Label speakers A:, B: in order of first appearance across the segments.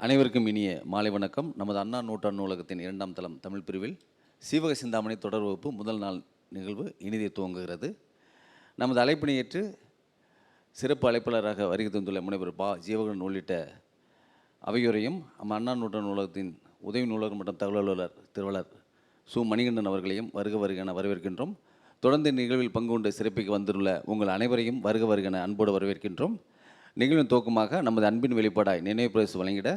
A: அனைவருக்கும் இனிய மாலை வணக்கம். நமது அண்ணா நூற்றாண்டு நூலகத்தின் 2ஆம் தளம் தமிழ் பிரிவில் சீவக சிந்தாமணி தொடர் வகுப்பு முதல் நாள் நிகழ்வு இனிதே துவங்குகிறது. நமது அழைப்பினை ஏற்று சிறப்பு அழைப்பாளராக வருகை தந்துள்ள முனைவர் பா. ஜீவகன் உள்ளிட்ட அவையோரையும் நம்ம அண்ணா நூற்றாண்டு நூலகத்தின் உதவி நூலகர் மற்றும் தகவல் அலுவலர் திருவள்ளுவர் சு. மணிகண்டன் அவர்களையும் வருக என வரவேற்கின்றோம். தொடர்ந்து நிகழ்வில் பங்கு கொண்டு சிறப்பிக்க வந்துள்ள உங்கள் அனைவரையும் வருக என அன்போடு வரவேற்கின்றோம். நிகழ்வின் துவக்கமாக நமது அன்பின் வெளிப்பாடாய் நினைவு பரிசு வழங்கிட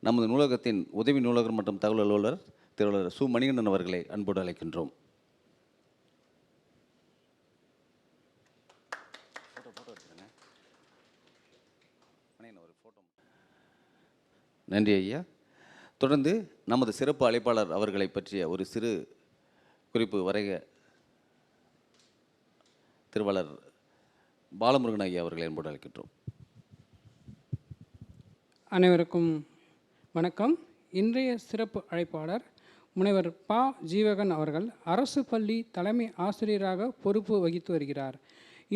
A: நமது நூலகத்தின் உதவி நூலகர் மற்றும் தகவல் அலுவலர் திருவள்ளுவர் சு. மணிகண்டன் அவர்களை அன்போடு அழைக்கின்றோம். நன்றி ஐயா. தொடர்ந்து நமது சிறப்பு அழைப்பாளர் அவர்களை பற்றிய ஒரு சிறு குறிப்பு வரைக திருவள்ளுவர் பாலமுருகன் ஐயா அவர்களை அன்போடு அழைக்கின்றோம்.
B: அனைவருக்கும் வணக்கம். இன்றைய சிறப்பு அழைப்பாளர் முனைவர் பா. ஜீவகன் அவர்கள் அரசு பள்ளி தலைமை ஆசிரியராக பொறுப்பு வகித்து வருகிறார்.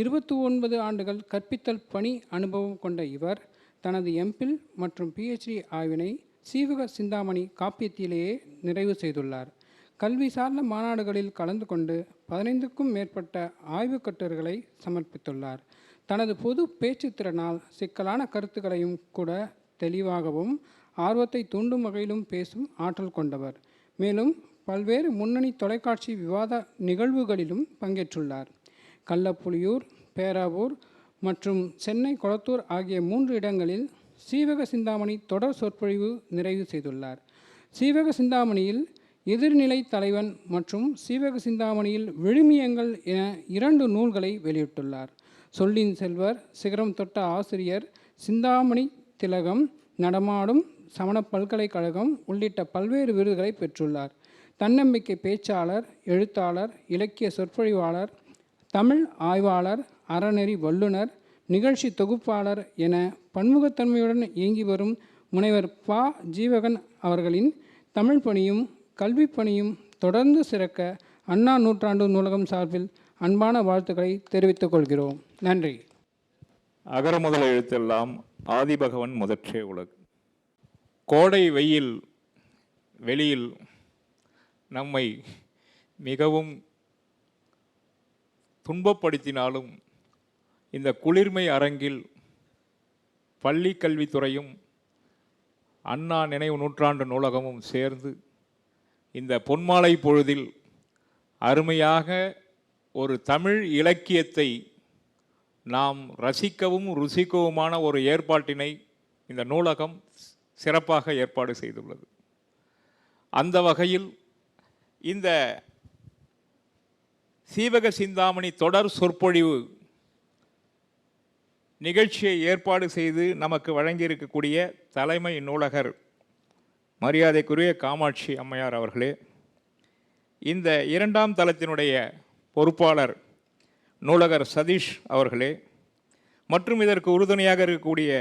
B: 29 ஆண்டுகள் கற்பித்தல் பணி அனுபவம் கொண்ட இவர் தனது எம்பில் மற்றும் PhD ஆய்வினை சீவக சிந்தாமணி காப்பியத்திலேயே நிறைவு செய்துள்ளார். கல்வி சார்ந்த மாநாடுகளில் கலந்து கொண்டு 15க்கும் மேற்பட்ட ஆய்வுக் கட்டுரைகளை சமர்ப்பித்துள்ளார். தனது பொது பேச்சு திறனால் சிக்கலான கருத்துக்களையும் கூட தெளிவாகவும் ஆர்வத்தை தூண்டும் வகையிலும் பேசும் ஆற்றல் கொண்டவர். மேலும் பல்வேறு முன்னணி தொலைக்காட்சி விவாத நிகழ்வுகளிலும் பங்கேற்றுள்ளார். கள்ளப்புலியூர், பேராவூர் மற்றும் சென்னை கொளத்தூர் ஆகிய 3 இடங்களில் சீவக சிந்தாமணி தொடர் சொற்பொழிவு நிறைவு செய்துள்ளார். சீவக சிந்தாமணியில் எதிர்நிலை தலைவன் மற்றும் சீவக சிந்தாமணியில் விழுமியங்கள் என 2 நூல்களை வெளியிட்டுள்ளார். சொல்லின் செல்வர், சிகரம் தொட்ட ஆசிரியர், சிந்தாமணி திலகம், நடமாடும் சமண பல்கலைக்கழகம் உள்ளிட்ட பல்வேறு விருதுகளை பெற்றுள்ளார். தன்னம்பிக்கை பேச்சாளர், எழுத்தாளர், இலக்கிய சொற்பொழிவாளர், தமிழ் ஆய்வாளர், அறநெறி வல்லுனர், நிகழ்ச்சி தொகுப்பாளர் என பன்முகத்தன்மையுடன் இயங்கி வரும் முனைவர் பா. ஜீவகன் அவர்களின் தமிழ் பணியும் கல்வி பணியும் தொடர்ந்து சிறக்க அண்ணா நூற்றாண்டு நூலகம் சார்பில் அன்பான வாழ்த்துக்களை தெரிவித்துக் கொள்கிறோம். நன்றி.
C: அகர முதல எழுத்தெல்லாம் ஆதிபகவன் முதற்றே உலகு. கோடை வெயில் வெளியில் நம்மை மிகவும் துன்பப்படுத்தினாலும் இந்த குளிர்மை அரங்கில் பள்ளி கல்வித்துறையும் அண்ணா நினைவு நூற்றாண்டு நூலகமும் சேர்ந்து இந்த பொன்மாலை பொழுதில் அருமையாக ஒரு தமிழ் இலக்கியத்தை நாம் ரசிக்கவும் ருசிக்கவுமான ஒரு ஏற்பாட்டினை இந்த நூலகம் சிறப்பாக ஏற்பாடு செய்துள்ளது. அந்த வகையில் இந்த சீவக சிந்தாமணி தொடர் சொற்பொழிவு நிகழ்ச்சியை ஏற்பாடு செய்து நமக்கு வழங்கியிருக்கக்கூடிய தலைமை நூலகர் மரியாதைக்குரிய காமாட்சி அம்மையார் அவர்களே, இந்த 2ஆம் தளத்தினுடைய பொறுப்பாளர் நூலகர் சதீஷ் அவர்களே, மற்றும் இதற்கு உறுதுணையாக இருக்கக்கூடிய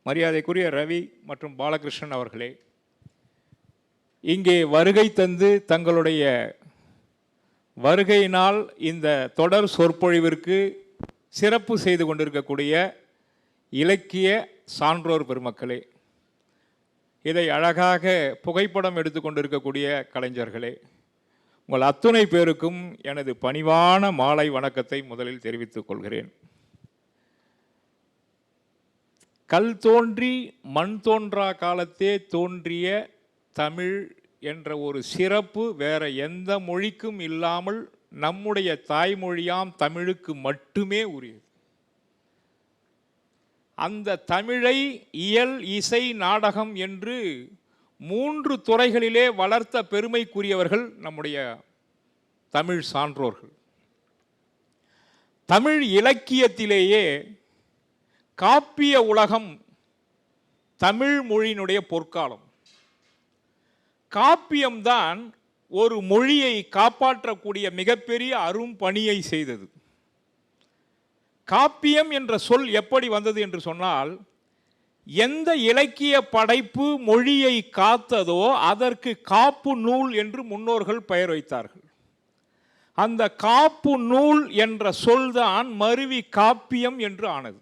C: மரியாதைக்குரிய ரவி மற்றும் பாலகிருஷ்ணன் அவர்களே, இங்கே வருகை தந்து தங்களுடைய வருகையினால் இந்த தொடர் சொற்பொழிவிற்கு சிறப்பு செய்து கொண்டிருக்கக்கூடிய இலக்கிய சான்றோர் பெருமக்களே, இதை அழகாக புகைப்படம் எடுத்துக்கொண்டிருக்கக்கூடிய கலைஞர்களே, உங்கள் அத்துணை பேருக்கும் எனது பணிவான மாலை வணக்கத்தை முதலில் தெரிவித்துக் கொள்கிறேன். கல் தோன்றி மண் தோன்றா காலத்தே தோன்றிய தமிழ் என்ற ஒரு சிறப்பு வேற எந்த மொழிக்கும் இல்லாமல் நம்முடைய தாய்மொழியாம் தமிழுக்கு மட்டுமே உரியது. அந்த தமிழை இயல், இசை, நாடகம் என்று 3 துறைகளிலே வளர்த்த பெருமைக்குரியவர்கள் நம்முடைய தமிழ் சான்றோர்கள். தமிழ் இலக்கியத்திலேயே காப்பிய உலகம் தமிழ் மொழியினுடைய பொற்காலம். காப்பியம்தான் ஒரு மொழியை காப்பாற்றக்கூடிய மிகப்பெரிய அரும் பணியை செய்தது. காப்பியம் என்ற சொல் எப்படி வந்தது என்று சொன்னால், எந்த இலக்கிய படைப்பு மொழியை காத்ததோ அதற்கு காப்பு நூல் என்று முன்னோர்கள் பெயர் வைத்தார்கள். அந்த காப்பு நூல் என்ற சொல்தான் மருவி காப்பியம் என்று ஆனது.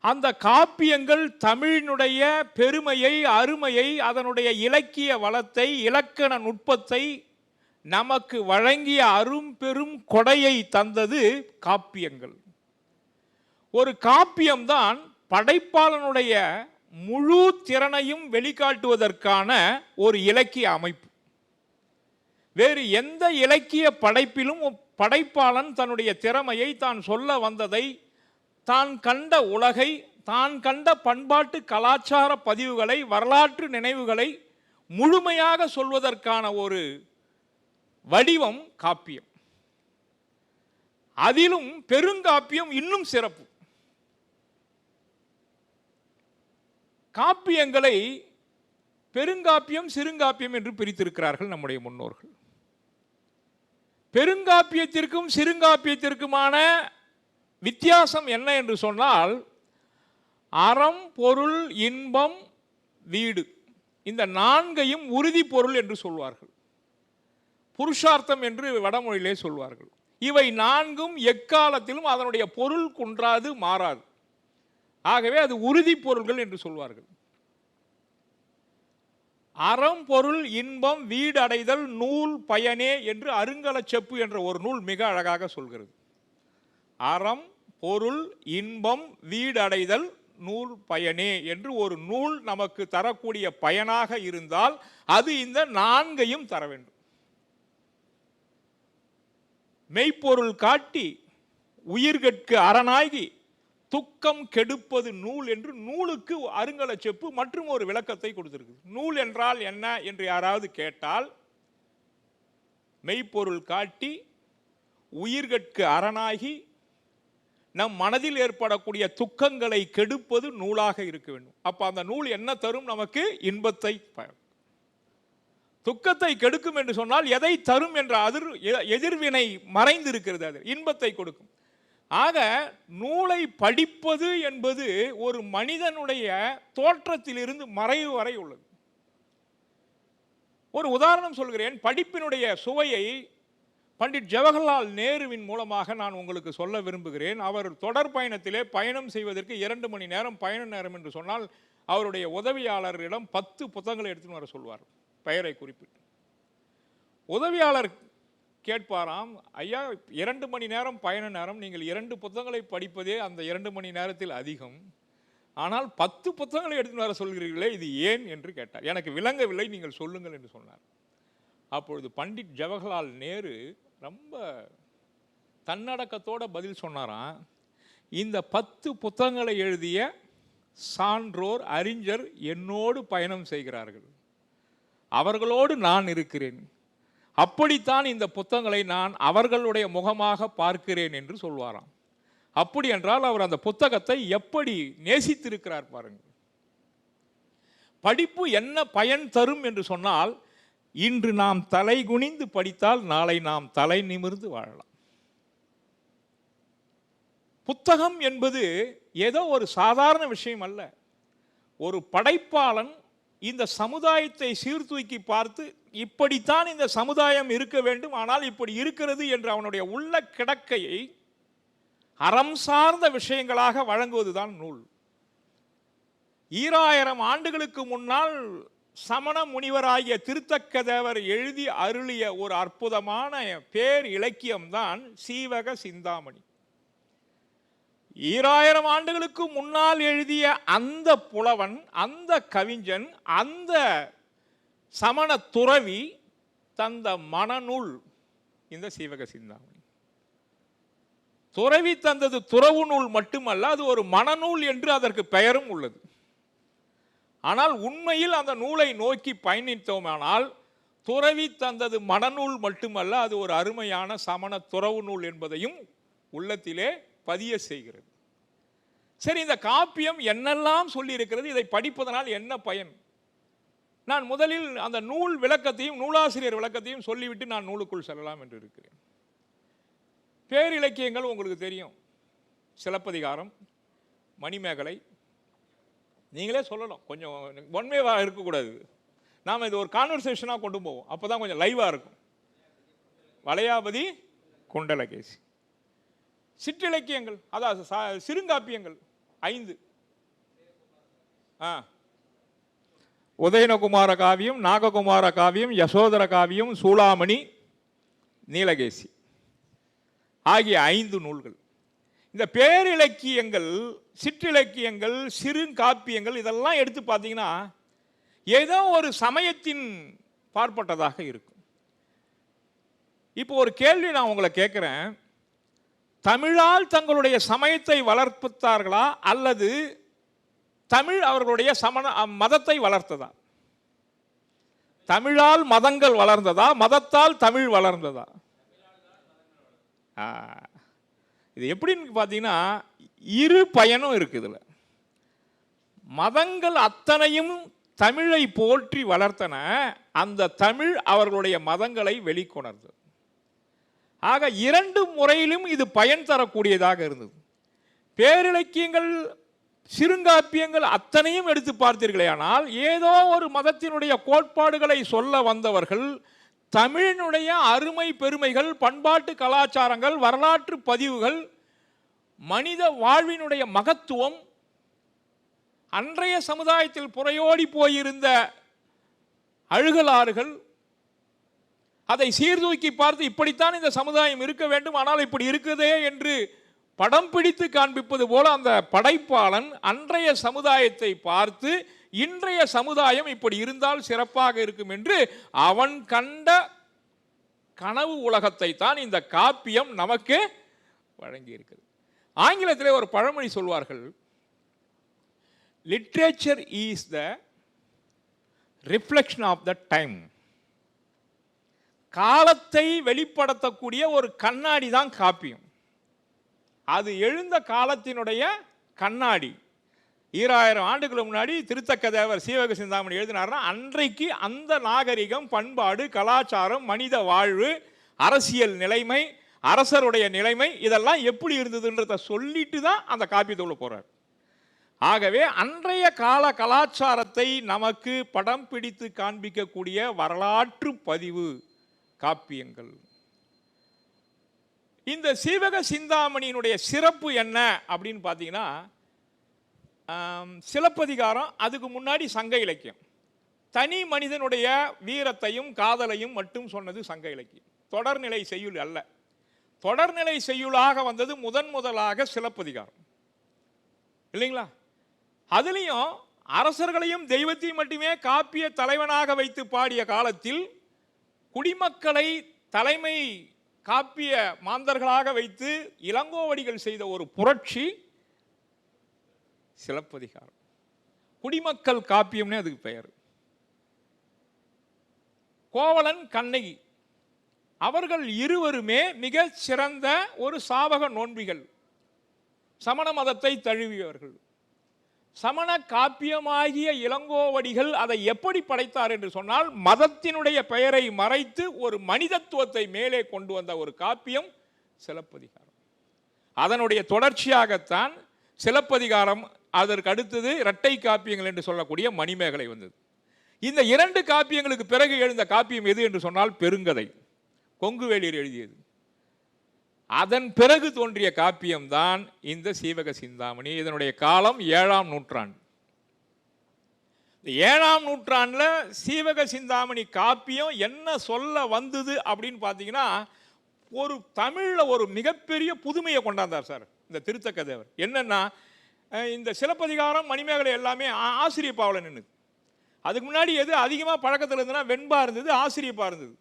C: அந்த காப்பியங்கள் தமிழினுடைய பெருமையை, அருமையை, அதனுடைய இலக்கிய வளத்தை, இலக்கண நுட்பத்தை நமக்கு வழங்கிய அரும்பெரும் கொடையை தந்தது காப்பியங்கள். ஒரு காப்பியம்தான் படைப்பாளனுடைய முழு திறனையும் வெளிக்காட்டுவதற்கான ஒரு இலக்கிய அமைப்பு. வேறு எந்த இலக்கிய படைப்பிலும் படைப்பாளன் தன்னுடைய திறமையை, தான் சொல்ல வந்ததை, தான் கண்ட உலகை, தான் கண்ட பண்பாட்டு கலாச்சார பதிவுகளை, வரலாற்று நினைவுகளை முழுமையாக சொல்வதற்கான ஒரு வடிவம் காப்பியம். அதிலும் பெருங்காப்பியம் இன்னும் சிறப்பு. காப்பியங்களை பெருங்காப்பியம், சிறுங்காப்பியம் என்று பிரித்திருக்கிறார்கள் நம்முடைய முன்னோர்கள். பெருங்காப்பியத்திற்கும் சிறுங்காப்பியத்திற்குமான வித்தியாசம் என்ன என்று சொன்னால், அறம், பொருள், இன்பம், வீடு, இந்த நான்கையும் உறுதி பொருள் என்று சொல்வார்கள். புருஷார்த்தம் என்று வடமொழியிலே சொல்வார்கள். இவை நான்கும் எக்காலத்திலும் அதனுடைய பொருள் குன்றாது, மாறாது. ஆகவே அது உறுதி பொருள்கள் என்று சொல்வார்கள். அறம், பொருள், இன்பம், வீடு அடைதல், நூல் பயனே என்று அருங்கலச்செப்பு என்ற ஒரு நூல் மிக அழகாக சொல்கிறது. அறம், பொருள், இன்பம், வீடு அடைதல், நூல் பயனே என்று ஒரு நூல் நமக்கு தரக்கூடிய பயனாக இருந்தால் அது இந்த நான்கையும் தர வேண்டும். மெய்ப்பொருள் காட்டி உயிர்கட்கு அரணாகி துக்கம் கெடுப்பது நூல் என்று நூலுக்கு அருங்கலச்செப்பு மற்றும் ஒரு விளக்கத்தை கொடுத்திருக்கு. நூல் என்றால் என்ன என்று யாராவது கேட்டால், மெய்ப்பொருள் காட்டி உயிர்கட்கு அரணாகி நம் மனதில் ஏற்படக்கூடிய துக்கங்களை கெடுப்பது நூலாக இருக்க வேண்டும். அப்ப அந்த நூல் என்ன தரும்? நமக்கு இன்பத்தை, துக்கத்தை கெடுக்கும் என்று சொன்னால் எதை தரும் என்ற எதிர்வினை மறைந்து இருக்கிறது. அது இன்பத்தை கொடுக்கும். ஆக நூலை படிப்பது என்பது ஒரு மனிதனுடைய தோற்றத்திலிருந்து மறைவு வரை உள்ளது. ஒரு உதாரணம் சொல்கிறேன். படிப்பினுடைய சுவையை பண்டிட் ஜவஹர்லால் நேருவின் மூலமாக நான் உங்களுக்கு சொல்ல விரும்புகிறேன். அவர் தொடர் பயணத்திலே பயணம் செய்வதற்கு 2 மணி நேரம் பயண நேரம் என்று சொன்னால் அவருடைய உதவியாளரிடம் 10 புத்தகங்களை எடுத்துன்னு வர சொல்வார், பெயரை குறிப்பிட்டு. உதவியாளர் கேட்பாராம், ஐயா 2 மணி நேரம் பயண நேரம், நீங்கள் 2 புத்தகங்களை படிப்பதே அந்த 2 மணி நேரத்தில் அதிகம், ஆனால் 10 புத்தகங்களை எடுத்துன்னு வர சொல்கிறீர்களே, இது ஏன் என்று கேட்டார். எனக்கு விளங்கவில்லை, நீங்கள் சொல்லுங்கள் என்று சொன்னார். அப்பொழுது பண்டிட் ஜவஹர்லால் நேரு ரொம்ப தன்னடக்கத்தோட பதில் சொன்னாராம், இந்த 10 புத்தகங்களை எழுதிய சான்றோர், அறிஞர் என்னோடு பயணம் செய்கிறார்கள், அவர்களோடு நான் இருக்கிறேன், அப்படித்தான் இந்த புத்தகங்களை நான் அவர்களுடைய முகமாக பார்க்கிறேன் என்று சொல்வாராம். அப்படி என்றால் அவர் அந்த புத்தகத்தை எப்படி நேசித்திருக்கிறார் பாருங்கள். படிப்பு என்ன பயன் தரும் என்று சொன்னால், இன்று நாம் தலை குனிந்து படித்தால் நாளை நாம் தலை நிமிர்ந்து வாழலாம். புத்தகம் என்பது ஏதோ ஒரு சாதாரண விஷயம் அல்ல. ஒரு படைப்பாளன் இந்த சமுதாயத்தை சீர்தூக்கி பார்த்து, இப்படித்தான் இந்த சமுதாயம் இருக்க வேண்டும், ஆனால் இப்படி இருக்கிறது என்று அவனுடைய உள்ள கிடக்கையை அறம் சார்ந்த விஷயங்களாக வழங்குவதுதான் நூல். 2000 ஆண்டுகளுக்கு முன்னால் சமண முனிவராகிய திருத்தக்க தேவர் எழுதி அருளிய ஒரு அற்புதமான பேர் இலக்கியம்தான் சீவக சிந்தாமணி. 2000 ஆண்டுகளுக்கு முன்னால் எழுதிய அந்த புலவன், அந்த கவிஞன், அந்த சமண துறவி தந்த மனநூல் இந்த சீவக சிந்தாமணி. துறவி தந்தது துறவு நூல் மட்டுமல்ல, அது ஒரு மனநூல் என்று அதற்கு பெயரும் உள்ளது. ஆனால் உண்மையில் அந்த நூலை நோக்கி பயணித்தோமானால், துறவி தந்தது மனநூல் மட்டுமல்ல, அது ஒரு அருமையான சமண துறவு நூல் என்பதையும் உள்ளத்திலே பதிய செய்கிறது. சரி, இந்த காப்பியம் என்னெல்லாம் சொல்லி இருக்கிறது, இதை படிப்பதனால் என்ன பயன்? நான் முதலில் அந்த நூல் விளக்கத்தையும் நூலாசிரியர் விளக்கத்தையும் சொல்லிவிட்டு நான் நூலுக்குள் செல்லலாம் என்று இருக்கிறேன். பேரிலக்கியங்கள் உங்களுக்கு தெரியும். சிலப்பதிகாரம், மணிமேகலை, நீங்களே சொல்லலாம், கொஞ்சம் ஒன்வேவாக இருக்கக்கூடாது. நாம் இது ஒரு கான்வர்சேஷனாக கொண்டு போவோம், அப்போ தான் கொஞ்சம் லைவாக இருக்கும். வளையாபதி, குண்டலகேசி. சிற்றிலக்கியங்கள், அதாவது சிறுங்காப்பியங்கள் 5. உதயனகுமார காவியம், நாககுமார காவியம், யசோதர காவியம், சூளாமணி, நீலகேசி ஆகிய 5 நூல்கள். இந்த பேரிலக்கியங்கள், சிற்றிலக்கியங்கள், சிறுகாப்பியங்கள் இதெல்லாம் எடுத்து பார்த்தீங்கன்னா ஏதோ ஒரு சமயத்தின் பார்ப்பட்டதாக இருக்கும். இப்போ ஒரு கேள்வி நான் உங்களை கேட்குறேன். தமிழால் தங்களுடைய சமயத்தை வளர்த்தார்களா அல்லது தமிழ் அவர்களுடைய மதத்தை வளர்த்ததா? தமிழால் மதங்கள் வளர்ந்ததா, மதத்தால் தமிழ் வளர்ந்ததா? இது எப்படின்னு பார்த்தீங்கன்னா இரு பயனும் இருக்கு இதில். மதங்கள் அத்தனையும் தமிழை போற்றி வளர்த்தன, அந்த தமிழ் அவர்களுடைய மதங்களை வெளிக்கொணர்ந்தது. ஆக 2 முறையிலும் இது பயன் தரக்கூடியதாக இருந்தது. பேரிலக்கியங்கள், சிறுங்காப்பியங்கள் அத்தனையும் எடுத்து பார்த்தீர்களே, ஆனால் ஏதோ ஒரு மதத்தினுடைய கோட்பாடுகளை சொல்ல வந்தவர்கள் தமிழினுடைய அருமை பெருமைகள், பண்பாட்டு கலாச்சாரங்கள், வரலாற்று பதிவுகள், மனித வாழ்வினுடைய மகத்துவம், அன்றைய சமுதாயத்தில் புறையோடி போயிருந்த அழுகலாறுகள், அதை சீர்தூக்கி பார்த்து இப்படித்தான் இந்த சமுதாயம் இருக்க வேண்டும், ஆனால் இப்படி இருக்குதே என்று படம் பிடித்து காண்பிப்பது போல அந்த படைப்பாளன் அன்றைய சமுதாயத்தை பார்த்து இன்றைய சமுதாயம் இப்படி இருந்தால் சிறப்பாக இருக்கும் என்று அவன் கண்ட கனவு உலகத்தை தான் இந்த காப்பியம் நமக்கு வழங்கி இருக்கிறது. ஆங்கிலத்திலே ஒரு பழமொழி சொல்வார்கள், literature is the reflection of the time. காலத்தை வெளிப்படுத்தக்கூடிய ஒரு கண்ணாடி தான் காப்பியம். அது எழுந்த காலத்தினுடைய கண்ணாடி. 2000 ஆண்டுகளுக்கு முன்னாடி திருத்தக்கதேவர் சீவக சிந்தாமணி எழுதினார்னா அன்றைக்கு அந்த நாகரிகம், பண்பாடு, கலாச்சாரம், மனித வாழ்வு, அரசியல் நிலைமை, அரசருடைய நிலைமை இதெல்லாம் எப்படி இருந்ததுன்றத சொல்லிட்டு தான் அந்த காப்பியத்துக்குள்ள போறார். ஆகவே அன்றைய கால கலாச்சாரத்தை நமக்கு படம் பிடித்து காண்பிக்கக்கூடிய வரலாற்று பதிவு காப்பியங்கள். இந்த சீவக சிந்தாமணியினுடைய சிறப்பு என்ன அப்படின்னு பார்த்தீங்கன்னா, சிலப்பதிகாரம் அதுக்கு முன்னாடி சங்க இலக்கியம். தனி மனிதனுடைய வீரத்தையும் காதலையும் மட்டும் சொன்னது சங்க இலக்கியம். தொடர்நிலை செய்யுள் அல்ல. தொடர்நிலை செய்யுளாக வந்தது முதலாக சிலப்பதிகாரம் இல்லைங்களா? அதுலேயும் அரசர்களையும் தெய்வத்தையும் மட்டுமே காப்பிய தலைவனாக வைத்து பாடிய காலத்தில் குடிமக்களை தலைமை காப்பிய மாந்தர்களாக வைத்து இளங்கோவடிகள் செய்த ஒரு புரட்சி சிலப்பதிகாரம். குடிமக்கள் காப்பியம்னே அதுக்கு பெயர். கோவலன், கண்ணகி அவர்கள் இருவருமே மிக சிறந்த ஒரு சாவக நோன்பிகள், சமண மதத்தை தழுவியவர்கள். சமண காப்பியமாகிய இளங்கோவடிகள் அதை எப்படி படைத்தார் என்று சொன்னால், மதத்தினுடைய பெயரை மறைத்து ஒரு மனிதத்துவத்தை மேலே கொண்டு வந்த ஒரு காப்பியம் சிலப்பதிகாரம். அதனுடைய தொடர்ச்சியாகத்தான் சிலப்பதிகாரம், அதற்கு அடுத்தது இரட்டை காப்பியங்கள் என்று சொல்லக்கூடிய மணிமேகலை வந்தது. இந்த 2 காப்பியங்களுக்கு பிறகு எழுந்த காப்பியம் எது என்று சொன்னால் பெருங்கதை, கொங்குவேளியர் எழுதியது. அதன் பிறகு தோன்றிய காப்பியம்தான் இந்த சீவக சிந்தாமணி. இதனுடைய காலம் 7ஆம் நூற்றாண்டு. 7ஆம் நூற்றாண்டில் சீவக சிந்தாமணி காப்பியம் என்ன சொல்ல வந்தது அப்படின்னு பார்த்தீங்கன்னா, ஒரு தமிழில் ஒரு மிகப்பெரிய புதுமையை கொண்டாந்தார் சார் இந்த திருத்தக்கதேவர். என்னன்னா, இந்த சிலப்பதிகாரம், மணிமேகலை எல்லாமே ஆசிரியப்பாவில் நின்றுது. அதுக்கு முன்னாடி எது அதிகமாக பழக்கத்தில் இருந்ததுன்னா வெண்பா இருந்தது, ஆசிரியப்பா இருந்தது.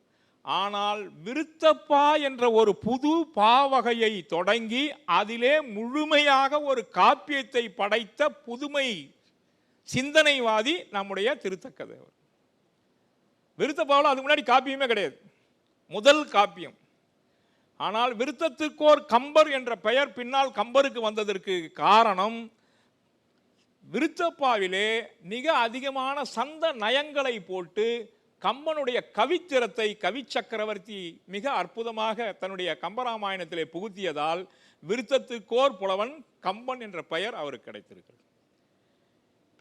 C: ஆனால் விருத்தப்பா என்ற ஒரு புது பாவகையை தொடங்கி அதிலே முழுமையாக ஒரு காப்பியத்தை படைத்த புதுமை சிந்தனைவாதி நம்முடைய திருத்தக்கதேவர். விருத்தப்பாவில் அதுக்கு முன்னாடி காப்பியமே கிடையாது, முதல் காப்பியம். ஆனால் விருத்தத்திற்கோர் கம்பர் என்ற பெயர் பின்னால் கம்பருக்கு வந்ததற்கு காரணம், விருத்தப்பாவிலே மிக அதிகமான சந்த நயங்களை போட்டு கம்பனுடைய கவித்திறத்தை கவி சக்கரவர்த்தி மிக அற்புதமாக தன்னுடைய கம்பராமாயணத்திலே புகுத்தியதால் விருத்தத்துக்கோர் புலவன் கம்பன் என்ற பெயர் அவருக்கு கிடைத்திருக்கிறது.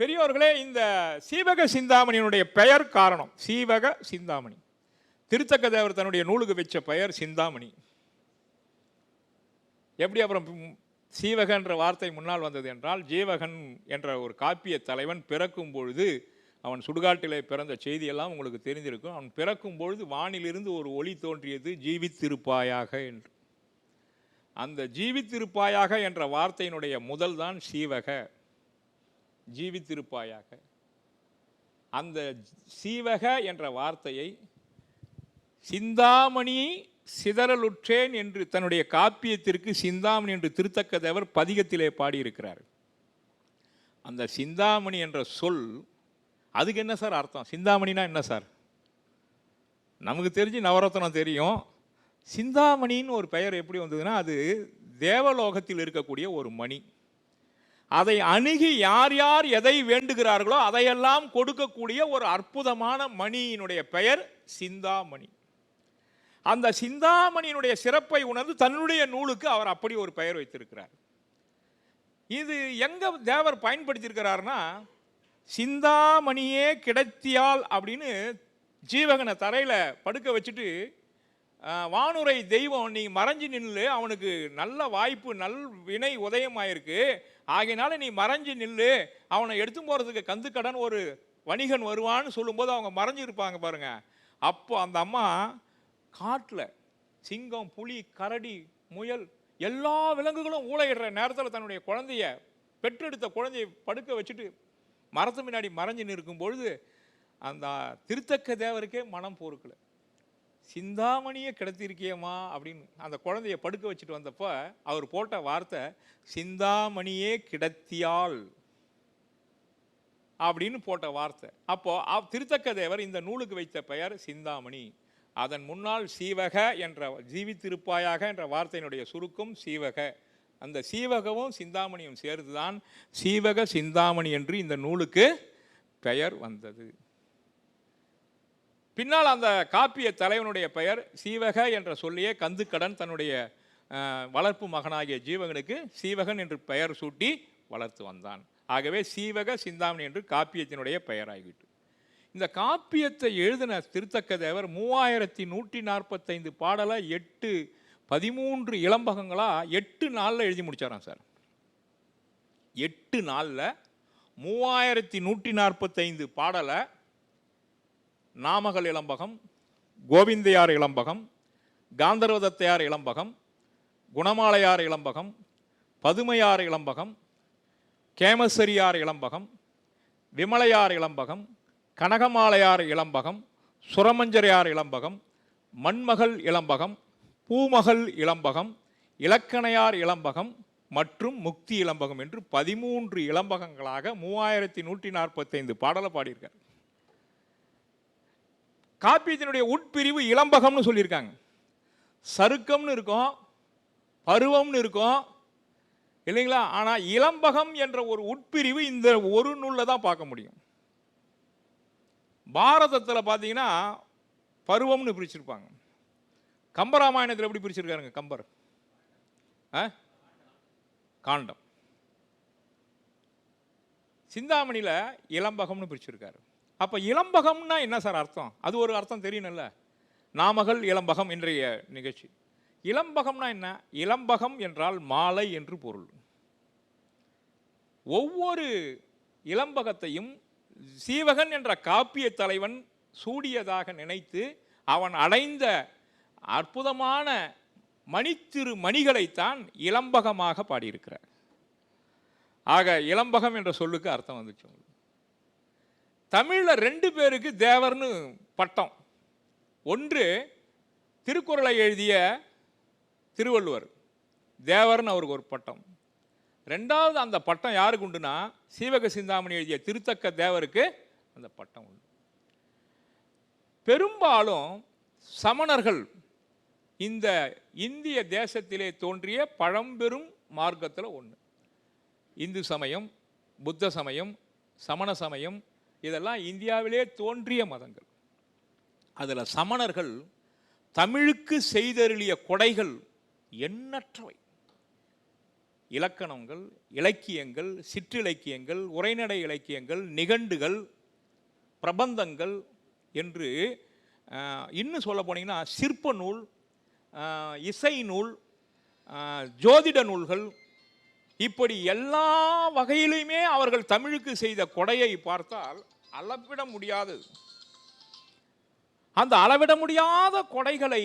C: பெரியோர்களே, இந்த சீவக சிந்தாமணியினுடைய பெயர் காரணம். சீவக சிந்தாமணி, திருத்தக்கதேவர் தன்னுடைய நூலுக்கு வச்ச பெயர் சிந்தாமணி. எப்படி அப்புறம் சீவகன்ற வார்த்தை முன்னால் வந்தது என்றால், ஜீவகன் என்ற ஒரு காப்பிய தலைவன் பிறக்கும் பொழுது, அவன் சுடுகாட்டிலே பிறந்த செய்தியெல்லாம் உங்களுக்கு தெரிந்திருக்கும். அவன் பிறக்கும் பொழுது வானிலிருந்து ஒரு ஒளி தோன்றியது, ஜீவித்திருப்பாயாக என்று. அந்த ஜீவித்திருப்பாயாக என்ற வார்த்தையினுடைய முதல் தான் சீவக, ஜீவித்திருப்பாயாக. அந்த சீவக என்ற வார்த்தையை சிந்தாமணி சிதறலுற்றேன் என்று தன்னுடைய காப்பியத்திற்கு சிந்தாமணி என்று திருத்தக்க தேவர் பதிகத்திலே பாடியிருக்கிறார். அந்த சிந்தாமணி என்ற சொல், அதுக்கு என்ன சார் அர்த்தம்? சிந்தாமணினா என்ன சார்? நமக்கு தெரிஞ்சு நவரத்னம் தெரியும். சிந்தாமணின்னு ஒரு பெயர் எப்படி வந்ததுன்னா, அது தேவலோகத்தில் இருக்கக்கூடிய ஒரு மணி. அதை அணுகி யார் யார் எதை வேண்டுகிறார்களோ அதையெல்லாம் கொடுக்கக்கூடிய ஒரு அற்புதமான மணியினுடைய பெயர் சிந்தாமணி. அந்த சிந்தாமணியினுடைய சிறப்பை உணர்ந்து தன்னுடைய நூலுக்கு அவர் அப்படி ஒரு பெயர் வைத்திருக்கிறார். இது எங்க தேவர் பயன்படுத்தியிருக்கிறார்னா, சிந்தாமணியே கிடைத்தியால் அப்படின்னு ஜீவகனை தரையில படுக்க வச்சுட்டு, வானுரை தெய்வம் நீ மறைஞ்சு நில்லு, அவனுக்கு நல்ல வாய்ப்பு, நல் வினை உதயமாயிருக்கு, ஆகையினால நீ மறைஞ்சு நில்லு, அவனை எடுத்து போறதுக்கு கந்துக்கடன் ஒரு வணிகன் வருவான்னு சொல்லும்போது அவங்க மறைஞ்சிருப்பாங்க பாருங்க. அப்போ அந்த அம்மா காட்டில் சிங்கம், புலி, கரடி, முயல் எல்லா விலங்குகளும் ஊழையிடுற நேரத்தில் தன்னுடைய குழந்தைய, பெற்றெடுத்த குழந்தையை படுக்க வச்சுட்டு மரத்து முன்னாடி மறைஞ்சு நிற்கும் பொழுது அந்த திருத்தக்க தேவருக்கே மனம் பொறுக்கல. சிந்தாமணியே கிடத்திருக்கியம்மா அப்படின்னு அந்த குழந்தைய படுக்க வச்சுட்டு வந்தப்ப அவர் போட்ட வார்த்தை சிந்தாமணியே கிடத்தியால் அப்படின்னு போட்ட வார்த்தை. அப்போ திருத்தக்க தேவர் இந்த நூலுக்கு வைத்த பெயர் சிந்தாமணி. அதன் முன்னால் சீவக என்ற, ஜீவித்திருப்பாயாக என்ற வார்த்தையினுடைய சுருக்கம் சீவக. அந்த சீவகவும் சிந்தாமணியும் சேர்ந்துதான் சீவக சிந்தாமணி என்று இந்த நூலுக்கு பெயர் வந்தது. பின்னால் அந்த காப்பிய தலைவனுடைய பெயர் சீவக என்ற சொல்லியே கந்துக்கடன் தன்னுடைய வளர்ப்பு மகனாகிய ஜீவகனுக்கு சீவகன் என்று பெயர் சூட்டி வளர்த்து வந்தான். ஆகவே சீவக சிந்தாமணி என்று காப்பியத்தினுடைய பெயராகிவிட்டு. இந்த காப்பியத்தை எழுதின திருத்தக்க தேவர் 3145 பாடலை 13 இளம்பகங்களா 8 நாளில் எழுதி முடிச்சாராம் சார். 8 நாளில் 3145 பாடலை நாமகள் இளம்பகம், கோவிந்தையார் இளம்பகம், காந்தர்வதத்தையார் இளம்பகம், குணமாலையார் இளம்பகம், பதுமையார் இளம்பகம், கேமசரியார் இளம்பகம், விமலையார் இளம்பகம், கனகமாலையார் இளம்பகம், சுரமஞ்சரையார் இளம்பகம், மண்மகள் இளம்பகம், பூமகள் இளம்பகம், இலக்கணையார் இளம்பகம் மற்றும் முக்தி இளம்பகம் என்று 13 இளம்பகங்களாக 3145 பாடலை பாடியிருக்கார். காப்பியத்தினுடைய உட்பிரிவு இளம்பகம்னு சொல்லியிருக்காங்க. சருக்கம்னு இருக்கும், பருவம்னு இருக்கும் இல்லைங்களா? ஆனால் இளம்பகம் என்ற ஒரு உட்பிரிவு இந்த ஒரு நூலில் தான் பார்க்க முடியும். பாரதத்தில் பார்த்தீங்கன்னா பருவம்னு பிரிச்சிருப்பாங்க. கம்பராமாயணத்தில் எப்படி பிரிச்சிருக்காருங்க கம்பர்? காண்டம். சிந்தாமணியில் இளம்பகம்னு பிரிச்சிருக்காரு. அப்போ இளம்பகம்னா என்ன சார் அர்த்தம்? அது ஒரு அர்த்தம் தெரியணும்ல. நாமகள் இளம்பகம் இன்றைய நிகழ்ச்சி. இளம்பகம்னா என்ன? இளம்பகம் என்றால் மாலை என்று பொருள். ஒவ்வொரு இளம்பகத்தையும் சீவகன் என்ற காப்பிய தலைவன் சூடியதாக நினைத்து அவன் அடைந்த அற்புதமான மணித்திரு மணிகளைத்தான் இளம்பகமாக பாடியிருக்கிறார். ஆக இளம்பகம் என்ற சொல்லுக்கு அர்த்தம் வந்துச்சு. தமிழில் 2 பேருக்கு தேவர்னு பட்டம். ஒன்று திருக்குறளை எழுதிய திருவள்ளுவர், தேவர்னு அவருக்கு ஒரு பட்டம். 2வது அந்த பட்டம் யாருக்கு உண்டுனா சீவக சிந்தாமணி எழுதிய திருத்தக்க தேவருக்கு அந்த பட்டம் உண்டு. பெரும்பாலும் சமணர்கள் இந்த இந்திய தேசத்திலே தோன்றிய பழம்பெரும் மார்க்கத்தில் ஒன்று. இந்து சமயம், புத்த சமயம், சமண சமயம் இதெல்லாம் இந்தியாவிலே தோன்றிய மதங்கள். அதில் சமணர்கள் தமிழுக்கு செய்தருளிய கொடைகள் எண்ணற்றவை. இலக்கணங்கள், இலக்கியங்கள், சிற்றிலக்கியங்கள், உரைநடை இலக்கியங்கள், நிகண்டுகள், பிரபந்தங்கள் என்று இன்னும் சொல்ல போனீங்கன்னா சிற்ப நூல், இசை நூல், ஜோதிட நூல்கள், இப்படி எல்லா வகையிலுமே அவர்கள் தமிழுக்கு செய்த கொடையை பார்த்தால் அளவிட முடியாதது. அந்த அளவிட முடியாத கொடைகளை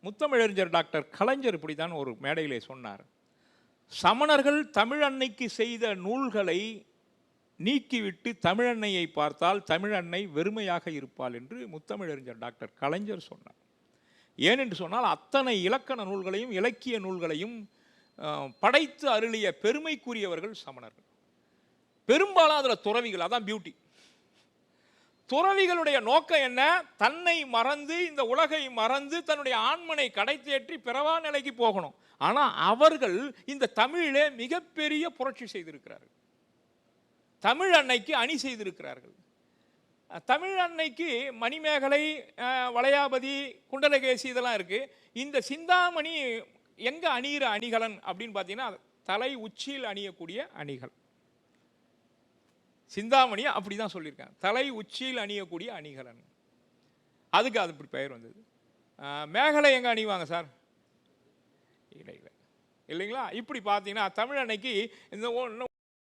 C: முத்தமிழறிஞர் டாக்டர் கலைஞர் இப்படித்தான் ஒரு மேடையிலே சொன்னார். சமணர்கள் தமிழன்னைக்கு செய்த நூல்களை நீக்கிவிட்டு தமிழன்னையை பார்த்தால் தமிழன்னை வெறுமையாக இருப்பாள் என்று முத்தமிழறிஞர் டாக்டர் கலைஞர் சொன்னார். ஏனென்று சொன்னால் அத்தனை இலக்கண நூல்களையும் இலக்கிய நூல்களையும் படைத்து அருளிய பெருமைக்குரியவர்கள் சமணர்கள். பெரும்பாலும் அதில் துறவிகள், அதான் பியூட்டி. துறவிகளுடைய நோக்கம் என்ன? தன்னை மறந்து, இந்த உலகை மறந்து, தன்னுடைய ஆண்மனை கடைத்தேற்றி பிறவா நிலைக்கு போகணும். ஆனால் அவர்கள் இந்த தமிழிலே மிகப்பெரிய புரட்சி செய்திருக்கிறார்கள். தமிழ் அன்னைக்கு அணி செய்திருக்கிறார்கள். தமிழ் அன்னைக்கு மணிமேகலை, வளையாபதி, குண்டலகேசி இதெல்லாம் இருக்கு. இந்த சிந்தாமணி எங்க அணிகிற அணிகலன் அப்படின்னு பார்த்தீங்கன்னா தலை உச்சியில் அணியக்கூடிய அணிகள். சிந்தாமணியை அப்படிதான் சொல்லியிருக்காங்க, தலை உச்சியில் அணியக்கூடிய அணிகலன். அதுக்கு அது இப்படி பெயர் வந்தது. மேகலை எங்க அணிவாங்க சார்? இல்லை இல்லைங்களா? இப்படி பார்த்தீங்கன்னா தமிழ் அன்னைக்கு இந்த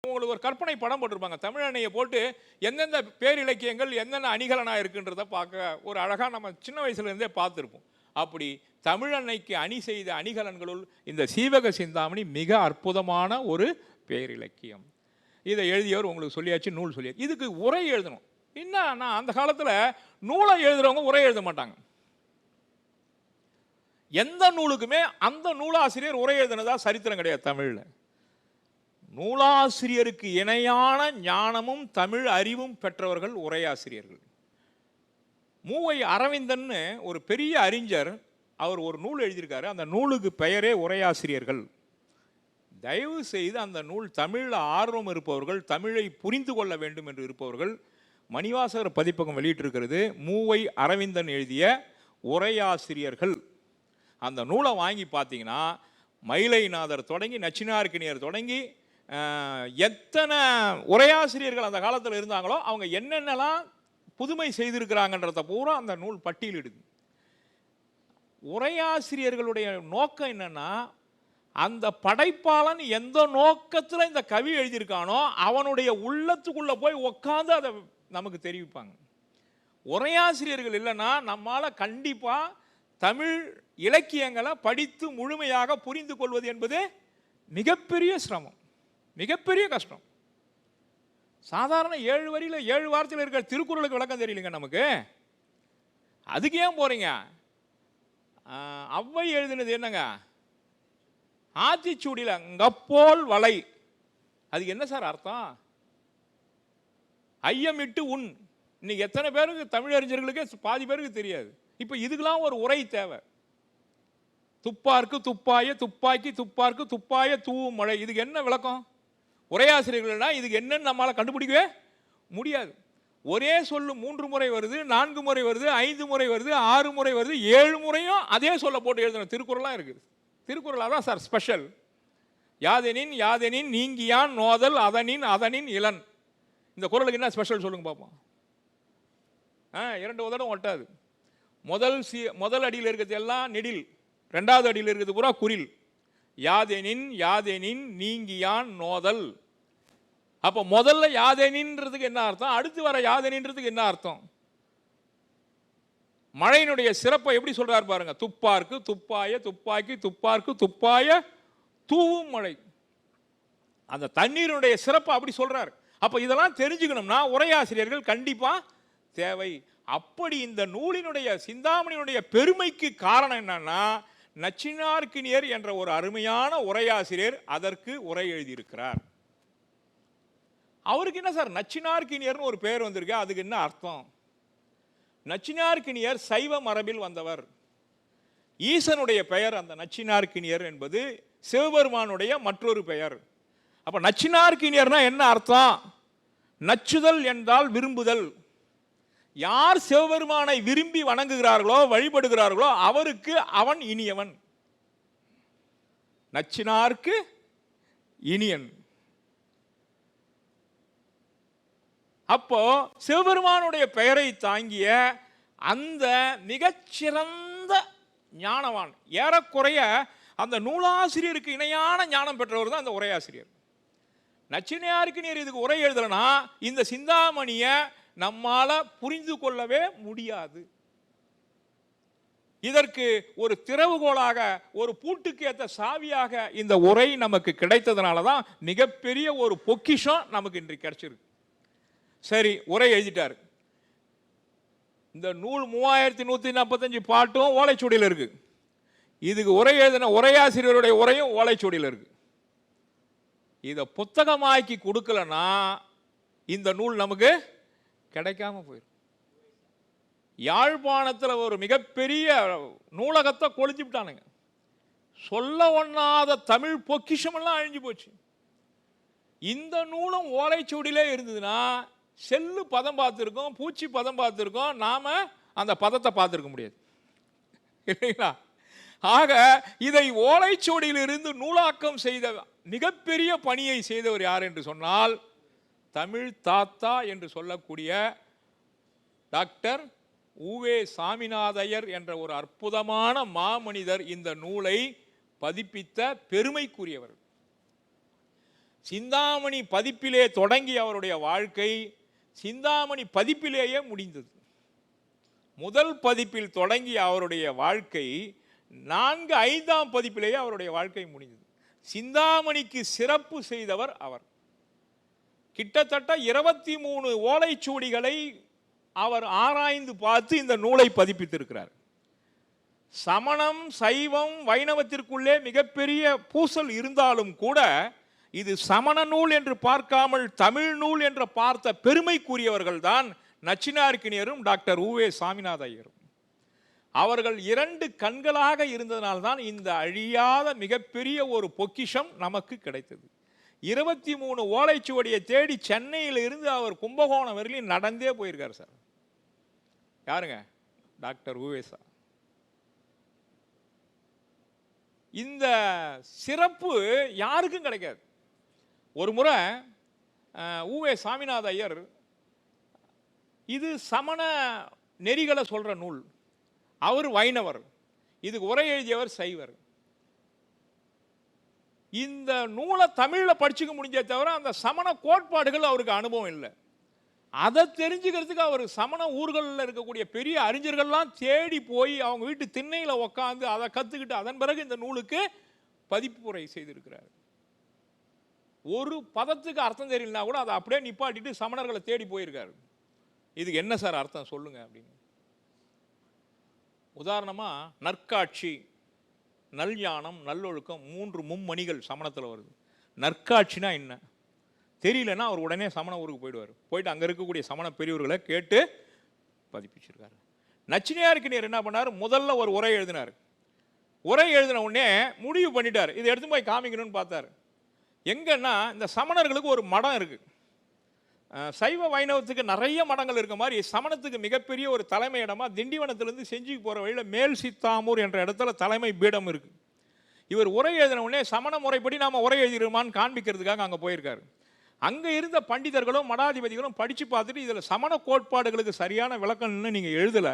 C: உங்களுக்கு ஒரு கற்பனை படம் போட்டிருப்பாங்க. தமிழ் அன்னையை போட்டு எந்தெந்த பேரிலக்கியங்கள் என்னென்ன அணிகலனாக இருக்குன்றத பார்க்க ஒரு அழகாக நம்ம சின்ன வயசுலேருந்தே பார்த்துருப்போம். அப்படி தமிழ் அன்னைக்கு அணி செய்த அணிகலன்களுள் இந்த சீவக சிந்தாமணி மிக அற்புதமான ஒரு பேரிலக்கியம். இதை எழுதியவர் உங்களுக்கு சொல்லியாச்சு, நூல் சொல்லியாச்சு. இதுக்கு உரை எழுதணும். என்னன்னா அந்த காலத்தில் நூலை எழுதுறவங்க உரை எழுத மாட்டாங்க. எந்த நூலுக்குமே அந்த நூலாசிரியர் உரை எழுதினதா சரித்திரம் கிடையாது. தமிழில் நூலாசிரியருக்கு இணையான ஞானமும் தமிழ் அறிவும் பெற்றவர்கள் உரையாசிரியர்கள். மூவை அரவிந்தன்னு ஒரு பெரிய அறிஞர், அவர் ஒரு நூல் எழுதியிருக்காரு. அந்த நூலுக்கு பெயரே உரையாசிரியர்கள். தயவு செய்து அந்த நூல் தமிழில் ஆர்வம் இருப்பவர்கள், தமிழை புரிந்து கொள்ள வேண்டும் என்று இருப்பவர்கள், மணிவாசகர் பதிப்பகம் வெளியிட்டிருக்கிறது மூவை அரவிந்தன் எழுதிய உரையாசிரியர்கள். அந்த நூலை வாங்கி பார்த்தீங்கன்னா மயிலைநாதர் தொடங்கி நச்சினார்க்கினியர் தொடங்கி எத்தனை உரையாசிரியர்கள் அந்த காலத்தில் இருந்தாங்களோ அவங்க என்னென்னலாம் புதுமை செய்திருக்கிறாங்கன்றத பூரா அந்த நூல் பட்டியலிடுது. உரையாசிரியர்களுடைய நோக்கம் என்னன்னா, அந்த படைப்பாளன் எந்த நோக்கத்தில் இந்த கவி எழுதியிருக்கானோ அவனுடைய உள்ளத்துக்குள்ளே போய் உட்காந்து அதை நமக்கு தெரிவிப்பாங்க. உரையாசிரியர்கள் இல்லைன்னா நம்மால் கண்டிப்பாக தமிழ் இலக்கியங்களை படித்து முழுமையாக புரிந்து கொள்வது என்பது மிகப்பெரிய சிரமம், மிகப்பெரிய கஷ்டம். சாதாரண 7 வரியில் 7 வார்த்தையில் இருக்கிற திருக்குறளுக்கு விளக்கம் தெரியலைங்க நமக்கு. அதுக்கு ஏன் போறீங்க? ஔவை எழுதினது என்னங்க? ஆத்திச்சூடியில் ngப்போல் வளை. அதுக்கு என்ன சார் அர்த்தம்? ஐயமிட்டு உன். இன்னைக்கு எத்தனை பேருக்கு தமிழறிஞர்களுக்கே பாதி பேருக்கு தெரியாது. இப்போ இதுக்கெல்லாம் ஒரு உரை தேவை. துப்பார்க்கு துப்பாய, துப்பாக்கி துப்பார்க்கு துப்பாய தூவும் மழை. இதுக்கு என்ன விளக்கம்? உரையாசிரியர்கள்னா இதுக்கு என்னன்னு நம்மளால் கண்டுபிடிக்கவே முடியாது. ஒரே சொல்லு 3 முறை வருது, 4 முறை வருது, 5 முறை வருது, 6 முறை வருது, 7 முறையும் அதே சொல்ல போட்டு எழுதணும். திருக்குறளாக இருக்குது. திருக்குறள் அதான் சார் ஸ்பெஷல். யாதெனின் யாதெனின் நீங்கியான் நோதல் அதனின் அதனின் இளன். இந்த குறளுக்கு என்ன ஸ்பெஷல் சொல்லுங்க பார்ப்போம். 2 உதடம் ஒட்டாது. முதல் அடியில் இருக்கிறது எல்லாம் நெடில், 2வது அடியில் இருக்கிறது பூரா குறில். யாதெனின் யாதெனின் நீங்கியான் நோதல். அப்போ முதல்ல யாதெனின்றதுக்கு என்ன அர்த்தம், அடுத்து வர யாதெனின்றதுக்கு என்ன அர்த்தம்? மழையினுடைய சிறப்பை எப்படி சொல்றார் பாருங்க. துப்பார்க்கு துப்பாய, துப்பாக்கி துப்பார்க்கு துப்பாய தூவும் மழை. அந்த தண்ணீருடைய சிறப்பை அப்படி சொல்றார். அப்போ இதெல்லாம் தெரிஞ்சுக்கணும்னா உரையாசிரியர்கள் கண்டிப்பா தேவை. அப்படி இந்த நூலினுடைய சிந்தாமணியினுடைய பெருமைக்கு காரணம் என்னன்னா, நச்சினார்க்கினியர் என்ற ஒரு அருமையான உரையாசிரியர் அதற்கு உரை எழுதியிருக்கிறார். அவருக்கு என்ன சார் நச்சினார்க்கினியர்னு ஒரு பெயர் வந்திருக்கு, அதுக்கு என்ன அர்த்தம்? நச்சினார்க்கினியர் சைவ மரபில் வந்தவர். ஈசனுடைய பெயர் அந்த நச்சினார்க்கினியர் என்பது சிவபெருமானுடைய மற்றொரு பெயர். அப்ப நச்சினார்க்கினியர்னா என்ன அர்த்தம்? நச்சுதல் என்றால் விரும்புதல். யார் சிவபெருமானை விரும்பி வணங்குகிறார்களோ வழிபடுகிறார்களோ அவருக்கு அவன் இனியவன். நச்சினார்க்கு இனியன். அப்போ சிவபெருமானுடைய பெயரை தாங்கிய அந்த மிகச்சிறந்த ஞானவான், ஏறக்குறைய அந்த நூலாசிரியருக்கு இணையான ஞானம் பெற்றவர் தான் அந்த உரையாசிரியர். நச்சினையாருக்கு நீர் இதுக்கு உரை எழுதலனா இந்த சிந்தாமணியை நம்மால புரிந்து கொள்ளவே முடியாது. இதற்கு ஒரு திறவுகோலாக, ஒரு பூட்டுக்கு ஏற்ற சாவியாக இந்த உரை நமக்கு கிடைத்ததுனால தான் மிகப்பெரிய ஒரு பொக்கிஷம் நமக்கு இன்றைக்கு கிடைச்சிருக்கு. சரி, உரை எழுதிட்டார். இந்த நூல் 3145 பாட்டும் ஓலைச்சுவடியில் இருக்கு. இதுக்கு உரை எழுதின உரையாசிரியருடைய உரையும் ஓலைச்சுவடியில் இருக்கு. இதை புத்தகமாக்கி கொடுக்கலன்னா இந்த நூல் நமக்கு கிடைக்காம போயிடும். யாழ்ப்பாணத்தில் ஒரு மிகப்பெரிய நூலகத்தை கொளுத்தி விட்டானுங்க. சொல்ல ஒண்ணாத தமிழ் பொக்கிஷமெல்லாம் அழிஞ்சு போச்சு. இந்த நூலும் ஓலைச்சுவடியிலே இருந்ததுன்னா செல்லு பதம் பார்த்துருக்கோம், பூச்சி பதம் பார்த்துருக்கோம், நாம அந்த பதத்தை பார்த்துருக்க முடியாது இல்லைங்களா? ஆக இதை ஓலைச்சுவடியிலிருந்து நூலாக்கம் செய்த மிகப்பெரிய பணியை செய்தவர் யார் என்று சொன்னால் தமிழ் தாத்தா என்று சொல்லக்கூடிய டாக்டர் உவே சாமிநாதையர் என்ற ஒரு அற்புதமான மாமனிதர் இந்த நூலை பதிப்பித்த பெருமைக்குரியவர். சிந்தாமணி பதிப்பிலே தொடங்கி அவருடைய வாழ்க்கை சிந்தாமணி பதிப்பிலேயே முடிந்தது. முதல் பதிப்பில் தொடங்கிய அவருடைய வாழ்க்கை 4-5ஆம் பதிப்பிலேயே அவருடைய வாழ்க்கை முடிந்தது. சிந்தாமணிக்கு சிறப்பு செய்தவர் அவர். கிட்டத்தட்ட 23 ஓலைச்சுவடிகளை அவர் ஆராய்ந்து பார்த்து இந்த நூலை பதிப்பித்திருக்கிறார். சமணம், சைவம், வைணவத்திற்குள்ளே மிகப்பெரிய பூசல் இருந்தாலும் கூட இது சமண நூல் என்று பார்க்காமல் தமிழ் நூல் என்று பார்த்த பெருமைக்குரியவர்கள் தான் நச்சினார்க்கினியரும் டாக்டர் உவே சாமிநாத ஐயரும். அவர்கள் 2 கண்களாக இருந்ததனால்தான் இந்த அழியாத மிகப்பெரிய ஒரு பொக்கிஷம் நமக்கு கிடைத்தது. 23 ஓலைச்சுவடியை தேடி சென்னையில் இருந்து அவர் கும்பகோணம் வரையிலும் நடந்தே போயிருக்கார் சார். யாருங்க? டாக்டர் உவேசா. இந்த சிறப்பு யாருக்கும் கிடைக்காது. ஒரு முறை உவே சாமிநாத ஐயர் இது சமண நெறிகளை சொல்ற நூல், அவர் வைணவர், இதுக்கு உரை எழுதியவர் சைவர். இந்த நூலை தமிழில் படிச்சுக்க முடிஞ்சே தவிர அந்த சமண கோட்பாடுகள் அவருக்கு அனுபவம் இல்லை. அதை தெரிஞ்சுக்கிறதுக்கு அவர் சமண ஊர்களில் இருக்கக்கூடிய பெரிய அறிஞர்கள்லாம் தேடி போய் அவங்க வீட்டு திண்ணையில் உட்காந்து அதை கற்றுக்கிட்டு அதன் பிறகு இந்த நூலுக்கு பதிப்புரை செய்திருக்கிறார். ஒரு பதத்துக்கு அர்த்தம் தெரியலனா கூட அதை அப்படியே நிப்பாட்டிட்டு சமணர்களை தேடி போயிருக்காரு. இதுக்கு என்ன சார் அர்த்தம் சொல்லுங்க அப்படின்னு. உதாரணமாக நற்காட்சி, நல்ஞானம், நல்லொழுக்கம் 3 மும்மணிகள் சமணத்தில் வருது. நற்காட்சினா என்ன தெரியலன்னா அவர் உடனே சமண ஊருக்கு போயிடுவார். போயிட்டு அங்கே இருக்கக்கூடிய சமண பெரியவர்களை கேட்டு பதிப்பிச்சிருக்காரு. நச்சினையார்க்கினியர் என்ன பண்ணார்? முதல்ல ஒரு உரை எழுதினார். உரை எழுதின உடனே முடிவு பண்ணிட்டார், இதை எடுத்து போய் காமிக்கணும்னு பார்த்தார். எங்கன்னா இந்த சமணர்களுக்கு ஒரு மடம் இருக்கு. சைவ வைணவத்துக்கு நிறைய மடங்கள் இருக்க மாதிரி சமணத்துக்கு மிகப்பெரிய ஒரு தலைமை இடமா திண்டிவனத்திலிருந்து செஞ்சுக்கு போகிற வழியில் மேல் சித்தாமூர் என்ற இடத்துல தலைமை பீடம் இருக்கு. இவர் உரை எழுதின உடனே சமண முறைப்படி நாம் உரை எழுதிடுமான்னு காண்பிக்கிறதுக்காக அங்கே போயிருக்காரு. அங்கே இருந்த பண்டிதர்களும் மடாதிபதிகளும் படித்து பார்த்துட்டு இதில் சமண கோட்பாடுகளுக்கு சரியான விளக்கம்னு நீங்கள் எழுதலை,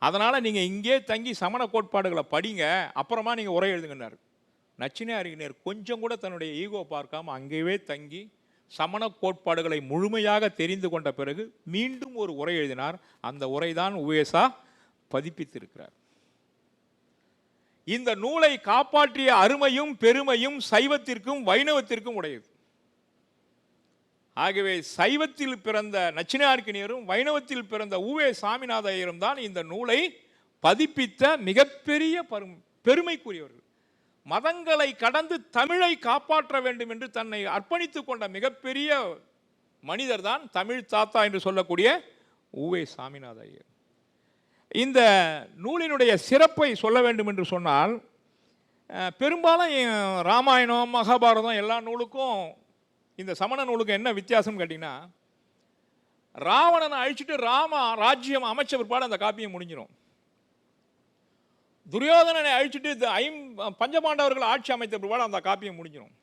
C: அதனால் நீங்கள் இங்கே தங்கி சமண கோட்பாடுகளை படிங்க, அப்புறமா நீங்கள் உரை எழுதுங்கன்னார். நச்சினையார்க்கினியர் கொஞ்சம் கூட தன்னுடைய ஈகோ பார்க்காம அங்கேயே தங்கி சமண கோட்பாடுகளை முழுமையாக தெரிந்து கொண்ட பிறகு மீண்டும் ஒரு உரை எழுதினார். அந்த உரைதான் உவேசா பதிப்பித்திருக்கிறார். இந்த நூலை காப்பாற்றிய அருமையும் பெருமையும் சைவத்திற்கும் வைணவத்திற்கும் உடையது. ஆகவே சைவத்தில் பிறந்த நச்சினையார்க்கினியரும் வைணவத்தில் பிறந்த உவே சாமிநாத ஐயரும் தான் இந்த நூலை பதிப்பித்த மிகப்பெரிய பெருமைக்குரியவர்கள். மதங்களை கடந்து தமிழை காப்பாற்ற வேண்டும் என்று தன்னை அர்ப்பணித்துக் கொண்ட மிகப்பெரிய மனிதர் தான் தமிழ் தாத்தா என்று சொல்லக்கூடிய உவே சாமிநாத ஐயர். இந்த நூலினுடைய சிறப்பை சொல்ல வேண்டும் என்று சொன்னால், பெரும்பாலும் ராமாயணம், மகாபாரதம் எல்லா நூலுக்கும் இந்த சமண நூலுக்கு என்ன வித்தியாசம் கேட்டிங்கன்னா, ராவணனை அழிச்சிட்டு ராம ராஜ்யம் அமைச்ச பிற்பாடு அந்த காப்பியம் முடிஞ்சிடும். துரியோதனனை அழிச்சிட்டு பஞ்சபாண்டவர்கள் ஆட்சி அமைத்த பிற்பாடு அந்த காப்பியம் முடிஞ்சிடும்.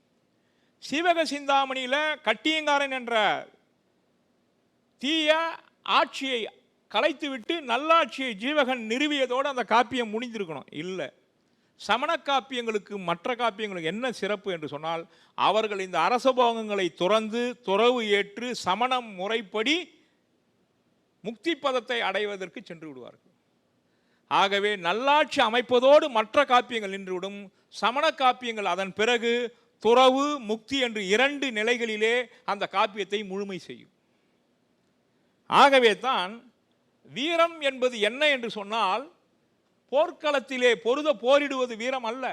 C: சீவக சிந்தாமணியில் கட்டியங்காரன் என்ற தீய ஆட்சியை கலைத்து விட்டு நல்லாட்சியை ஜீவகன் நிறுவியதோடு அந்த காப்பியம் முடிந்திருக்கணும். இல்லை, சமண காப்பியங்களுக்கு மற்ற காப்பியங்களுக்கு என்ன சிறப்பு என்று சொன்னால், அவர்கள் இந்த அரசபோகங்களை துறந்து துறவு ஏற்று சமணம் முறைப்படி முக்தி பதத்தை அடைவதற்கு சென்று விடுவார்கள். ஆகவே நல்லாட்சி அமைப்பதோடு மற்ற காப்பியங்கள் நின்றுவிடும். சமண காப்பியங்கள் அதன் பிறகு துறவு முக்தி என்று 2 நிலைகளிலே அந்த காப்பியத்தை முழுமை செய்யும். ஆகவே தான் வீரம் என்பது என்ன என்று சொன்னால், போர்க்களத்திலே போரிடுவது வீரம் அல்ல,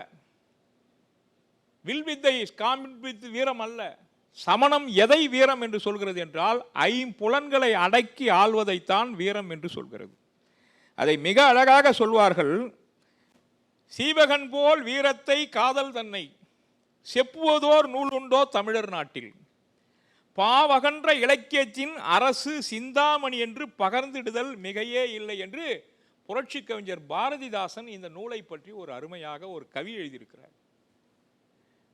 C: வில்வித்தை காண்பித்து வீரம் அல்ல. சமணம் எதை வீரம் என்று சொல்கிறது என்றால், 5 புலன்களை அடக்கி ஆள்வதைத்தான் வீரம் என்று சொல்கிறது. அதை மிக அழகாக சொல்வார்கள். சீவகன் போல் வீரத்தை காதல் தன்னை செப்புவதோர் நூல் உண்டோ தமிழர் நாட்டில், பாவகன்ற இலக்கியத்தின் அரசு சிந்தாமணி என்று பகர்ந்திடுதல் மிகையே இல்லை என்று புரட்சி கவிஞர் பாரதிதாசன் இந்த நூலை பற்றி ஒரு அருமையாக ஒரு கவி எழுதியிருக்கிறார்.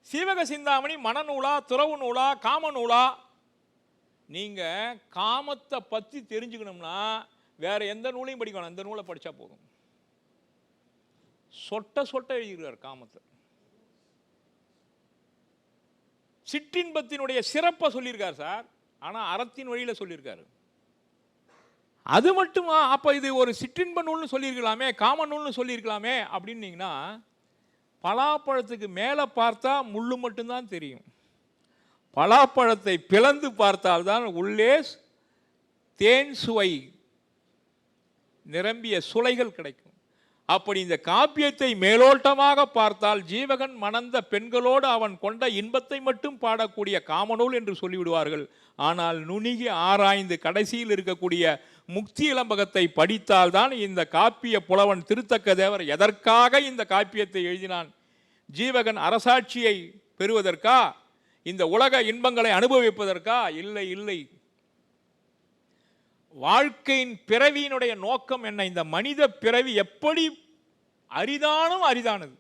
C: சீவக சிந்தாமணி மனநூலா, துறவு நூலா, காம நூலா? நீங்க காமத்தை பற்றி தெரிஞ்சுக்கணும்னா வேற எந்த நூலையும் படிக்கணும், இந்த நூலை படிச்சா போதும். சொட்ட சொட்ட எழுதியிருக்கார் காமத்தை. சிற்றின்பத்தினுடைய சிறப்பை சொல்லியிருக்கார் சார், ஆனா அறத்தின் வழியில சொல்லியிருக்காரு. அது மட்டுமா? அப்ப இது ஒரு சிற்றின்ப நூல்னு சொல்லியிருக்கலாமே, காம நூல்னு சொல்லியிருக்கலாமே அப்படின்னீங்கன்னா, பலாப்பழத்துக்கு மேலே பார்த்தா முள்ளு மட்டும்தான் தெரியும். பலாப்பழத்தை பிளந்து பார்த்தால்தான் உள்ளே தேன் சுவை நிரம்பிய சுளைகள் கிடைக்கும். அப்படி இந்த காப்பியத்தை மேலோட்டமாக பார்த்தால் ஜீவகன் மணந்த பெண்களோடு அவன் கொண்ட இன்பத்தை மட்டும் பாடக்கூடிய காமநூல் என்று சொல்லிவிடுவார்கள். ஆனால் நுணுகி ஆராய்ந்து கடைசியில் இருக்கக்கூடிய முக்தி இளம்பகத்தை படித்தால்தான் இந்த காப்பிய புலவன் திருத்தக்க தேவர் எதற்காக இந்த காப்பியத்தை எழுதினான்? ஜீவகன் அரசாட்சியை பெறுவதற்கா? இந்த உலக இன்பங்களை அனுபவிப்பதற்கா? இல்லை இல்லை. வாழ்க்கையின் பிறவியினுடைய நோக்கம் என்ன? இந்த மனித பிறவி எப்படி அரிதானும் அரிதானது.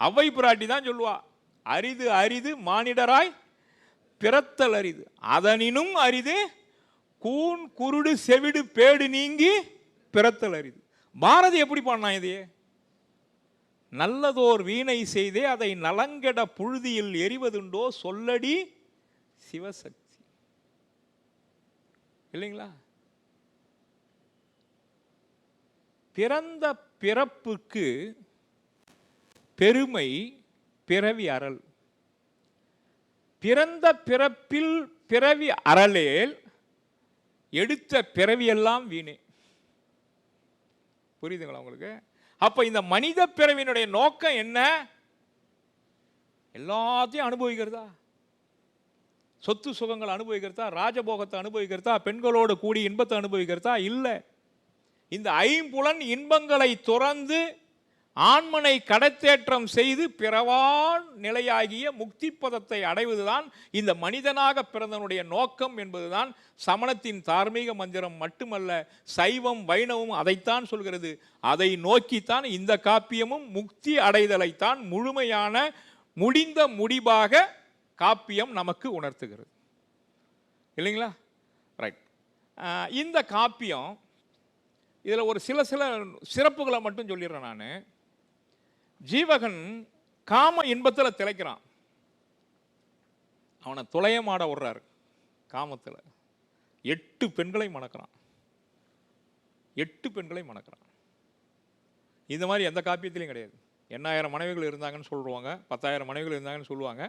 C: அவ்வை பிராட்டி தான் சொல்லுவா, அரிது அரிது மானிடராய் பிறத்தல் அரிது, அதனினும் அரிது கூன் குருடு செவிடு பேடு நீங்கி பிறத்தல் அரிது. பாரதி எப்படி பாடினா இதையே? நல்லதோர் வீணை செய்தே அதை நலங்கெட புழுதியில் எரிவதுண்டோ சொல்லடி சிவசக்தி. இல்லைங்களா? பிறந்த பிறப்புக்கு பெருமை பிறவி அறல். பிறந்த பிறப்பில் பிறவி அறலேல் எடுத்த பிறவியெல்லாம் வீணே. புரியுதுங்களா உங்களுக்கு? அப்ப இந்த மனித பிறவியினுடைய நோக்கம் என்ன? எல்லாத்தையும் அனுபவிக்கிறதா? சொத்து சுகங்கள் அனுபவிக்கிறதா? ராஜபோகத்தை அனுபவிக்கிறதா? பெண்களோடு கூடி இன்பத்தை அனுபவிக்கிறதா? இல்லை. இந்த 5 புலன் இன்பங்களை துறந்து ஆன்மனை கடத்தேற்றம் செய்து பிறவான் நிலையாகிய முக்தி பதத்தை அடைவதுதான் இந்த மனிதனாக பிறந்தனுடைய நோக்கம் என்பதுதான் சமணத்தின் தார்மீக மந்திரம் மட்டுமல்ல, சைவம் வைணவம் அதைத்தான் சொல்கிறது. அதை நோக்கித்தான் இந்த காப்பியமும் முக்தி அடைதலைத்தான் முழுமையான முடிந்த முடிவாக காப்பியம் நமக்கு உணர்த்துகிறது. இல்லைங்களா? ரைட். இந்த காப்பியம் இதில் ஒரு சில சிறப்புகளை மட்டும் சொல்லிடுறேன் நான். ஜீவகன் காம இன்பத்தில் திளைக்கிறான். அவனை துளையமாட விடுறாரு காமத்தில். 8 பெண்களை மணக்கிறான். 8 பெண்களை மணக்கிறான். இந்த மாதிரி எந்த காப்பியத்திலையும் கிடையாது. 8000 மனைவிகள் இருந்தாங்கன்னு சொல்லுவாங்க, 10,000 மனைவிகள் இருந்தாங்கன்னு சொல்லுவாங்க.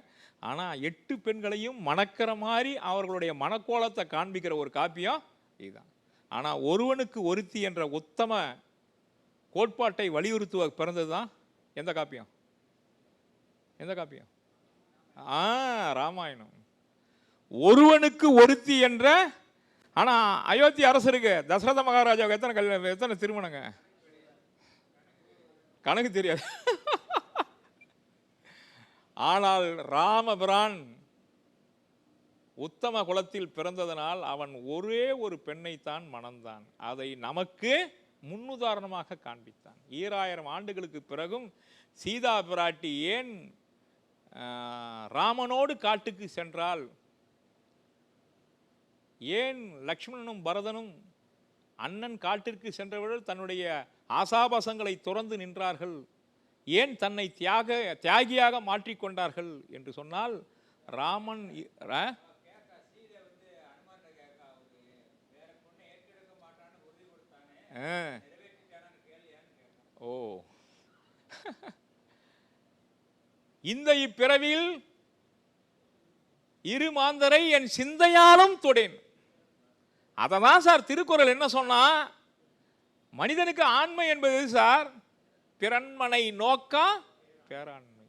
C: ஆனால் 8 பெண்களையும் மணக்கிற மாதிரி அவர்களுடைய மனக்கோலத்தை காண்பிக்கிற ஒரு காப்பியம் இதுதான். ஆனால் ஒருவனுக்கு ஒருத்தி என்ற உத்தம கோட்பாட்டை வலியுறுத்துவ பிறந்தது தான் எந்த காப்பியம்? எந்த காப்பியம்? ராமாயணம். ஒருவனுக்கு ஒருத்தி என்ற. ஆனால் அயோத்தி அரசருக்கு தசரத மகாராஜாவுக்கு எத்தனை திருமணங்க? கணக்கு தெரியாது. ஆனால் ராமபிரான் உத்தம குலத்தில் பிறந்ததனால் அவன் ஒரே ஒரு பெண்ணைத்தான் மணந்தான். அதை நமக்கு முன்னுதாரணமாக காண்பித்தான். 2000 ஆண்டுகளுக்கு பிறகும் சீதா பிராட்டி ஏன் ராமனோடு காட்டுக்கு சென்றால், ஏன் லக்ஷ்மணனும் பரதனும் அண்ணன் காட்டிற்கு சென்றவர்கள் தன்னுடைய ஆசாபாசங்களை துறந்து நின்றார்கள்? ஏன் தன்னை தியாகியாக மாற்றிக்கொண்டார்கள் என்று சொன்னால் ராமன் ஓ இந்த இப்பிறவியில் இரு மாந்தரை என் சிந்தையாலும் தொடேன். அததான் சார் திருக்குறள் என்ன சொன்னா, மனிதனுக்கு ஆண்மை என்பது சார் பிறன்மனை நோக்கா பேராண்மை.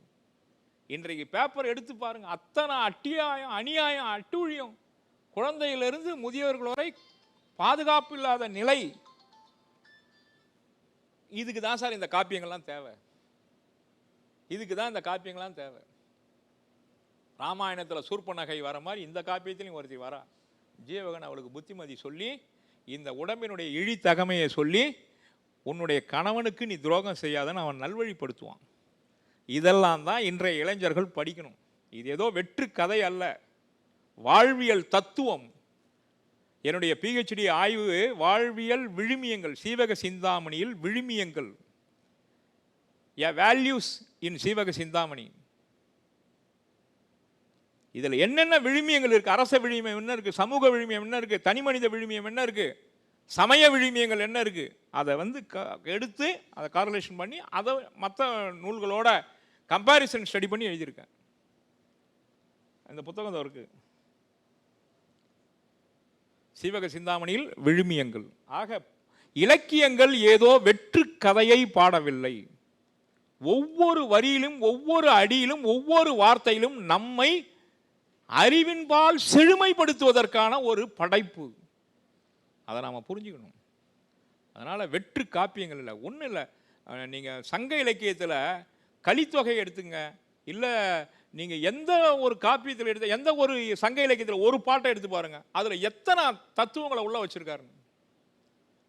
C: இன்றைக்கு பேப்பர் எடுத்து பாருங்க, அத்தனை அட்டியாயம் அநியாயம் அட்டூழியம், குழந்தையிலிருந்து முதியவர்கள் வரை பாதுகாப்பு இல்லாத நிலை. இதுக்கு தான் சார் இந்த காப்பியங்கள்லாம் தேவை. இதுக்கு தான் இந்த காப்பியங்கள்லாம் தேவை. ராமாயணத்தில் சூர்பனகை வர மாதிரி இந்த காப்பியத்திலையும் ஒருத்தி வரா. ஜீவகன் அவளுக்கு புத்திமதி சொல்லி, இந்த உடம்பினுடைய இழித்தகமையை சொல்லி, உன்னுடைய கணவனுக்கு நீ துரோகம் செய்யாதன்னு அவன் நல்வழிப்படுத்துவான். இதெல்லாம் தான் இன்றைய இளைஞர்கள் படிக்கணும். இது ஏதோ வெற்று கதை அல்ல, வாழ்வியல் தத்துவம். என்னுடைய PhD ஆய்வு வாழ்வியல் விழுமியங்கள், சீவக சிந்தாமணியில் விழுமியங்கள், வேல்யூஸ் இன் சீவக சிந்தாமணி. இதில் என்னென்ன விழுமியங்கள் இருக்கு? அரச விழுமியம் என்ன இருக்கு, சமூக விழுமியம் என்ன இருக்கு, தனி மனித விழுமியம் என்ன இருக்கு, சமய விழுமியங்கள் என்ன இருக்கு, அதை எடுத்து அதை கார்லேஷன் பண்ணி அதை மற்ற நூல்களோட கம்பேரிசன் ஸ்டடி பண்ணி எழுதியிருக்கேன். அந்த புத்தகம் தான் இருக்கு, சீவக சிந்தாமணியில் விழுமியங்கள். ஆக இலக்கியங்கள் ஏதோ வெற்று கதையை பாடவில்லை. ஒவ்வொரு வரியிலும், ஒவ்வொரு அடியிலும், ஒவ்வொரு வார்த்தையிலும் நம்மை அறிவின்பால் செழுமைப்படுத்துவதற்கான ஒரு படைப்பு. அதை நாம் புரிஞ்சுக்கணும். அதனால் வெற்று காப்பியங்கள் இல்லை, ஒன்றும் இல்லை. நீங்கள் சங்க இலக்கியத்தில் கலித்தொகை எடுத்துங்க, இல்லை நீங்கள் எந்த ஒரு காப்பியத்தில் எடுத்து, எந்த ஒரு சங்க இலக்கியத்தில் ஒரு பாட்டை எடுத்து பாருங்க, அதில் எத்தனை தத்துவங்களை உள்ள வச்சிருக்காருன்னு.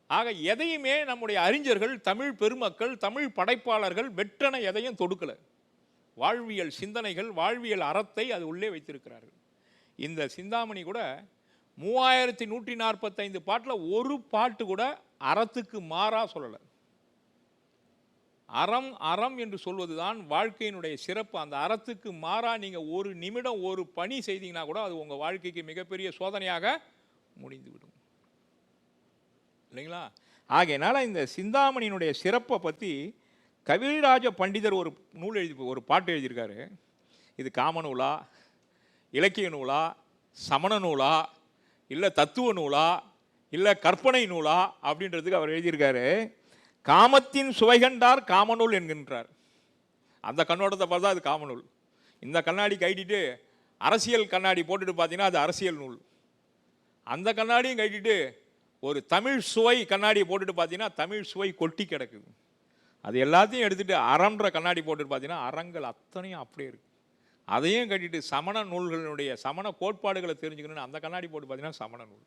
C: ஆக எதையுமே நம்முடைய அறிஞர்கள், தமிழ் பெருமக்கள், தமிழ் படைப்பாளர்கள் வெற்றனை எதையும் தொடுக்கலை. வாழ்வியல் சிந்தனைகள், வாழ்வியல் அறத்தை அது உள்ளே வைத்திருக்கிறார்கள். இந்த சிந்தாமணி கூட 3145 பாட்டில் ஒரு பாட்டு கூட அறத்துக்கு மாறா சொல்லலை. அறம் அறம் என்று சொல்வதுதான் வாழ்க்கையினுடைய சிறப்பு. அந்த அறத்துக்கு மாறா நீங்கள் ஒரு நிமிடம் ஒரு பணி செய்தீங்கன்னா கூட அது உங்கள் வாழ்க்கைக்கு மிகப்பெரிய சோதனையாக முடிந்துவிடும், இல்லைங்களா? ஆகையினால இந்த சிந்தாமணியினுடைய சிறப்பை பற்றி கவிராஜ பண்டிதர் ஒரு நூல் ஒரு பாட்டு எழுதியிருக்காரு. இது காம நூலா, இலக்கிய நூலா, சமண நூலா, இல்லை தத்துவ நூலா, இல்லை கற்பனை நூலா அப்படின்றதுக்கு அவர் எழுதியிருக்காரு. காமத்தின் சுவைகண்டார் காமநூல் என்கின்றார். அந்த கண்ணோட்டத்தை பார்த்தா அது காமநூல். இந்த கண்ணாடி கைட்டிட்டு அரசியல் கண்ணாடி போட்டுட்டு பார்த்தீங்கன்னா அது அரசியல் நூல். அந்த கண்ணாடியும் கைட்டிட்டு ஒரு தமிழ் சுவை கண்ணாடியை போட்டுட்டு பார்த்தீங்கன்னா தமிழ் சுவை கொட்டி கிடக்குது. அது எல்லாத்தையும் எடுத்துகிட்டு அறன்ற கண்ணாடி போட்டுட்டு பார்த்தீங்கன்னா அறங்கள் அத்தனையும் அப்படியே இருக்குது. அதையும் கட்டிட்டு சமண நூல்களினுடைய சமண கோட்பாடுகளை தெரிஞ்சுக்கணும்னு அந்த கண்ணாடி போட்டு பார்த்தீங்கன்னா சமண நூல்.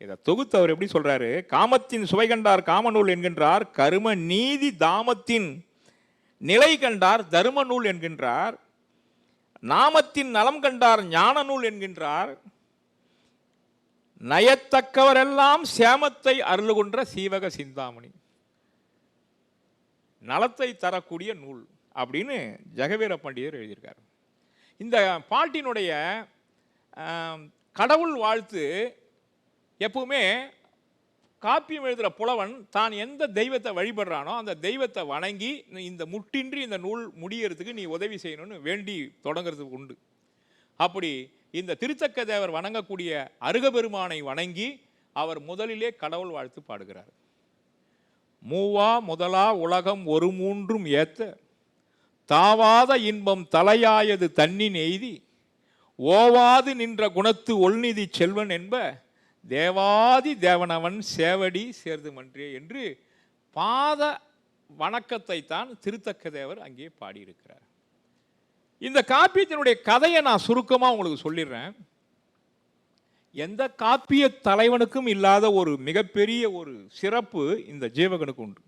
C: இதை தொகுத்து அவர் எப்படி சொல்கிறாரு? காமத்தின் சுவை கண்டார் காமநூல் என்கின்றார், கரும நீதி தாமத்தின் நிலை கண்டார் தரும நூல் என்கின்றார், நாமத்தின் நலம் கண்டார் ஞான நூல் என்கின்றார், நயத்தக்கவரெல்லாம் சேமத்தை அருளுகின்ற சீவக சிந்தாமணி, நலத்தை தரக்கூடிய நூல் அப்படின்னு ஜெகவீர பண்டிதர் எழுதியிருக்கார். இந்த பாட்டினுடைய கடவுள் வாழ்த்து எப்பவுமே காப்பியம் எழுதுகிற புலவன் தான் எந்த தெய்வத்தை வழிபடுறானோ அந்த தெய்வத்தை வணங்கி இந்த முட்டின்றி இந்த நூல் முடியறதுக்கு நீ உதவி செய்யணும்னு வேண்டி தொடங்கிறதுக்கு உண்டு. அப்படி இந்த திருத்தக்க தேவர் வணங்கக்கூடிய அருகபெருமானை வணங்கி அவர் முதலிலே கடவுள் வாழ்த்து பாடுகிறார். மூவா முதலா உலகம் ஒரு மூன்றும் ஏத்த தாவாத இன்பம் தலையாயது தன்னின் எய்தி ஓவாது நின்ற குணத்து ஒள்நிதி செல்வன் என்ப தேவாதி தேவனவன் சேவடி சேர்து மன்றே என்று பாத வணக்கத்தை தான் திருத்தக்க தேவர் அங்கே பாடியிருக்கிறார். இந்த காப்பியத்தினுடைய கதையை நான் சுருக்கமாக உங்களுக்கு சொல்லிடுறேன். எந்த காப்பிய தலைவனுக்கும் இல்லாத ஒரு மிகப்பெரிய ஒரு சிறப்பு இந்த ஜீவகனுக்கு உண்டு.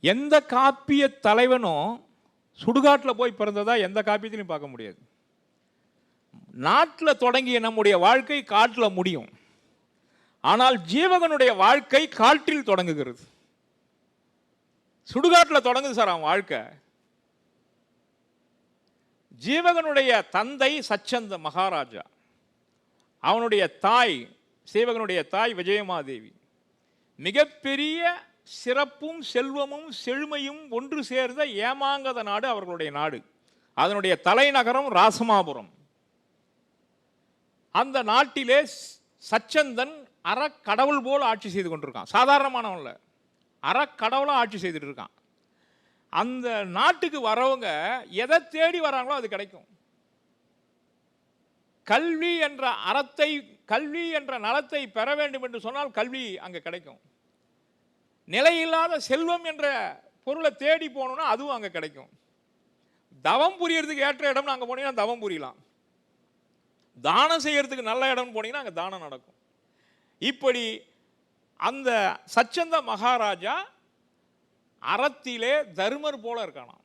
C: எந்த காப்பிய தலைவனும் சுடுகாட்டில் போய் பிறந்ததா எந்த காப்பியத்திலையும் பார்க்க முடியாது. நாட்டில் தொடங்கிய நம்முடைய வாழ்க்கை காட்டில் முடியும். ஆனால் ஜீவகனுடைய வாழ்க்கை காட்டில் தொடங்குகிறது. சுடுகாட்டில் தொடங்குது சார் அவன் வாழ்க்கை. ஜீவகனுடைய தந்தை சச்சந்த மகாராஜா, அவனுடைய தாய் சீவகனுடைய தாய் விஜயமாதேவி. மிகப்பெரிய சிறப்பும் செல்வமும் செழுமையும் ஒன்று சேர்ந்த ஏமாங்கத நாடு அவர்களுடைய நாடு. அதனுடைய தலைநகரம் ராசமாபுரம். அந்த நாட்டிலே சச்சந்தன் அறக்கடவுள் போல் ஆட்சி செய்து கொண்டிருக்கான். சாதாரணமானவன்ல, அறக்கடவுளாக ஆட்சி செய்துட்டு இருக்கான். அந்த நாட்டுக்கு வரவங்க எதை தேடி வராங்களோ அது கிடைக்கும். கல்வி என்ற அறத்தை, கல்வி என்ற நலத்தை பெற வேண்டும் என்று சொன்னால் கல்வி அங்கே கிடைக்கும். நிலையில்லாத செல்வம் என்ற பொருளை தேடி போகணும்னா அதுவும் அங்கே கிடைக்கும். தவம் புரியறதுக்கு ஏற்ற இடம்னு அங்கே போனீங்கன்னா தவம் புரியலாம். தானம் செய்யறதுக்கு நல்ல இடம்னு போனீங்கன்னா அங்கே தானம் நடக்கும். இப்படி அந்த சச்சந்த மகாராஜா அறத்திலே தருமர் போல இருக்கானாம்,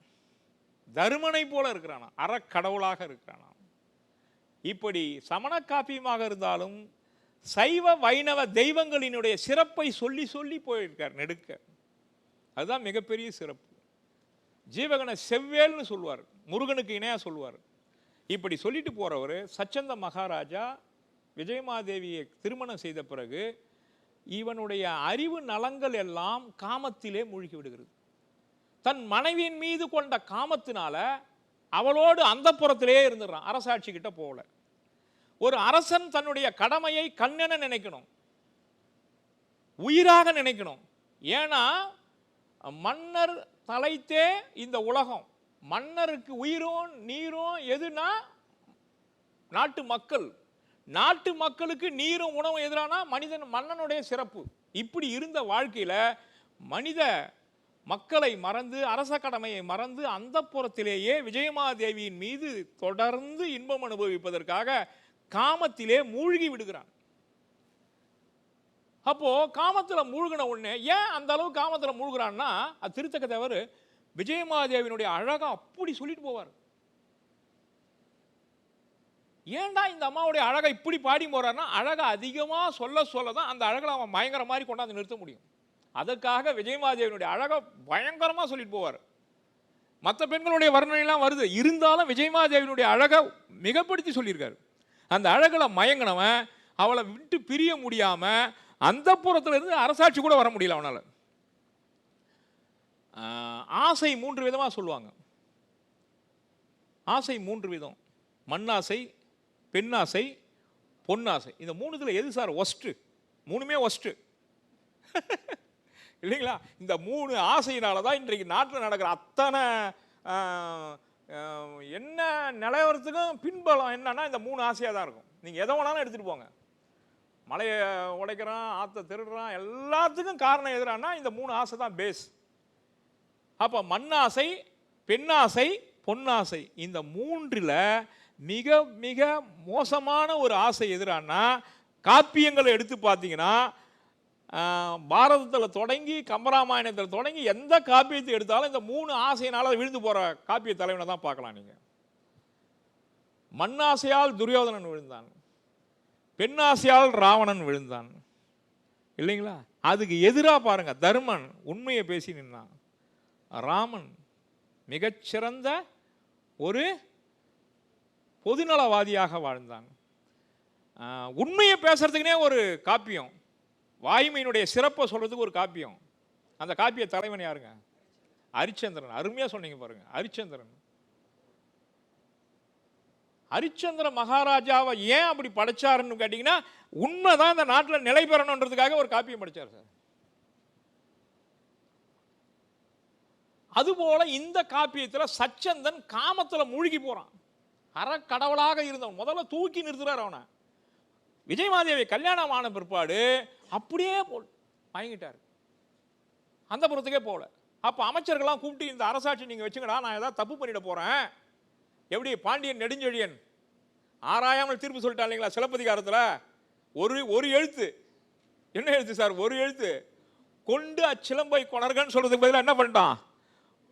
C: தருமனை போல இருக்கிறானாம், அறக்கடவுளாக இருக்கிறானாம். இப்படி சமண காப்பியமாக இருந்தாலும் சைவ வைணவ தெய்வங்களினுடைய சிறப்பை சொல்லி சொல்லி போயிருக்கார் நெடுக்க. அதுதான் மிகப்பெரிய சிறப்பு. ஜீவகனை செவ்வேல்னு சொல்லுவார், முருகனுக்கு இணையாக சொல்லுவார். இப்படி சொல்லிட்டு போகிறவர் சச்சந்த மகாராஜா விஜயமாதேவியை திருமணம் செய்த பிறகு இவனுடைய அறிவு நலங்கள் எல்லாம் காமத்திலே மூழ்கி விடுகிறது. தன் மனைவியின் மீது கொண்ட காமத்தினால அவளோடு அந்தப்புறத்திலே இருந்துடுறான், அரசாட்சி கிட்ட போகல. ஒரு அரசன் தன்னுடைய கடமையை கண்ணென நினைக்கணும், உயிராக நினைக்கணும். ஏன்னா மன்னர் தலைத்தே இந்த உலகம். மன்னருக்கு உயிரும் நீரும் எதுனா நாட்டு மக்கள். நாட்டு மக்களுக்கு நீரும் உணவும் எதிரானா மனிதன், மன்னனுடைய சிறப்பு. இப்படி இருந்த வாழ்க்கையில மனித மக்களை மறந்து, அரச கடமையை மறந்து அந்தப்புறத்திலேயே விஜயமாதேவியின் மீது தொடர்ந்து இன்பம் அனுபவிப்பதற்காக காமத்திலே மூழ்கி விடுகிறான். அப்போ காமத்துல மூழ்கின உடனே ஏன் அந்த அளவு காமத்துல மூழ்கிறான்னா, அது திருத்தக்க தேவர் விஜயமாதேவியினுடைய அழகா அப்படி சொல்லிட்டு போவார். ஏன்டா இந்த அம்மாவுடைய அழகை இப்படி பாடி போறாருன்னா, அழகை அதிகமா சொல்ல சொல்லதான் அந்த அழகை அவன் பயங்கர மாதிரி கொண்டாந்து நிறுத்த முடியும். அதற்காக விஜயமாதேவியினுடைய அழகை பயங்கரமா சொல்லிட்டு போவார். மற்ற பெண்களுடைய வர்ணனைலாம் வருது, இருந்தாலும் விஜயமாதேவியினுடைய அழகை மிகப்படுத்தி சொல்லியிருக்காரு. அந்த அழகில் மயங்கினவன் அவளை விட்டு பிரிய முடியாம அந்த புறத்துல இருந்து அரசாட்சி கூட வர முடியல அவனால. ஆசை 3 விதமா சொல்லுவாங்க. ஆசை 3 விதம்: மண்ணாசை, பெண்ணாசை, பொன்னாசை. இந்த 3த்துல எது சார் ஒஸ்ட்? 3மே ஒஸ்ட் இல்லைங்களா? இந்த 3 ஆசையினால தான் இன்றைக்கு நாட்டில் நடக்கிற அத்தனை என்ன நிலவரத்துக்கும் பின்பலம் என்னன்னா இந்த 3 ஆசையாக தான் இருக்கும். நீங்கள் எதை வேணாலும் எடுத்துகிட்டு போங்க, மலையை உடைக்கிறான், ஆற்றை திருடுறான், எல்லாத்துக்கும் காரணம் எதிரானா இந்த 3 ஆசை தான் பேஸ். அப்போ மண்ணாசை, பெண்ணாசை, பொன்னாசை, இந்த 3ல் மிக மிக மோசமான ஒரு ஆசை எதிரானா காப்பியங்களை எடுத்து பார்த்தீங்கன்னா, பாரதத்தில் தொடங்கி கம்பராமாயணத்தில் தொடங்கி எந்த காப்பியத்தை எடுத்தாலும் இந்த 3 ஆசையினால விழுந்து போகிற காப்பிய தலைவனை தான் பார்க்கலாம். நீங்கள் மண்ணாசையால் துரியோதனன் விழுந்தான், பெண்ணாசையால் ராவணன் விழுந்தான், இல்லைங்களா? அதுக்கு எதிராக பாருங்க, தர்மன் உண்மையை பேசி நின்னான், ராமன் மிகச்சிறந்த ஒரு பொதுநலவாதியாக வாழ்ந்தான். உண்மையை பேசுறதுக்குனே ஒரு காப்பியம், வாய்மையினுடைய சிறப்பை சொல்றதுக்கு ஒரு காப்பியம். அந்த காப்பிய தலைவன் யாருங்க? ஹரிச்சந்திரன். அருமையா சொன்னீங்க பாருங்க, ஹரிச்சந்திரன். ஹரிச்சந்திர மகாராஜாவை ஏன் அப்படி படைச்சாருன்னு கேட்டீங்கன்னா, உண்மைதான் இந்த நாட்டில் நிலை பெறணுன்றதுக்காக ஒரு காப்பியம் படிச்சார் சார். அதுபோல இந்த காப்பியத்தில் சச்சந்தன் காமத்தில் மூழ்கி போறான். அறக்கடவுளாக இருந்தவன் முதல்ல தூக்கி நிறுத்துறார் அவனை. விஜயமாதேவி கல்யாணம் ஆன பிற்பாடு அப்படியே வாங்கிட்டார், அந்த புறத்துக்கே போகல. அப்போ அமைச்சர்கள்லாம் கூப்பிட்டு இந்த அரசாட்சி நீங்கள் வச்சுங்கடா, நான் ஏதாவது தப்பு பண்ணிட போகிறேன். எப்படி பாண்டியன் நெடுஞ்செழியன் ஆராயாமல் தீர்ப்பு சொல்லிட்டா இல்லைங்களா சிலப்பதிகாரத்தில்? ஒரு எழுத்து, என்ன எழுத்து சார்? ஒரு எழுத்து. கொண்டு அச்சிலம்பை கொணர்கன்னு சொல்றதுக்கு பதிலாக என்ன பண்ணிட்டான்?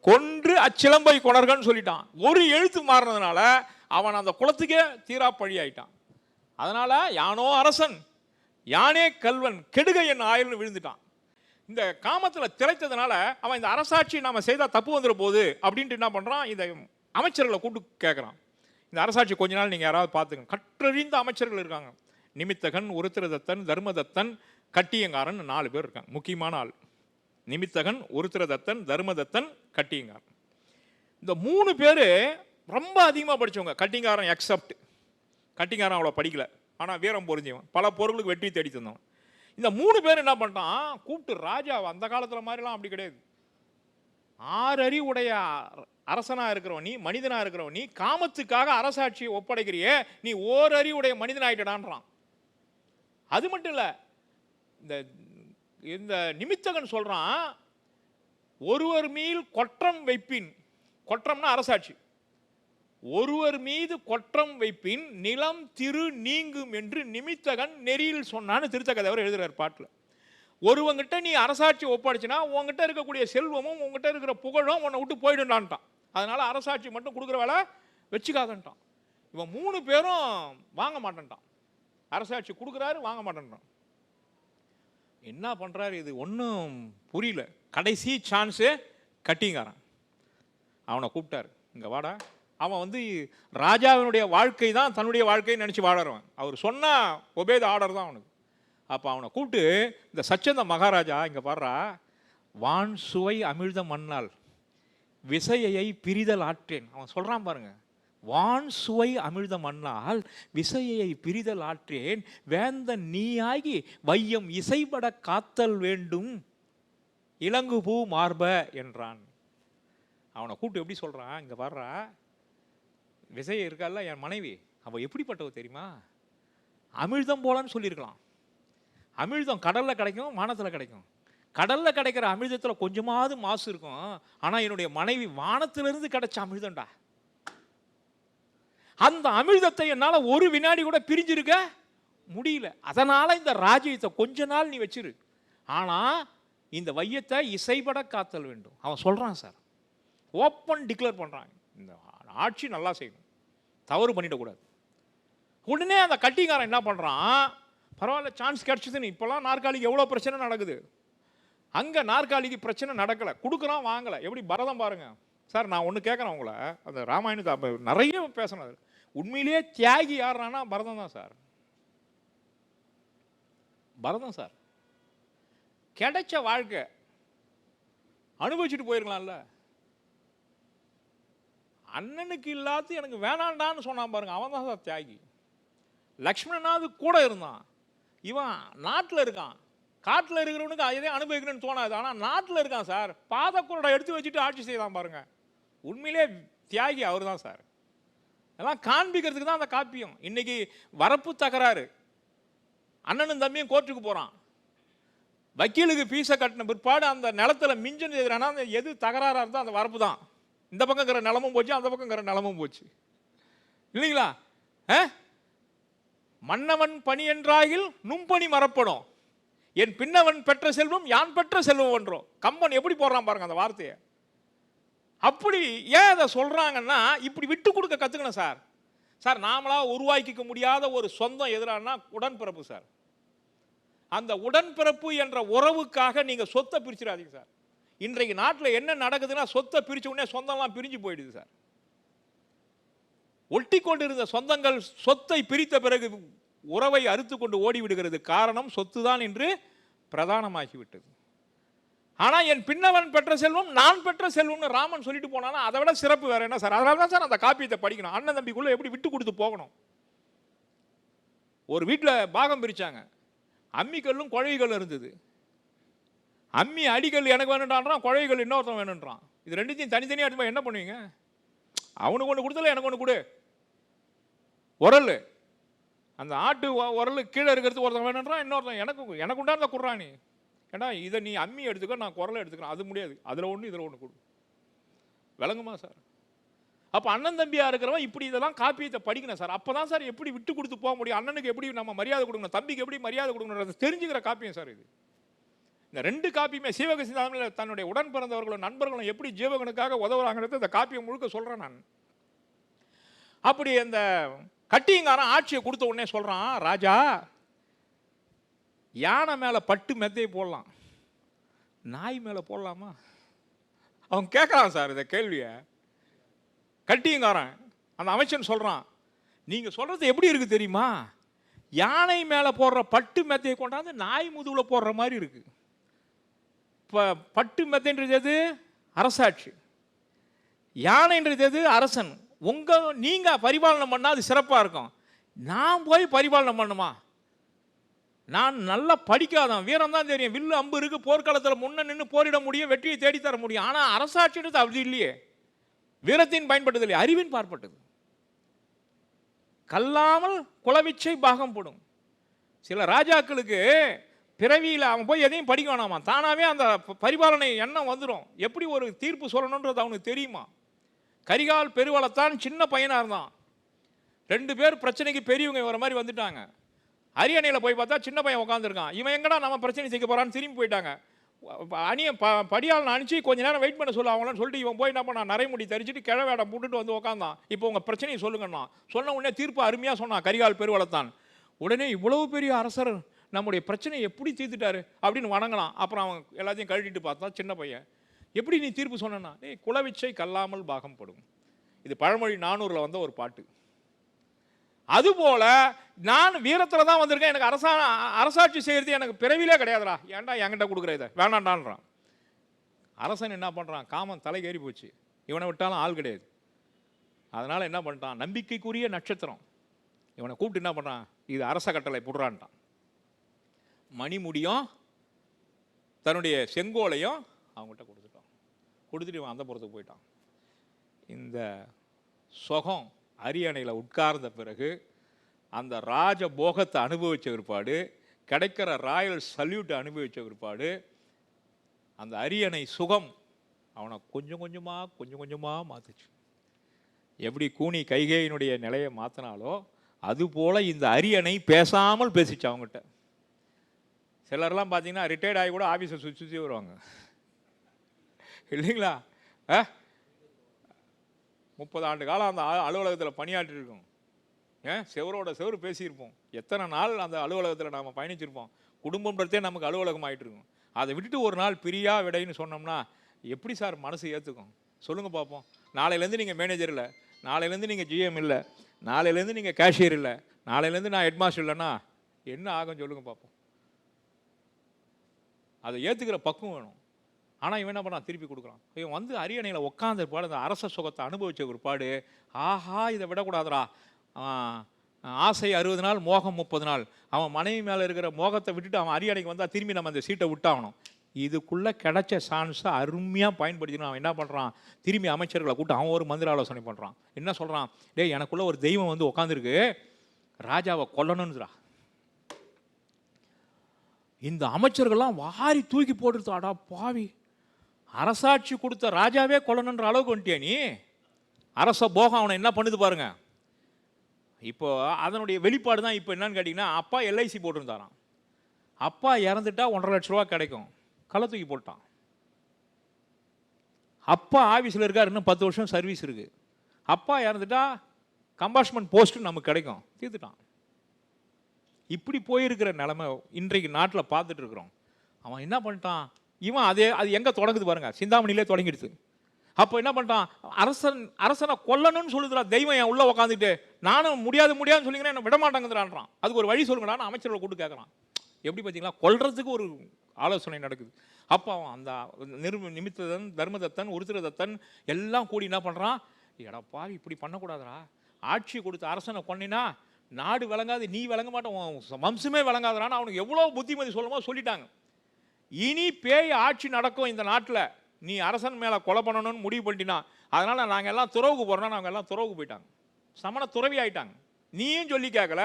C: கொன்று அச்சிலம்பை கொணர்கன்னு சொல்லிட்டான். ஒரு எழுத்து மாறினதுனால அவன் அந்த குலத்துக்கே தீரா பழி ஆயிட்டான். அதனால யானோ அரசன் யானே கல்வன் கெடுக என் ஆயுள்னு விழுந்துட்டான். இந்த காமத்தில் திளைத்ததுனால அவன் இந்த அரசாட்சி நாம செய்தால் தப்பு வந்துட போகுது அப்படின்ட்டு என்ன பண்ணுறான், இந்த அமைச்சர்களை கூப்பிட்டு கேட்குறான், இந்த அரசாட்சி கொஞ்ச நாள் நீங்கள் யாராவது பார்த்துங்க. கற்றறிந்த அமைச்சர்கள் இருக்காங்க. நிமித்தகன், உருத்திரதத்தன், தர்மதத்தன், கட்டியங்காரன் 4 பேர் இருக்காங்க. முக்கியமான ஆள் நிமித்தகன், உருத்திரதத்தன், தர்மதத்தன், கட்டியங்காரன். இந்த 3 பேர் ரொம்ப அதிகமாக படித்தவங்க. கட்டிங்காரன் எக்ஸப்ட். கட்டிங்காரன் அவ்வளோ படிக்கல, ஆனால் வீரம் பொருந்தியவன், பல பொருளுக்கு வெற்றி தேடி தந்தவன். இந்த 3 பேர் என்ன பண்ணிட்டான், கூப்பிட்டு ராஜா அந்த காலத்தில் மாதிரிலாம் அப்படி கிடையாது, 6 அறிவுடைய அரசனாக இருக்கிறவன் நீ, மனிதனாக இருக்கிறவன் நீ, காமத்துக்காக அரசாட்சியை ஒப்படைக்கிறியே, நீ 1 அறிவுடைய மனிதன் ஆகிட்டடான்றான். அது மட்டும் இல்லை, இந்த நிமித்தகன் சொல்கிறான், ஒருவர் மீது கொற்றம் வைப்பின், கொற்றம்னா அரசாட்சி, ஒருவர் மீது கொற்றம் வைப்பின் நிலம் திரு நீங்கும் என்று நிமித்தகன் நெறியில் சொன்னான்னு திருத்தக்கதவர் எழுதுறார் பாட்டில். ஒருவங்கிட்ட நீ அரசாட்சி ஒப்படைச்சினா உங்ககிட்ட இருக்கக்கூடிய செல்வமும் உங்ககிட்ட இருக்கிற புகழும் உன்னை விட்டு போயிடுண்டான்ட்டான். அதனால அரசாட்சி மட்டும் கொடுக்குற வேலை வச்சுக்காதன்ட்டான். இவன் 3 பேரும் வாங்க மாட்டேன்ட்டான். அரசாட்சி கொடுக்குறாரு, வாங்க மாட்டேன்ட்டான். என்ன பண்ணுறாரு, இது ஒன்றும் புரியல. கடைசி சான்ஸு கட்டிங்காரன். அவனை கூப்பிட்டாரு, இங்கே வாடா. அவன் ராஜாவினுடைய வாழ்க்கை தான் தன்னுடைய வாழ்க்கையை நினச்சி வாழறவன். அவர் சொன்னால் ஒபே த ஆர்டர் தான் அவனுக்கு. அப்போ அவனை கூப்பிட்டு, இந்த சச்சந்த மகாராஜா இங்கே பாடுறா, வான் சுவை அமிழ்த மண்ணால் விசையை பிரிதல் ஆற்றேன். அவன் சொல்கிறான் பாருங்க, வான் சுவை அமிழ்த மண்ணால் விசையை பிரிதல் ஆற்றேன், வேந்தன் நீயாகி வையம் இசைபட காத்தல் வேண்டும் இலங்கு பூ மார்ப என்றான். அவனை கூப்பிட்டு எப்படி சொல்கிறான், இங்கே பாடுறா, விசை இருக்கால என் மனைவி, அவள் எப்படிப்பட்டவ தெரியுமா, அமிழ்தம் போலன்னு சொல்லியிருக்கலாம். அமிழ்தம் கடலில் கிடைக்கும், வானத்தில் கிடைக்கும். கடலில் கிடைக்கிற அமிழ்தத்தில் கொஞ்சமாவது மாசு இருக்கும், ஆனால் என்னுடைய மனைவி வானத்திலிருந்து கிடைச்ச அமிழ்தம்டா. அந்த அமிழ்தத்தை என்னால் ஒரு வினாடி கூட பிரிஞ்சிருக்க முடியல. அதனால் இந்த ராஜ்யத்தை கொஞ்ச நாள் நீ வச்சிரு, ஆனால் இந்த வையத்தை இசைபட காத்தல் வேண்டும். அவன் சொல்கிறான் சார், ஓப்பன் டிக்ளேர் பண்ணுறான், இந்த ஆட்சி நல்லா செய்யணும், தவறு பண்ணிடக்கூடாது. உடனே அந்த கட்டிங்காரன் என்ன பண்ணுறான், பரவாயில்ல சான்ஸ் கிடச்சிதுன்னு. இப்போலாம் நாற்காலிக்கு எவ்வளோ பிரச்சனை நடக்குது, அங்கே நாற்காலிக்கு பிரச்சனை நடக்கலை, கொடுக்குறான் வாங்கலை. எப்படி பரதம் பாருங்க சார். நான் ஒன்று கேட்குறேன் உங்களை, அந்த ராமாயணத்தை நிறைய பேசணும். உண்மையிலேயே தியாகி யாருன்னா பரதம் தான் சார். பரதம் சார் கிடைச்ச வாழ்க்கை அனுபவிச்சுட்டு போயிருக்கலாம்ல. அண்ணனுக்கு இல்லாத எனக்கு வேணாண்டான்னு சொன்னான் பாருங்க, அவன் தான் சார் தியாகி. லக்ஷ்மணனாவது கூட இருந்தான், இவன் நாட்டில் இருக்கான். காட்டில் இருக்கிறவனுக்கு அதே அனுபவிக்கணும்னு தோணாது, ஆனால் நாட்டில் இருக்கான் சார். பாதக்குரடை எடுத்து வச்சுட்டு ஆட்சி செய்தான் பாருங்க. உண்மையிலே தியாகி அவர் தான் சார். எல்லாம் காண்பிக்கிறதுக்கு தான் அந்த காப்பியம். இன்னைக்கு வரப்பு தகராறு, அண்ணனும் தம்பியும் கோர்ட்டுக்கு போகிறான், வக்கீலுக்கு ஃபீஸை கட்டின பிற்பாடு அந்த நிலத்துல மிஞ்சன் எதிரானா எது தகராறாக இருந்தால் அந்த வரப்பு தான். இந்த பக்கம் இருக்கிற நிலமும் போச்சு, அந்த பக்கம் இருக்கிற நிலமும் போச்சு, இல்லைங்களா? மன்னவன் பணி என்றாயில் நும்பணி மறப்படும், என் பின்னவன் பெற்ற செல்வம் யான் பெற்ற செல்வம் என்றோம். கம்பன் எப்படி போடுறான் பாருங்க அந்த வார்த்தையை. அப்படி ஏன் அதை சொல்றாங்கன்னா, இப்படி விட்டு கொடுக்க கத்துக்கணும் சார். சார் நாமளா உருவாக்கிக்க முடியாத ஒரு சொந்தம் எதிரானா உடன்பிறப்பு சார். அந்த உடன்பிறப்பு என்ற உறவுக்காக நீங்க சொத்தை பிரிச்சிடாதீங்க சார். இன்றைக்கு நாட்டில் என்ன நடக்குதுன்னா, சொத்தை பிரிச்ச உடனே சொந்தம்லாம் பிரிஞ்சு போயிடுது சார். ஒட்டி கொண்டு இருந்த சொந்தங்கள் சொத்தை பிரித்த பிறகு உறவை அறுத்து கொண்டு ஓடிவிடுகிறது. காரணம் சொத்து தான் என்று பிரதானமாகிவிட்டது. ஆனால் என் பின்னவன் பெற்ற செல்வம் நான் பெற்ற செல்வம்னு ராமன் சொல்லிட்டு போனாலும் அதை விட சிறப்பு வேற என்ன சார்? அதனால தான் சார் அந்த காப்பியத்தை படிக்கணும். அண்ணன் தம்பிக்குள்ள எப்படி விட்டு கொடுத்து போகணும். ஒரு வீட்டில் பாகம் பிரிச்சாங்க, அம்மிக்கல்லும் குழவிகளும் இருந்தது. அம்மி அடிக்கல் எனக்கு வேணுன்றான், குழவிகள் இன்னொருத்தன் வேணுன்றான். இது ரெண்டுத்தையும் தனித்தனியாக எடுத்து என்ன பண்ணுவீங்க? அவனுக்கு ஒன்று கொடுத்தல எனக்கு ஒன்று கொடு. உரல், அந்த ஆட்டு உரல் கீழே இருக்கிறது ஒருத்தன் வேணுன்றான், இன்னொருத்தன் எனக்கு உண்டார்ந்த குர்றானி. ஏன்னா இதை நீ அம்மி எடுத்துக்க, நான் குரலை எடுத்துக்கிறேன், அது முடியாது. அதில் ஒன்று இதில் ஒன்று கொடு. விளங்குமா சார்? அப்போ அண்ணன் தம்பியாக இருக்கிறவன் இப்படி இதெல்லாம் காப்பியத்தை படிக்கணும் சார். அப்போ தான் சார் எப்படி விட்டு கொடுத்து போக முடியும். அண்ணனுக்கு எப்படி நம்ம மரியாதை கொடுக்கணும், தம்பிக்கு எப்படி மரியாதை கொடுக்கணும் தெரிஞ்சுக்கிற காப்பியம் சார் இது. இந்த 2 காப்பியுமே சீவக சிந்தாமணியில் தன்னுடைய உடன் பிறந்தவர்களும் நண்பர்களும் எப்படி ஜீவகனுக்காக உதவுறாங்கிறது இந்த காப்பியம் முழுக்க சொல்கிறேன் நான். அப்படி அந்த கட்டியங்காரன் ஆட்சியை கொடுத்த உடனே சொல்கிறான், ராஜா யானை மேலே பட்டு மெத்தையை போடலாம், நாய் மேலே போடலாமா? அவன் கேட்குறான் சார் இந்த கேள்வியை. கட்டியங்காரன் அந்த அமைச்சன் சொல்கிறான், நீங்கள் சொல்கிறது எப்படி இருக்குது தெரியுமா? யானை மேலே போடுற பட்டு மெத்தையை கொண்டாந்து நாய் முதுகில் போடுற மாதிரி இருக்குது. இப்போ பட்டு மெத்தைன்றது எது? அரசாட்சி. யானைன்றது எது? அரசன். நீங்கள் பரிபாலனை பண்ணால் அது சிறப்பாக இருக்கும். நான் போய் பரிபாலனை பண்ணுமா? நான் நல்லா படிக்காதான், வீரம் தான் தெரியும், வில்லு அம்பு இருக்குது, போர்க்காலத்தில் முன்ன நின்று போரிட முடியும், வெற்றியை தேடித்தர முடியும். ஆனால் அரசாட்சின்றது அப்படி இல்லையே. வீரத்தின் பயன்பட்டது இல்லையே, அறிவின் பார்ப்பட்டது. கல்லாமல் குலவிச்சை பாகம் போடும். சில ராஜாக்களுக்கு பிறவியில் அவன் போய் எதையும் படிக்க வேணாமா, தானாகவே அந்த பரிபாலனை எண்ணம் வந்துடும். எப்படி ஒரு தீர்ப்பு சொல்லணுன்றது அவனுக்கு தெரியுமா? கரிகால் பெருவளத்தான் சின்ன பையனாக இருந்தான். 2 பேர் பிரச்சனைக்கு பெரியவங்க வர மாதிரி வந்துட்டாங்க. அரியணையில் போய் பார்த்தா சின்ன பையன் உட்காந்துருக்கான். இவன் எங்கடா நம்ம பிரச்சனை செய்ய போகிறான்னு திரும்பி போயிட்டாங்க. அணியை படியால் அனுப்பிச்சு கொஞ்ச நேரம் வெயிட் பண்ண சொல்ல அவங்களான்னு சொல்லிட்டு இவன் போய் என்ன பண்ணான், நரைமுடி தரிச்சிட்டு கிழவேடம் போட்டுட்டு வந்து உட்காந்தான். இப்போ உங்கள் பிரச்சனையை சொல்லுங்கண்ணா. சொன்ன உடனே தீர்ப்பு அருமையாக சொன்னான் கரிகால் பெருவளத்தான். உடனே இவ்வளவு பெரிய அரசர் நம்முடைய பிரச்சனையை எப்படி தீர்த்துட்டாரு அப்படின்னு வணங்கலாம். அப்புறம் அவன் எல்லாத்தையும் கழட்டிட்டு பார்த்தா சின்ன பையன். எப்படி நீ தீர்ப்பு சொன்னா? குலவிச்சை கல்லாமல் பாகம் படும். இது பழமொழி 400 வந்த ஒரு பாட்டு. அதுபோல நான் வீரத்தில் தான் வந்திருக்கேன், எனக்கு அரசாட்சி செய்கிறது எனக்கு பிறவிலே கிடையாதுடா, ஏன்டா என்கிட்ட கொடுக்குற இதை வேணாண்டான்றான். அரசன் என்ன பண்ணுறான்? காமன் தலைகேறி போச்சு, இவனை விட்டாலும் ஆள் கிடையாது. அதனால் என்ன பண்ணிட்டான்? நம்பிக்கைக்குரிய நட்சத்திரம் இவனை கூப்பிட்டு என்ன பண்ணுறான்? இது அரச கட்டளை புடுறான்ட்டான். மணிமுடியும் தன்னுடைய செங்கோலையும் அவங்ககிட்ட கொடுத்துட்டான். கொடுத்துட்டு இவன் அந்த புறத்துக்கு போயிட்டான். இந்த சொகம் அரியணையில் உட்கார்ந்த பிறகு அந்த ராஜ போகத்தை அனுபவித்த பிற்பாடு, கிடைக்கிற ராயல் சல்யூட்டை அனுபவித்த பிற்பாடு, அந்த அரியணை சுகம் அவனை கொஞ்சம் கொஞ்சமாக மாற்றுச்சு. எப்படி கூனி கைகேயினுடைய நிலையை மாற்றினாலோ அதுபோல் இந்த அரியணை பேசாமல் பேசிச்சு அவங்ககிட்ட. சிலர்லாம் பார்த்தீங்கன்னா ரிட்டையர்ட் ஆகி கூட ஆஃபீஸை சுற்றி வருவாங்க இல்லைங்களா? 30 ஆண்டு காலம் அந்த அலுவலகத்தில் பணியாற்றிருக்கோம். செவரோட செவரு பேசியிருப்போம். எத்தனை நாள் அந்த அலுவலகத்தில் நாம் பயணிச்சிருப்போம். குடும்பம்ன்றதே நமக்கு அலுவலகம் ஆகிட்டு இருக்கும். அதை விட்டுட்டு ஒரு நாள் பிரியா விடைன்னு சொன்னோம்னா எப்படி சார் மனசு ஏற்றுக்கும்? சொல்லுங்கள் பார்ப்போம். நாளையிலேருந்து நீங்கள் மேனேஜர் இல்லை, நாளையிலேருந்து நீங்கள் ஜிஎம் இல்லை, நாளையிலேருந்து நீங்கள் கேஷியர் இல்லை, நாளையிலேருந்து நான் ஹெட்மாஸ்டர் இல்லைன்னா என்ன ஆகும் சொல்லுங்கள் பார்ப்போம். அதை ஏற்றுக்கிற பக்குவம் வேணும். ஆனால் இவன் என்ன பண்ணான்? திருப்பி கொடுக்குறான். இவன் வந்து அரியணையில் உட்காந்த பிற்பாடு அந்த அரச சுகத்தை அனுபவித்த பிற்பாடு, ஆஹா இதை விடக்கூடாதுரா, ஆசை 60 நாள் மோகம் 30 நாள். அவன் மனைவி மேலே இருக்கிற மோகத்தை விட்டுட்டு அவன் அரியணைக்கு வந்தால் திரும்பி நம்ம அந்த சீட்டை விட்டாகணும். இதுக்குள்ளே கிடைச்ச சான்ஸை அருமையாக பயன்படுத்தினா அவன் என்ன பண்ணுறான்? திரும்பி அமைச்சர்களை கூப்பிட்டு அவன் ஒரு மந்திர ஆலோசனை பண்ணுறான். என்ன சொல்கிறான்? டேய், எனக்குள்ளே ஒரு தெய்வம் வந்து உட்காந்துருக்கு, ராஜாவை கொல்லணும்னுறா. இந்த அமைச்சர்கள்லாம் வாரி தூக்கி போட்டுருத்தாடா பாவி, அரசாட்சி கொடுத்த ராஜாவே கொல்லணுன்ற அளவுக்கு வந்துட்டியா நீ? அரச போகம் அவனை என்ன பண்ணுது பாருங்க. இப்போ அதனுடைய வெளிப்பாடு தான் இப்போ என்னன்னு கேட்டிங்கன்னா, அப்பா எல்ஐசி போட்டிருந்தாராம். அப்பா இறந்துட்டா 1.5 லட்ச ரூபா கிடைக்கும், களை தூக்கி போட்டான். அப்பா ஆஃபீஸில் இருக்கார், இன்னும் 10 வருஷம் சர்வீஸ் இருக்குது. அப்பா இறந்துட்டா கம்பார்ட்மெண்ட் போஸ்ட்டு நமக்கு கிடைக்கும், தீர்த்துட்டான். இப்படி போயிருக்கிற நிலைமை இன்றைக்கு நாட்டில் பார்த்துட்டு இருக்கிறோம். அவன் என்ன பண்ணிட்டான்? இவன் அது எங்கே தொடங்குது பாருங்க, சிந்தாமணியிலே தொடங்கிடுது. அப்போ என்ன பண்ணிட்டான்? அரசனை கொல்லணும்னு சொல்லுதுடா தெய்வம் என் உள்ளே உட்காந்துட்டு, நானும் முடியாதுன்னு சொல்லிங்கன்னா என்ன விட மாட்டாங்கன்றான். அதுக்கு ஒரு வழி சொல்லுங்கடான்னு அமைச்சர்களை கூட்டு கேட்குறான். எப்படி பார்த்தீங்களா? கொல்றதுக்கு ஒரு ஆலோசனை நடக்குது. அப்போ அவன் அந்த நிமித்ததன், தர்மதத்தன், உருத்திரதத்தன் எல்லாம் கூடி என்ன பண்ணுறான்? எடப்பா இப்படி பண்ணக்கூடாதுடா, ஆட்சி கொடுத்த அரசனை கொன்னினா நாடு விளங்காது, நீ விளங்க மாட்டோம், வம்சமே விளங்காதுறான்னு அவனுக்கு எவ்வளோ புத்திமதி சொல்லுமோ சொல்லிட்டாங்க. இனி பேய் ஆட்சி நடக்கும் இந்த நாட்டில், நீ அரசன் மேலே கொலை பண்ணணும்னு முடிவு பண்ணிட்டினா, அதனால் நாங்கள் எல்லாம் துறவுக்கு போகிறோன்னா நாங்கள் எல்லாம் துறவுக்கு போயிட்டாங்க, சமண துறவி ஆகிட்டாங்க. நீயும் சொல்லி கேட்கல,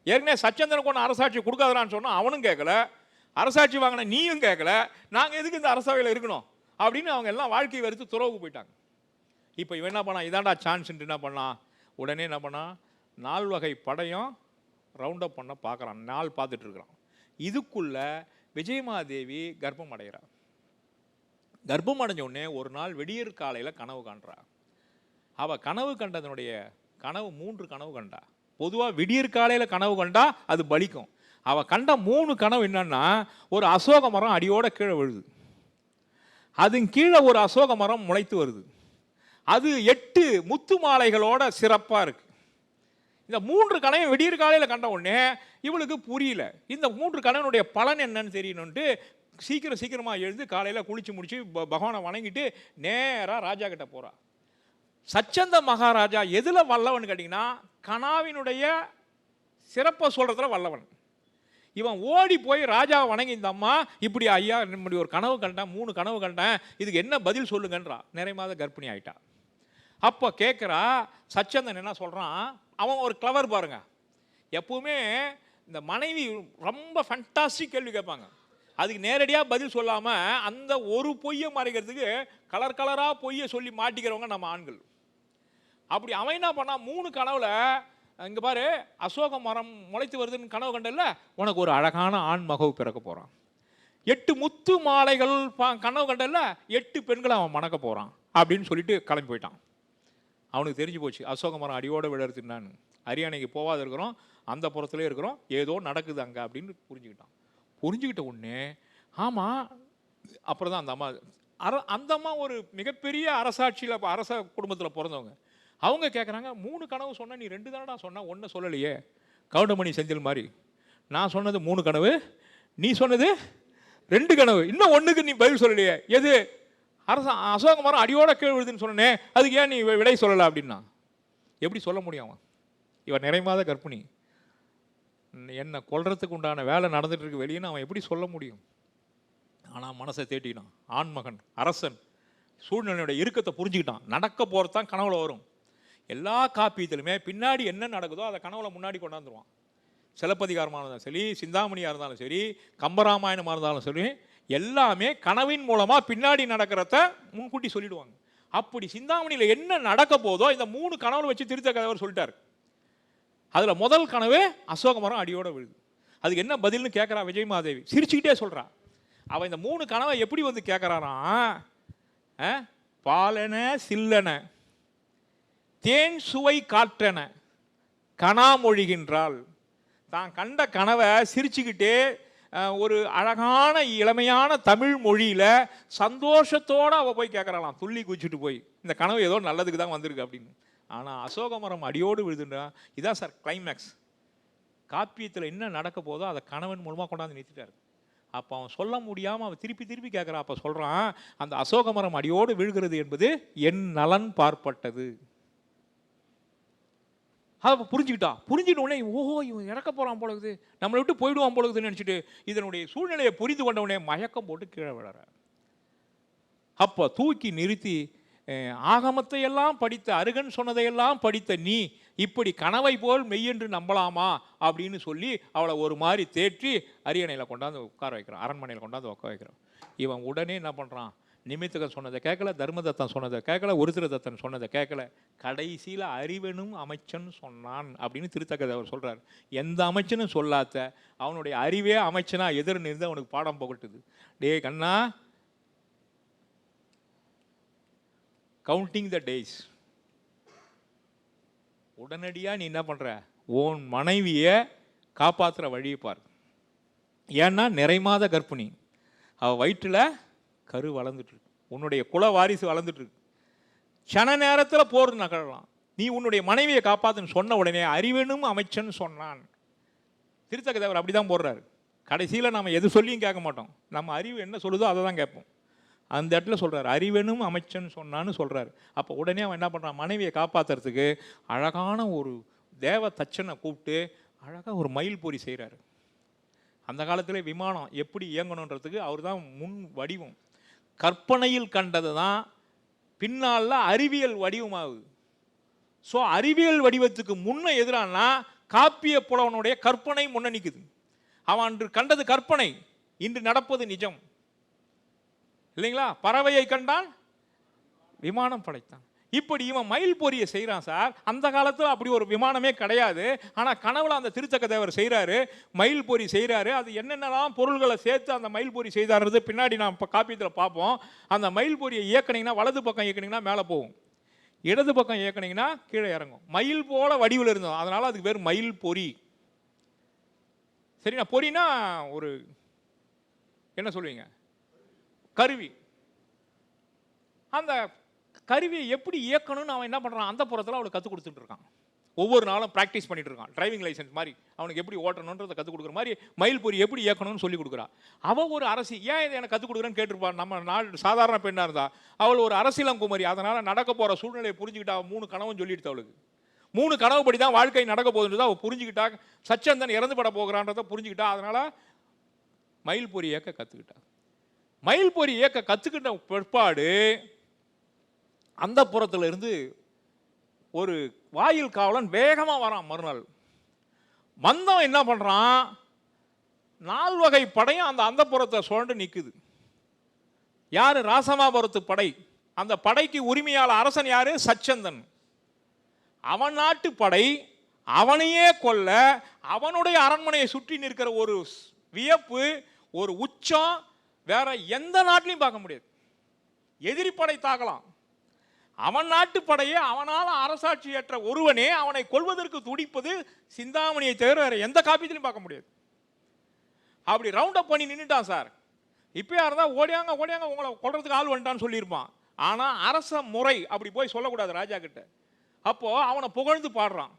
C: ஏற்கனவே சச்சந்திரனுக்கு ஒன்று அரசாட்சி கொடுக்காதான்னு சொன்னால் அவனும் கேட்கல, அரசாட்சி வாங்கின நீயும் கேட்கல, நாங்கள் எதுக்கு இந்த அரசவையில் இருக்கணும் அப்படின்னு அவங்க எல்லாம் வாழ்க்கையை வெறுத்து துறவுக்கு போயிட்டாங்க. இப்போ இவன் என்ன பண்ணான்? இதாண்டா சான்ஸ்ன்ட்டு என்ன பண்ணான்? உடனே என்ன பண்ணான்? 4 வகை படையும் ரவுண்டப் பண்ண பார்க்குறான், நாள் பார்த்துட்ருக்குறான். இதுக்குள்ள விஜயமாதேவி கர்ப்பம் அடைகிறார். கர்ப்பம் அடைஞ்ச உடனே ஒரு நாள் விடியற் காலையில் கனவு காண்றா. அவள் கனவு கண்டதனுடைய கனவு 3 கனவு கண்டா. பொதுவாக விடியற் காலையில் கனவு கண்டா அது பலிக்கும். அவள் கண்ட 3 கனவு என்னன்னா, ஒரு அசோக மரம் அடியோட கீழே விழுது, அதன் கீழே ஒரு அசோக மரம் முளைத்து வருது. அது 8 முத்து மாலைகளோட சிறப்பாக இருக்கு. இந்த 3 கனவையும் விடியற் காலையில் கண்ட உடனே இவளுக்கு புரியல. இந்த 3 கனவனுடைய பலன் என்னன்னு தெரியணுன்ட்டு சீக்கிரமாக எழுந்து காலையில் குளிச்சு முடிச்சு பகவானை வணங்கிட்டு நேராக ராஜா கிட்ட போறா. சச்சந்த மகாராஜா எதுல வல்லவன் கேட்டிங்கன்னா, கனாவினுடைய சிறப்பை சொல்றதுல வல்லவன். இவன் ஓடி போய் ராஜாவை வணங்கி, இந்த அம்மா இப்படி ஐயா இப்படி ஒரு கனவு கண்டேன், 3 கனவு கண்டேன், இதுக்கு என்ன பதில் சொல்லுங்கன்றா. நிறைமாத கர்ப்பிணி ஆயிட்டா. அப்போ கேட்குறா. சச்சந்தன் என்ன சொல்கிறான், அவன் ஒரு கிளவர் பாருங்க. எப்பவுமே இந்த மனைவி ரொம்ப ஃபண்டாஸ்டிக் கேள்வி கேட்பாங்க. அதுக்கு நேரடியாக பதில் சொல்லாமல் அந்த ஒரு பொய்யை மறைக்கிறதுக்கு கலராக பொய்யை சொல்லி மாட்டிக்கிறவங்க நம்ம ஆண்கள். அப்படி அவன் என்ன பண்ணான், 3 கனவுல இங்கே பாரு, அசோக மரம் முளைத்து வருதுன்னு கனவு கண்டல, உனக்கு ஒரு அழகான ஆண் மகவு பிறக்க போகிறான். 8 முத்து மாலைகள் கனவு கண்டல, 8 பெண்களை அவன் மணக்க போகிறான் அப்படின்னு சொல்லிட்டு கிளம்பி போயிட்டான். அவனுக்கு தெரிஞ்சு போச்சு அசோக மரம் அடியோடு விழறதுன்னு. அரியணைக்கு போகாத இருக்கிறோம், அந்த புறத்துலேயே இருக்கிறோம், ஏதோ நடக்குது அங்கே அப்படின்னு புரிஞ்சுக்கிட்டான். புரிஞ்சுக்கிட்ட உடனே ஆமாம், அப்புறம் தான் அந்த அம்மா ஒரு மிகப்பெரிய அரசாட்சியில் அரச குடும்பத்தில் பிறந்தவங்க. அவங்க கேட்குறாங்க, 3 கனவு சொன்ன, நீ 2 தானடா சொன்ன, ஒன்று சொல்லலையே. கவுண்டமணி செந்தில் மாதிரி, நான் சொன்னது 3 கனவு, நீ சொன்னது 2 கனவு, இன்னும் 1க்கு நீ பதில் சொல்லலையே. எது? அசோக மரம் அடியோட கீழ் விழுதுன்னு சொன்னே, அதுக்கு ஏன் நீ விடை சொல்லலை அப்படின்னா. எப்படி சொல்ல முடியும்? அவன் இவன் நிறைமாத கர்ப்பிணி, என்னை கொல்றதுக்கு உண்டான வேலை நடந்துட்டு இருக்கு வெளியேன்னு அவன் எப்படி சொல்ல முடியும்? ஆனால் மனசை தேட்டினான். ஆண்மகன், அரசன், சூழ்நிலையோட இறுக்கத்தை புரிஞ்சுக்கிட்டான். நடக்க போகிறது தான் கனவுல வரும். எல்லா காப்பியத்திலுமே பின்னாடி என்ன நடக்குதோ அதை கனவுல முன்னாடி கொண்டாந்துருவான். சிலப்பதிகாரமாக இருந்தாலும் சரி, சிந்தாமணியாக இருந்தாலும் சரி, கம்பராமாயணமாக இருந்தாலும் சரி, எல்லாமே கனவின் மூலமாக பின்னாடி நடக்கிறத முன்கூட்டி சொல்லிடுவாங்க. அப்படி சிந்தாமணியில் என்ன நடக்க போதோ இந்த 3 கனவுல வச்சு திருத்த கதைவர் சொல்லிட்டார். அதில் முதல் கனவு அசோக மரம் அடியோட விழுது. அதுக்கு என்ன பதில்னு கேட்குறா விஜயமாதேவி. சிரிச்சுக்கிட்டே சொல்கிறா. அவன் இந்த 3 கனவை எப்படி வந்து கேட்குறாராம், பாலன சில்லன தேன் சுவை காற்றன கனாமொழிகின்றாள். தான் கண்ட கனவை சிரிச்சுக்கிட்டே ஒரு அழகான இளமையான தமிழ் மொழியில் சந்தோஷத்தோடு அவள் போய் கேட்குறாளாம், துள்ளி குச்சிட்டு போய், இந்த கனவு ஏதோ நல்லதுக்கு தான் வந்திருக்கு அப்படின்னு. ஆனால் அசோக மரம் அடியோடு விழுதுன்றா. இதான் சார் கிளைமேக்ஸ். காப்பியத்தில் என்ன நடக்க போதோ அதை கணவன் மூலமாக கொண்டாந்து நிறுத்திட்டார். அப்போ அவன் சொல்ல முடியாமல் அவன் திருப்பி கேட்குறான். அப்போ சொல்கிறான், அந்த அசோக மரம் அடியோடு விழுகிறது என்பது என் நலன் பார்ப்பட்டது. அதை புரிஞ்சுக்கிட்டான். புரிஞ்சுக்கிட்ட உடனே ஓஹோ இவன் இறக்க போகிறான் போலகுது, நம்மளை விட்டு போயிடுவான் போலகுதுன்னு நினச்சிட்டு இதனுடைய சூழ்நிலையை புரிந்து கொண்ட உடனே மயக்கம் போட்டு கீழே விழற. அப்போ தூக்கி நிறுத்தி, ஆகமத்தை எல்லாம் படித்த, அருகன் சொன்னதையெல்லாம் படித்த நீ இப்படி கனவை போல் மெய்யென்று நம்பலாமா அப்படின்னு சொல்லி அவளை ஒரு மாதிரி தேற்றி அரியணையில் கொண்டாந்து உட்கார வைக்கிறான், அரண்மனையில் கொண்டாந்து உட்கார வைக்கிறான். இவன் உடனே என்ன பண்ணுறான், நிமித்தகன் சொன்னதை கேட்கல, தர்மதத்தன் சொன்னதை கேட்கல, ஒருத்திரதத்தன் சொன்னதை கேட்கல, கடைசியில் அறிவனும் அமைச்சன் சொன்னான் அப்படின்னு திருத்தக்கதை அவர் சொல்கிறார். எந்த அமைச்சனும் சொல்லாத அவனுடைய அறிவே அமைச்சனா எதிர் நின்று அவனுக்கு பாடம் புகட்டுது. டே கண்ணா, கவுண்டிங் த டேஸ். உடனடியாக நீ என்ன பண்ணுற, உன் மனைவியை காப்பாற்றுற வழியை பார். ஏன்னா நிறைமாத கர்ப்பிணி, அவள் வயிற்றில் கரு வளர்ந்துட்டுருக்கு, உன்னுடைய குல வாரிசு வளர்ந்துட்டுருக்கு. சன நேரத்தில் போர் நகரலாம். நீ உன்னுடைய மனைவியை காப்பாற்றுன்னு சொன்ன உடனே அறிவனும் அமைச்சன் சொன்னான். திருத்தக்க தேவர் அப்படி தான் போடுறாரு. கடைசியில் நம்ம எது சொல்லியும் கேட்க மாட்டோம், நம்ம அறிவு என்ன சொல்லுதோ அதை தான் கேட்போம். அந்த இடத்துல சொல்கிறார், அறிவனும் அமைச்சன் சொன்னான்னு சொல்கிறார். அப்போ உடனே அவன் என்ன பண்ணுறான், மனைவியை காப்பாற்றுறதுக்கு அழகான ஒரு தேவ தச்சனை கூப்பிட்டு அழகாக ஒரு மயில் பொறி செய்கிறாரு. அந்த காலத்தில் விமானம் எப்படி இயங்கணுன்றதுக்கு அவர் தான் முன் வடிவம். கற்பனையில் கண்டது தான் பின்னால் அறிவியல் வடிவமாகுது. ஸோ அறிவியல் வடிவத்துக்கு முன்ன எதிரானா காப்பிய புலவனுடைய கற்பனை முன்ன நிற்குது. அவன் அன்று கண்டது கற்பனை, இன்று நடப்பது நிஜம் இல்லைங்களா? பறவையை கண்டான், விமானம் படைத்தான். இப்படி இவன் மயில் பொறியை செய்கிறான் சார். அந்த காலத்தில் அப்படி ஒரு விமானமே கிடையாது. ஆனால் கனவுல அந்த திருத்தக்க தேவர் செய்கிறாரு, மயில் பொறி செய்கிறாரு. அது என்னென்னலாம் பொருள்களை சேர்த்து அந்த மயில் பொறி செய்தாருன்றது பின்னாடி நான் இப்போ காப்பியத்தில் பார்ப்போம். அந்த மயில் பொறியை இயக்குனீங்கன்னா வலது பக்கம் இயக்குனீங்கன்னா மேலே போகும், இடது பக்கம் இயக்குனீங்கன்னா கீழே இறங்கும். மயில் போல வடிவில் இருந்தோம், அதனால அதுக்கு பேர் மயில் பொறி. சரிண்ணா? பொறினா ஒரு என்ன சொல்லுவீங்க, கருவி. அந்த கருவியை எப்படி இயக்கணும்னு அவன் என்ன பண்ணுறான், அந்த புறத்தில் அவளுக்கு கற்றுக் கொடுத்துட்டு இருக்கான். ஒவ்வொரு நாளும் ப்ராக்டிஸ் பண்ணிட்டு இருக்கான். டிரைவிங் லைசன்ஸ் மாதிரி அவனுக்கு எப்படி ஓட்டணுன்றதை கற்றுக் கொடுக்குற மாதிரி மயில் பொறி எப்படி இயக்கணும்னு சொல்லி கொடுக்குறான். அவள் ஒரு அரசி, ஏன் இதை எனக்கு கற்றுக் கொடுக்குறேன்னு கேட்டிருப்பான். நம்ம நாடு சாதாரண பெண்ணாக இருந்தா அவள் ஒரு அரசியலங்குமரி, அதனால் நடக்க போகிற சூழ்நிலையை புரிஞ்சுக்கிட்டா. 3 கனவும் சொல்லிட்டு அவளுக்கு 3 கனவு படி தான் வாழ்க்கை நடக்க போகுதுன்றதை அவள் புரிஞ்சுக்கிட்டா. சச்சந்தன் இறந்து பட போகிறான்றதை புரிஞ்சுக்கிட்டா. அதனால் மயில் பொறி இயக்க கற்றுக்கிட்டா. மயில் பொறி இயக்க கற்றுக்கிட்ட பிற்பாடு அந்த புறத்துல இருந்து ஒரு வாயில் காவலன் வேகமாக வரான். மறுநாள் வந்தவன் என்ன பண்ணுறான், 4 வகை படையும் அந்த புறத்தை சுழண்டு நிற்குது. யாரு? ராசமாபுரத்து படை. அந்த படைக்கு உரிமையாளர் அரசன் யாரு? சச்சந்தன். அவன் நாட்டு படை அவனையே கொல்ல அவனுடைய அரண்மனையை சுற்றி நிற்கிற ஒரு வியப்பு, ஒரு உச்சம் வேற எந்த நாட்டிலையும் பார்க்க முடியாது. எதிரி படை தாக்கலாம், அவன் நாட்டு படையே அவனால் அரசாட்சி ஏற்ற ஒருவனே அவனை கொல்வதற்கு துடிப்பது சிந்தாமணியை தவிர வேற எந்த காப்பியத்திலையும் பார்க்க முடியாது. அப்படி ரவுண்ட் அப் பண்ணி நின்றுட்டான் சார். இப்போ யார் தான் ஓடியாங்க உங்களை கொல்றதுக்கு ஆள் வந்துட்டான்னு சொல்லியிருப்பான். ஆனால் அரச முறை அப்படி போய் சொல்லக்கூடாது ராஜா கிட்ட. அப்போ அவனை புகழ்ந்து பாடுறான்.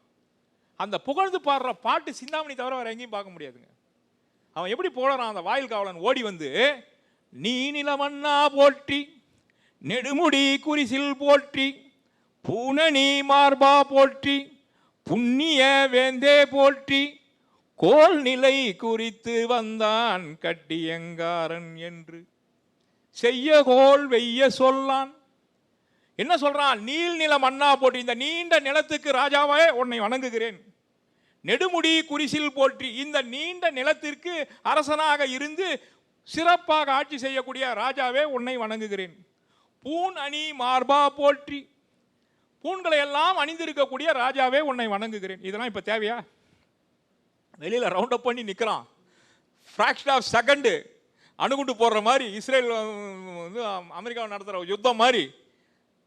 C: அந்த புகழ்ந்து பாடுற பாட்டு சிந்தாமணி தவிர வேற எங்கேயும் பார்க்க முடியாதுங்க. அவன் எப்படி போடுறான், அந்த வாயில் காவலன் ஓடி வந்து, நீ நிலமன்னா போற்றி, நெடுமுடி குறிசில் போற்றி, பூனணி மார்பா போற்றி, புண்ணிய வேந்தே போற்றி, கோல் நிலை குறித்து வந்தான் கட்டியங்காரன் என்று செய்ய கோல் வெய்ய சொல்லான். என்ன சொல்றான்? நீல் நில மன்னா போற்றி, இந்த நீண்ட நிலத்துக்கு ராஜாவே உன்னை வணங்குகிறேன். நெடுமுடி குறிசில் போற்றி, இந்த நீண்ட நிலத்திற்கு அரசனாக இருந்து சிறப்பாக ஆட்சி செய்யக்கூடிய ராஜாவே உன்னை வணங்குகிறேன். பூன் அணி மார்பா போற்றி, பூண்களை எல்லாம் அணிந்திருக்கக்கூடிய ராஜாவே உன்னை வணங்குகிறேன். இதெல்லாம் இப்ப தேவையா? வெளியில ரவுண்ட் அப் பண்ணி நிற்கிறான். ஃப்ராக்ஷன் ஆஃப் செகண்டு அணுகுண்டு போடுற மாதிரி, இஸ்ரேல் வந்து அமெரிக்காவை நடத்துகிற யுத்தம் மாதிரி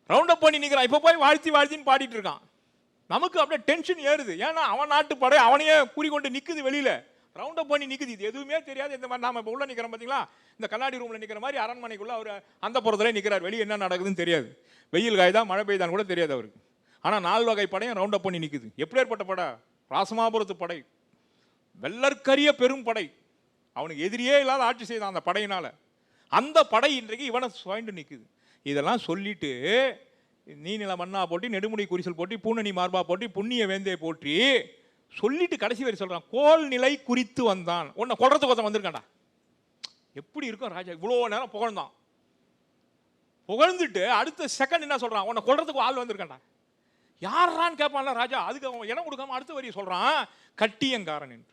C: ரவுண்ட் அப் பண்ணி நிற்கிறான். இப்போ போய் வாழ்த்தின்னு பாடிட்டு இருக்கான். நமக்கு அப்படியே டென்ஷன் ஏறுது. ஏன்னா அவன் நாட்டு படை அவனையே குறிக்கொண்டு நிற்குது, வெளியில ரவுண்ட் அப் பண்ணி நிற்குது. இது எதுவுமே தெரியாது. இந்த மாதிரி நாம இப்போ உள்ள நிற்கிறோம் பார்த்தீங்களா, இந்த கண்ணாடி ரூம்ல நிற்கிற மாதிரி அரண்மனைக்குள்ள அவர் அந்த புறத்துல நிற்கிறார். வெளியே என்ன நடக்குதுன்னு தெரியாது. வெயில் காய்தான் மழை பெய்தான் கூட தெரியாது அவருக்கு. ஆனால் 4 வகை படையும் ரவுண்ட் அப் பண்ணி நிற்குது. எப்படிப்பட்ட படை? ராசமாபுரத்து படை, வெள்ளற்கரிய பெரும் படை. அவனுக்கு எதிரியே இல்லாத ஆட்சி செய்தான் அந்த படையினால. அந்த படை இன்றைக்கு இவனை சுவைண்டு நிற்குது. இதெல்லாம் சொல்லிட்டு, நீ நில மன்னா போட்டி, நெடுமுடி குறிசல் போட்டி, பூனணி மார்பா போட்டி, புண்ணிய வேந்தே போற்றி சொல்லிட்டு கடைசி வரை சொல்றான், கோல் நிலை குறித்து வந்தான். உன்னை கொல்றதுக்கு ஒருத்தன் வந்திருக்காண்டா. எப்படி இருக்கும் ராஜா? இவ்வளோ நேரம் புகழ்ந்தான். புகழ்ந்துட்டு அடுத்த செகண்ட் என்ன சொல்றான்? உன்னை கொல்றதுக்கு ஆள் வந்திருக்காண்டா. யாரான்னு கேட்பான்ல ராஜா. அதுக்கு அவன் இடம் கொடுக்காம அடுத்த வரி சொல்றான், கட்டியங்காரன் என்று.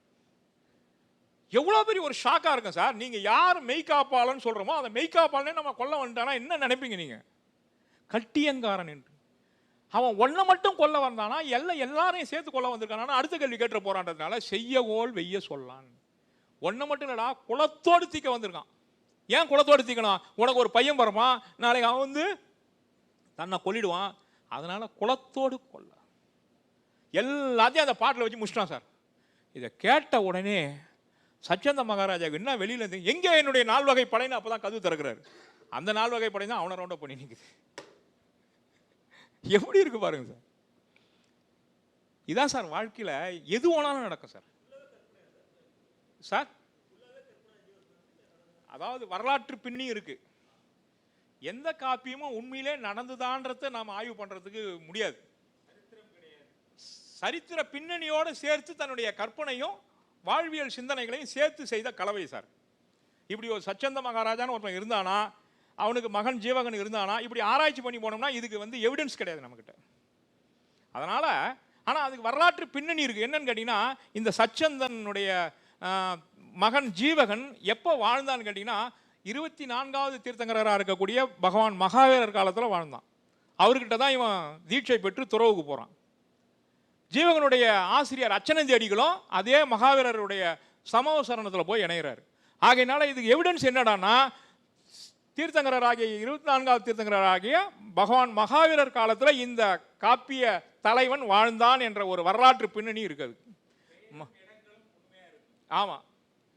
C: எவ்வளோ பெரிய ஒரு ஷாக்கா இருக்கும் சார். நீங்க யார் மெய்காப்பாளன்னு சொல்றோமோ அந்த மெய்காப்பாளனே நம்ம கொல்ல வந்துட்டானா என்ன நினைப்பீங்க நீங்க? கட்டியங்காரன் என்று. அவன் ஒன்றை மட்டும் கொல்ல வந்தானா எல்லாரையும் சேர்த்து கொல்ல வந்திருக்கானா? அடுத்த கேள்வி கேட்டு போறான்றதுனால செய்ய கோல் வெய்ய சொல்லான். ஒன்றை மட்டும் இல்லடா, குலத்தோடு தீக்க வந்திருக்கான். ஏன் குலத்தோடு தீக்கணும்? உனக்கு ஒரு பையன் வருமா, நாளைக்கு அவன் வந்து தன்னை கொல்லிடுவான். அதனால குலத்தோடு கொல்ல. எல்லாத்தையும் அந்த பாட்டில் வச்சு முடிச்சிட்டான் சார். இதை கேட்ட உடனே சச்சந்த மகாராஜாவுக்கு என்ன வெளியில இருந்து எங்கே என்னுடைய 4 வகை படைன்னு அப்பதான் கதவு திறக்கிறாரு. அந்த 4 வகை படை தான் அவனை ரவுண்ட் அப் பண்ணி நிற்குது. எப்படி இருக்கு பாருங்க சார். இதான் சார் வாழ்க்கையில் எது வேணாலும் நடக்கும் சார். சார் அதாவது வரலாற்று பின்னி இருக்கு. எந்த காப்பியமும் உண்மையிலே நடந்துதான்றதை நாம் ஆய்வு பண்றதுக்கு முடியாது. சரித்திர பின்னணியோடு சேர்த்து தன்னுடைய கற்பனையும் வாழ்வியல் சிந்தனைகளையும் சேர்த்து செய்த கலவை சார். இப்படி ஒரு சச்சந்த மகாராஜான்னு ஒருத்தன் இருந்தானா, அவனுக்கு மகன் ஜீவகன் இருந்தானா, இப்படி ஆராய்ச்சி பண்ணி போனோம்னா இதுக்கு வந்து எவிடன்ஸ் கிடையாது நம்மகிட்ட. அதனால ஆனால் அதுக்கு வரலாற்று பின்னணி இருக்கு. என்னன்னு கேட்டீங்கன்னா, இந்த சச்சந்தனுடைய மகன் ஜீவகன் எப்போ வாழ்ந்தான்னு கேட்டீங்கன்னா, 24வது தீர்த்தங்கராக இருக்கக்கூடிய பகவான் மகாவீரர் காலத்தில் வாழ்ந்தான். அவர்கிட்ட தான் இவன் தீட்சை பெற்று துறவுக்கு போகிறான். ஜீவகனுடைய ஆசிரியர் அச்சனந்தி அடிகளும் அதே மகாவீரருடைய சமவசரணத்தில் போய் இணைகிறார். ஆகையினால இதுக்கு எவிடன்ஸ் என்னடான்னா, தீர்த்தங்கராகிய 24வது தீர்த்தங்கராகிய பகவான் மகாவீரர் காலத்தில் இந்த காப்பிய தலைவன் வாழ்ந்தான் என்ற ஒரு வரலாற்று பின்னணி இருக்குது. ஆமாம்,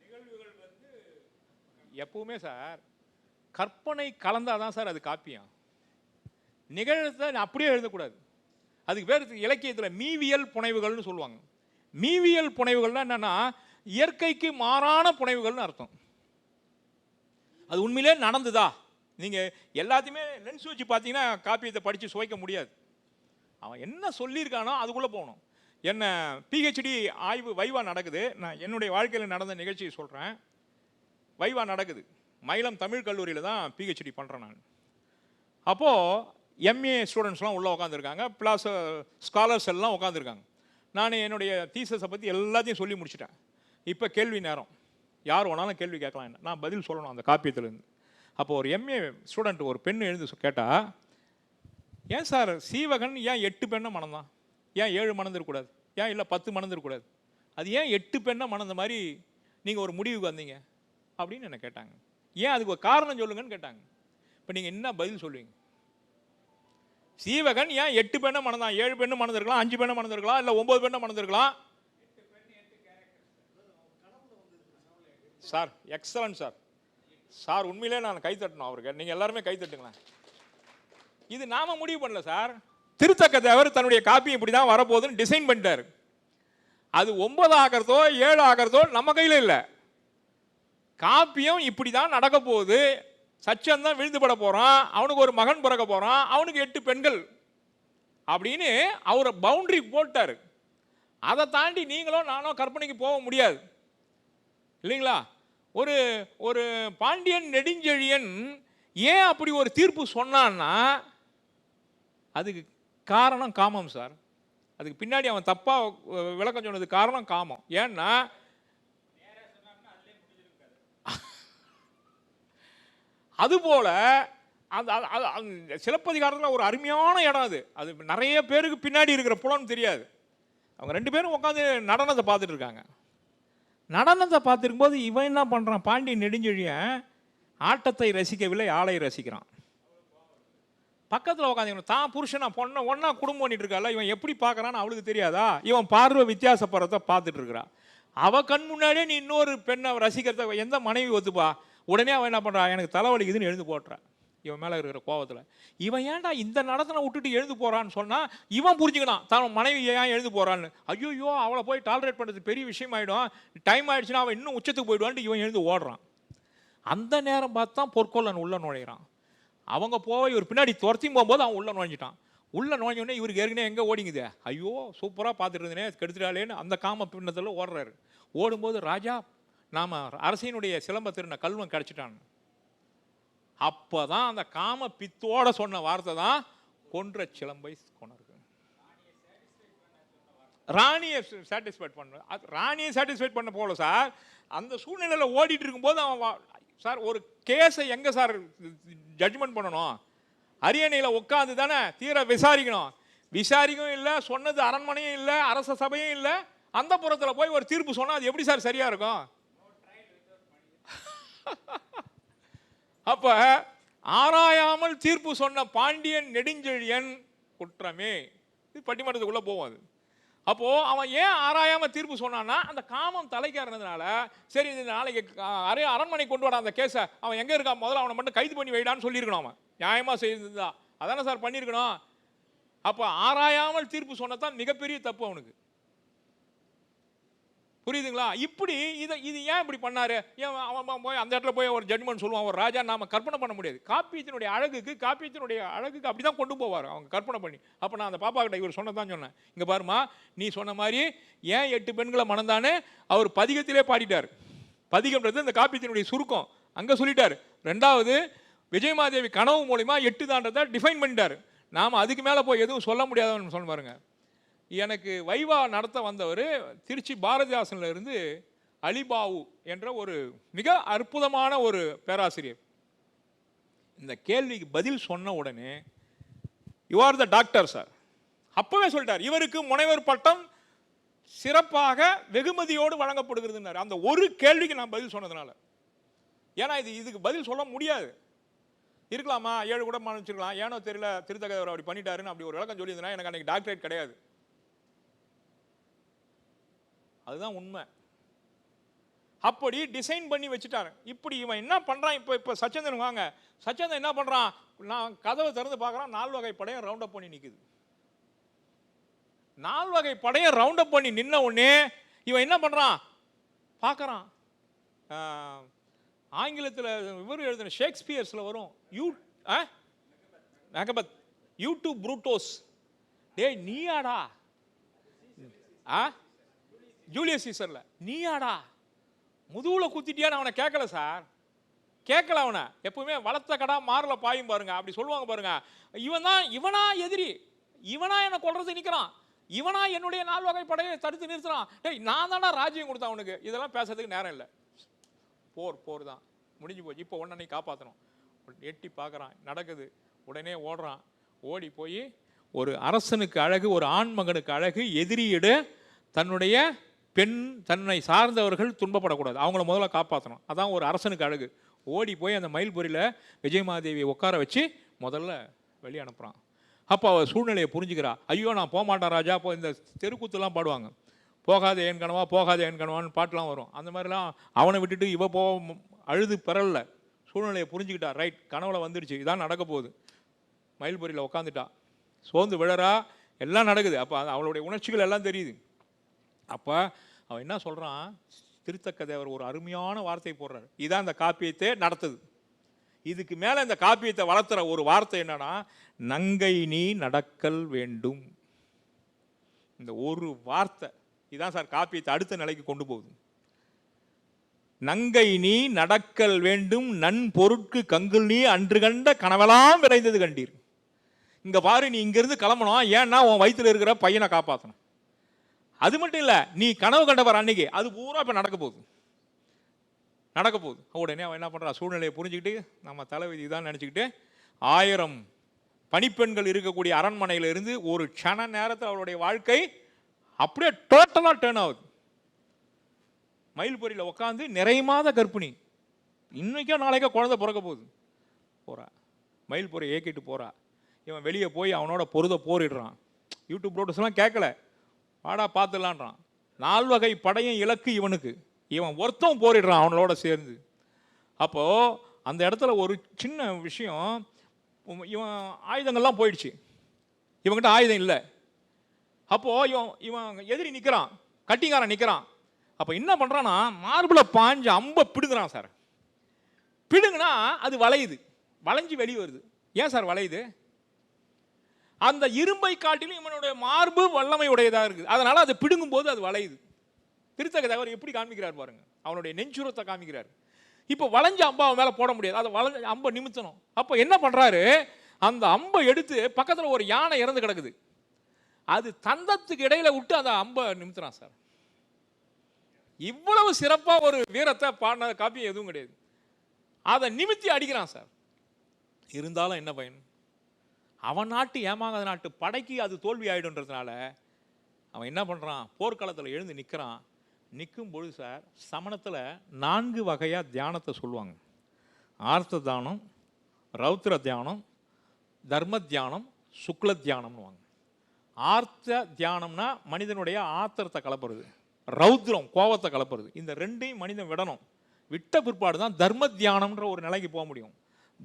C: நிகழ்வுகள் வந்து எப்பவுமே சார் கற்பனை கலந்தாதான் சார் அது காப்பியம். நிகழத்தை அப்படியே எழுதக்கூடாது. அதுக்கு பேர் இலக்கியத்தில் மீவியல் புனைவுகள்னு சொல்லுவாங்க. மீவியல் புனைவுகள்னா என்னன்னா இயற்கைக்கு மாறான புனைவுகள்னு அர்த்தம். அது உண்மையிலே நடந்துதா? நீங்கள் எல்லாத்தையுமே லென்ஸ் வச்சு பார்த்தீங்கன்னா காப்பியத்தை படித்து சுவைக்க முடியாது. அவன் என்ன சொல்லியிருக்கானோ அதுக்குள்ளே போகணும். என்ன பிஹெச்டி ஆய்வு வைவா நடக்குது. நான் என்னுடைய வாழ்க்கையில் நடந்த நிகழ்ச்சியை சொல்கிறேன். வைவா நடக்குது. மயிலம் தமிழ் கல்லூரியில் தான் பிஹெச்டி பண்ணுறேன் நான். அப்போது எம்ஏ ஸ்டூடெண்ட்ஸ்லாம் உள்ளே உட்காந்துருக்காங்க, ப்ளஸ் ஸ்காலர்ஸ் எல்லாம் உட்காந்துருக்காங்க. நான் என்னுடைய தீசஸை பற்றி எல்லாத்தையும் சொல்லி முடிச்சிட்டேன். இப்போ கேள்வி நேரம். யார் வேணாலும் கேள்வி கேட்கலாம். என்ன நான் பதில் சொல்லணும் அந்த காப்பியத்துலேருந்து. அப்போ ஒரு எம்ஏ ஸ்டூடெண்ட் ஒரு பெண்ணு எழுந்து கேட்டால், ஏன் சார் சீவகன் ஏன் 8 பெண்ணை மணந்தான்? ஏன் 7 மணந்துருக்கூடாது? ஏன் இல்லை 10 மணந்துருக்கூடாது? அது ஏன் 8 பெண்ணை மணந்த மாதிரி நீங்கள் ஒரு முடிவுக்கு வந்தீங்க அப்படின்னு என்னை கேட்டாங்க. ஏன் அதுக்கு ஒரு காரணம் சொல்லுங்கன்னு கேட்டாங்க. இப்போ நீங்கள் என்ன பதில் சொல்லுவீங்க? சீவகன் ஏன் 8 பெண்ணை மணந்தான்? 7 பெண்ணு மணந்திருக்கலாம், 5 பெண்ணை மணந்திருக்கலாம், இல்லை 9 பெண்ணை மணந்திருக்கலாம். Sir excellent sir. சார் உண்மையிலே நான் கை தட்டணும் அவருக்கு. நீங்கள் எல்லாருமே கை தட்டுங்களேன். இது நாம முடிவு பண்ணல சார். திருத்தக்க தேவர் தன்னுடைய காப்பியம் இப்படி தான் வரப்போகுதுன்னு டிசைன் பண்ணிட்டார். அது 9 ஆகிறதோ 7 ஆகிறதோ நம்ம கையில் இல்லை. காப்பியம் இப்படி தான் நடக்க போகுது. சச்சன் தான் விழுந்துபட போகிறான், அவனுக்கு ஒரு மகன் பிறக்க போகிறான், அவனுக்கு 8 பெண்கள் அப்படின்னு அவரை பவுண்டரி போட்டார். அதை தாண்டி நீங்களோ நானோ கற்பனைக்கு போக முடியாது இல்லைங்களா? ஒரு ஒரு பாண்டியன் நெடுஞ்செழியன் ஏன் அப்படி ஒரு தீர்ப்பு சொன்னான்னா அதுக்கு காரணம் காமம் சார். அதுக்கு பின்னாடி அவன் தப்பாக விளக்கம் சொன்னது காரணம் காமம். ஏன்னா அதுபோல அந்த சிலப்பதிகாரத்தில் ஒரு அருமையான இடம் அது. அது நிறைய பேருக்கு பின்னாடி இருக்கிற புலன் தெரியாது. அவங்க 2 பேரும் உட்காந்து நடனத்தை பார்த்துட்டு இருக்காங்க. நடனத்தை பார்த்துருக்கும்போது இவன் என்ன பண்ணுறான்? பாண்டியன் நெடுஞ்செழியன் ஆட்டத்தை ரசிக்கவில்லை, ஆளை ரசிக்கிறான். பக்கத்தில் உட்காந்து தான் புருஷனா பொண்ணை ஒன்றா குடும்பம் பண்ணிட்டு இருக்காள். இவன் எப்படி பார்க்குறான்னு அவளுக்கு தெரியாதா? இவன் பார்வை வித்தியாசப்படுறத பார்த்துட்டு இருக்கிறான். அவள் கண் முன்னாடியே நீ இன்னொரு பெண்ணை ரசிக்கிறத எந்த மனைவி ஒத்துப்பா? உடனே அவன் என்ன பண்ணுறான்? எனக்கு தலைவலிக்குதுன்னு எழுந்து போட்டுறான். இவன் மேலே இருக்கிற கோபத்தில் இவன் ஏன்டா இந்த நடத்தனை விட்டுட்டு எழுந்து போகிறான்னு சொன்னால் இவன் புரிஞ்சுக்கணும் தான் மனைவி ஏன் எழுந்து போகிறான்னு. ஐயோ அவளை போய் டாலரேட் பண்ணுறது பெரிய விஷயம் ஆகிடும், டைம் ஆகிடுச்சுன்னா அவன் இன்னும் உச்சத்துக்கு போயிடுவான்ட்டு இவன் எழுந்து ஓடுறான். அந்த நேரம் பார்த்து தான் பொற்கொள்ளன் உள்ளே நுழைகிறான். அவங்க போய் இவர் பின்னாடி துரத்தி போகும்போது அவன் உள்ளே நுழைஞ்சிட்டான். உள்ளே நுழைஞ்சோடனே இவருக்கு ஏற்கனவே எங்கே ஓடிங்குது? ஐயோ சூப்பராக பார்த்துட்டு இருந்தேனே கெடுத்துட்டாலேன்னு அந்த காம பின்னத்தில் ஓடுறாரு. ஓடும்போது ராஜா நாம் அரசினுடைய சிலம்ப திருந கல்வன் கிடச்சிட்டான். அப்போ தான் அந்த காம பித்தோட சொன்ன வார்த்தை தான் கொன்ற சிலம்பை கொண்டிருக்கு. ராணியை சாட்டிஸ்ஃபைட் பண்ண, ராணியை சாட்டிஸ்ஃபைட் பண்ண போல சார். அந்த சூழ்நிலையில் ஓடிட்டு இருக்கும்போது அவன் சார் ஒரு கேஸை எங்கே சார் ஜட்ஜ்மெண்ட் பண்ணணும்? அரியணையில் உட்காந்து தானே தீர விசாரிக்கணும். விசாரிக்கவும் இல்லை, சொன்னது அரண்மனையும் இல்லை, அரச சபையும் இல்லை, அந்த புறத்தில் போய் ஒரு தீர்ப்பு சொன்னால் அது எப்படி சார் சரியா இருக்கும்? அப்ப ஆராயாமல் தீர்ப்பு சொன்ன பாண்டியன் நெடுஞ்செழியன் குற்றமே. இது பட்டிமன்றத்துக்குள்ள போவாது. அப்போ அவன் ஏன் ஆராயாம தீர்ப்பு சொன்னான்னா அந்த காமம் தலைக்காரனதுனால சரி இந்த நாளைக்கு அரண்மனை கொண்டு வர அந்த கேஸை அவன் எங்க இருக்கான் முதல்ல அவனை மட்டும் கைது பண்ணி வைடான்னு சொல்லியிருக்கணும். அவன் நியாயமா செய்தா அதானே சார் பண்ணியிருக்கணும். அப்போ ஆராயாமல் தீர்ப்பு சொன்னதான் மிகப்பெரிய தப்பு அவனுக்கு. புரியுதுங்களா? இப்படி இது ஏன் இப்படி பண்ணாரு? ஏன் அவன் போய் அந்த இடத்துல போய் ஒரு ஜட்மெண்ட் சொல்லுவான் ஒரு ராஜா? நாம கற்பனை பண்ண முடியாது. காப்பியத்தினுடைய அழகுக்கு அப்படிதான் கொண்டு போவார் அவங்க கற்பனை பண்ணி. அப்போ நான் அந்த பாப்பா கிட்ட இவர் சொன்னதான் சொன்னேன், இங்க பாருமா நீ சொன்ன மாதிரி ஏன் 8 பெண்களை மணந்தானே அவர் பதிகத்திலே பாடிட்டார். பதிகம்ன்றது இந்த காப்பியத்தினுடைய சுருக்கம் அங்க சொல்லிட்டார். 2வது விஜயமாதேவி கனவு மூலியமா 8 தாண்டதை டிஃபைன் பண்ணிட்டார். நாம அதுக்கு மேல போய் எதுவும் சொல்ல முடியாதுன்னு சொல்ல பாருங்க. எனக்கு வைவா நடத்த வந்தவர் திருச்சி பாரதிதாசன்ல இருந்து அலிபாவு என்ற ஒரு மிக அற்புதமான ஒரு பேராசிரியர். இந்த கேள்விக்கு பதில் சொன்ன உடனே you are the doctor sir அப்பவே சொல்லிட்டார். இவருக்கு முனைவர் பட்டம் சிறப்பாக வெகுமதியோடு வழங்கப்படுகிறது. அந்த ஒரு கேள்விக்கு நான் பதில் சொன்னதுனால. ஏன்னா இதுக்கு பதில் சொல்ல முடியாது. இருக்கலாமா 7 கூட மன்னிச்சிருக்கலாம், ஏனோ தெரியல திருத்தகவர் அப்படி பண்ணிட்டாருன்னு அப்படி ஒரு விளக்கம் சொல்லியிருந்தேன்னா எனக்கு அன்னைக்கு டாக்டரேட் கிடையாது. அதுதான் உண்மை. அப்படி டிசைன் பண்ணி வச்சுட்டாரு. இப்படி இவன் என்ன பண்றான்? இப்போ சச்சந்திரன் வாங்க, சச்சந்திரன் என்ன பண்றான்? நான் கதவை திறந்து பார்க்கறான், 4 வகை படையும் ரவுண்ட் அப் பண்ணி நிக்குது. 4 வகை படையை ரவுண்ட் அப் பண்ணி நின்ன உடனே இவன் என்ன பண்றான்? பார்க்கறான். ஆங்கிலத்தில் இவர் எழுதின ஷேக்ஸ்பியர்ஸ்ல வரும், மேகபத் யூ ப்ரூட்டோஸ். டேய் நீயாடா? ஜூலியஸ் சீசர்ல நீயாடா? முதுகுல குத்திட்டியான்னு அவனை கேட்கல சார், கேட்கல அவனை. எப்பவுமே வளர்த்த கடா மாறல பாயும் பாருங்க, அப்படி சொல்லுவாங்க பாருங்க. இவனா எதிரி, இவனா என்ன கொல்றது நிற்கிறான், இவனா என்னுடைய 4 வகை படையை தடுத்து நிறுத்துறான். டேய் நான் தானே ராஜ்யம் கொடுத்தேன் அவனுக்கு. இதெல்லாம் பேசுறதுக்கு நேரம் இல்லை. போர் தான் முடிஞ்சு போச்சு. இப்போ உடனே காப்பாற்றணும். எட்டி பார்க்குறான், நடக்குது. உடனே ஓடுறான். ஓடி போய் ஒரு அரசனுக்கு அழகு, ஒரு ஆண் மகனுக்கு அழகு, எதிரியிட தன்னுடைய பெண், தன்னை சார்ந்தவர்கள் துன்பப்படக்கூடாது, அவங்கள முதல்ல காப்பாற்றணும். அதான் ஒரு அரசனுக்கு அழகு. ஓடி போய் அந்த மயில்புரியில் விஜயமாதேவியை உட்கார வச்சு முதல்ல வெளியே அனுப்புகிறான். அப்போ அவள் சூழ்நிலையை புரிஞ்சுக்கிறா. ஐயோ நான் போக மாட்டேன் ராஜா. இப்போ இந்த தெருக்கூத்துலாம் பாடுவாங்க, போகாத என் கனவா, போகாத என் கனவான்னு பாட்டெலாம் வரும். அந்த மாதிரிலாம் அவனை விட்டுட்டு இவ அழுது பெறல. சூழ்நிலையை புரிஞ்சுக்கிட்டா. ரைட், கனவுல வந்துடுச்சு, இதான் நடக்க போகுது. மயில்புரியில் உட்காந்துட்டா, சோர்ந்து விழறா, எல்லாம் நடக்குது. அப்போ அவளுடைய உணர்ச்சிகள் எல்லாம் தெரியுது. அப்போ அவன் என்ன சொல்கிறான்? திருத்தக்க தேவர் ஒரு அருமையான வார்த்தை போடுறாரு. இதான் இந்த காப்பியத்தை நடத்துது. இதுக்கு மேலே இந்த காப்பியத்தை வளர்த்துற ஒரு வார்த்தை என்னன்னா, நங்கை நீ நடக்கல் வேண்டும். இந்த ஒரு வார்த்தை இதான் சார் காப்பியத்தை அடுத்த நிலைக்கு கொண்டு போகுது. நங்கை நீ நடக்கல் வேண்டும், நன் பொருட்கு கங்குல் நீ அன்று கண்ட கனவெல்லாம் விளைந்தது கண்டீர். இங்க பாரு, நீ இங்கிருந்து கிளம்பணும். ஏன்னா உன் வயிற்றுல இருக்கிற பையனை காப்பாற்றணும். அது மட்டும் இல்லை, நீ கனவு கண்டவர் அன்னைக்கு அது பூரா இப்போ நடக்க போகுது. உடனே அவன் என்ன பண்ணுறான்? சூழ்நிலையை புரிஞ்சுக்கிட்டு, நம்ம தலைவிதி தான் நினச்சிக்கிட்டு 1000 பணிப்பெண்கள் இருக்கக்கூடிய அரண்மனையில் இருந்து ஒரு க்ஷண நேரத்தில் அவளுடைய வாழ்க்கை அப்படியே டோட்டலாக டேர்ன் ஆகுது. மயில்புரியில் உட்காந்து நிறை மாத கர்ப்பிணி, இன்னைக்கோ நாளைக்கோ குழந்தை பிறக்க போகுது. போகிறா, மயில்புரை ஏக்கிட்டு போகிறா. இவன் வெளியே போய் அவனோட போரிடுறான். யூடியூப் ப்ரோட்டஸ்லாம் கேட்கல, வாடா பார்த்துலான்றான். 4 வகை படையும் இலக்கு இவனுக்கு. இவன் ஒருத்தம் போரிடுறான் அவனோட சேர்ந்து. அப்போது அந்த இடத்துல ஒரு சின்ன விஷயம், இவன் ஆயுதங்கள்லாம் போயிடுச்சு, இவன்கிட்ட ஆயுதம் இல்லை. அப்போது இவன் எதிரி நிற்கிறான், கட்டிங்காரன் நிற்கிறான். அப்போ என்ன பண்ணுறான்னா, மார்பில் பாஞ்ச அம்பை பிடுங்குறான் சார். பிடுங்குனா அது வளையுது, வளைஞ்சு வெளியே வருது. ஏன் சார் வளையுது? அந்த இரும்பை காட்டிலும் இவனுடைய மார்பு வல்லமை உடையதாக இருக்குது, அதனால அதை பிடுங்கும் போது அது வளையுது. திருத்தக்க தேவர் எப்படி காமிக்கிறார் பாருங்க, அவனுடைய நெஞ்சுரத்தை காமிக்கிறார். இப்போ வளைஞ்ச அம்பை அவன் மேலே போட முடியாது, அதை வளைஞ்ச அம்பை நிமித்தணும். அப்போ என்ன பண்ணுறாரு? அந்த அம்பை எடுத்து பக்கத்தில் ஒரு யானை இறந்து கிடக்குது, அது தந்தத்துக்கு இடையில விட்டு அந்த அம்பை நிமித்துறான் சார். இவ்வளவு சிறப்பாக ஒரு வீரத்தை பாடின காப்பியம் எதுவும் கிடையாது. அதை நிமித்தி அடிக்கிறான் சார். இருந்தாலும் என்ன பயன்? அவன் நாட்டு ஏமாகாத நாட்டு படைக்கு அது தோல்வி ஆயிடுன்றதுனால அவன் என்ன பண்ணுறான்? போர்க்களத்தில் எழுந்து நிற்கிறான். நிற்கும் பொழுது சார், சமணத்தில் 4 வகையாக தியானத்தை சொல்லுவாங்க. ஆர்த்த தியானம், ரௌத்ர தியானம், தர்ம தியானம், சுக்ல தியானம்னுவாங்க. ஆர்த்த தியானம்னா மனிதனுடைய ஆத்திரத்தை கலப்புறது, ரௌத்ரம் கோபத்தை கலப்புறது. இந்த ரெண்டையும் மனிதன் விடணும். விட்ட பிற்பாடு தான் தர்ம தியானம்ன்ற ஒரு நிலைக்கு போக முடியும்.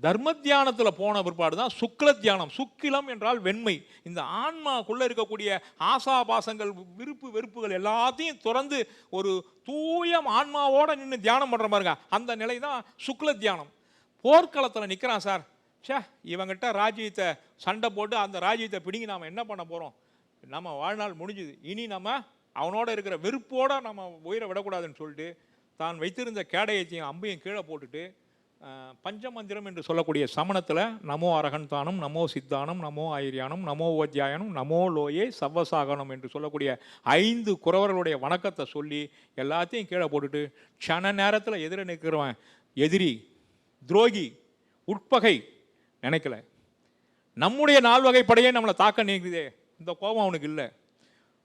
C: தர்ம தியானத்தில் போன பிற்பாடு தான் சுக்ல தியானம். சுக்கிலம் என்றால் வெண்மை. இந்த ஆன்மாக்குள்ளே இருக்கக்கூடிய ஆசாபாசங்கள், விருப்பு வெறுப்புகள் எல்லாத்தையும் துறந்து ஒரு தூய ஆன்மாவோடு நின்று தியானம் பண்ணுற பாருங்க, அந்த நிலை தான் சுக்ல தியானம். போர்க்களத்தில் நிற்கிறான் சார். இவங்கிட்ட ராஜ்யத்தை சண்டை போட்டு அந்த ராஜ்யத்தை பிடிங்கி நாம் என்ன பண்ண போகிறோம்? நம்ம வாழ்நாள் முடிஞ்சுது, இனி நம்ம அவனோட இருக்கிற வெறுப்போடு நம்ம உயிரை விடக்கூடாதுன்னு சொல்லிட்டு தான் வைத்திருந்த கேடயத்தையும் அம்பையும் கீழே போட்டுட்டு பஞ்சமந்திரம் என்று சொல்லக்கூடிய சமணத்தில் நமோ அரகந்தானம், நமோ சித்தானம், நமோ ஐரியானம், நமோ ஓத்தியாயனம், நமோ லோயே சவ்வசாகனம் என்று சொல்லக்கூடிய 5 குறவர்களுடைய வணக்கத்தை சொல்லி எல்லாத்தையும் கீழே போட்டுட்டு க்ஷண நேரத்தில் எதிர நிற்கிறவன் எதிரி, துரோகி, உட்பகை நினைக்கல. நம்முடைய 4 வகை படையே நம்மளை தாக்க நினைக்குதே, இந்த கோபம் அவனுக்கு இல்லை.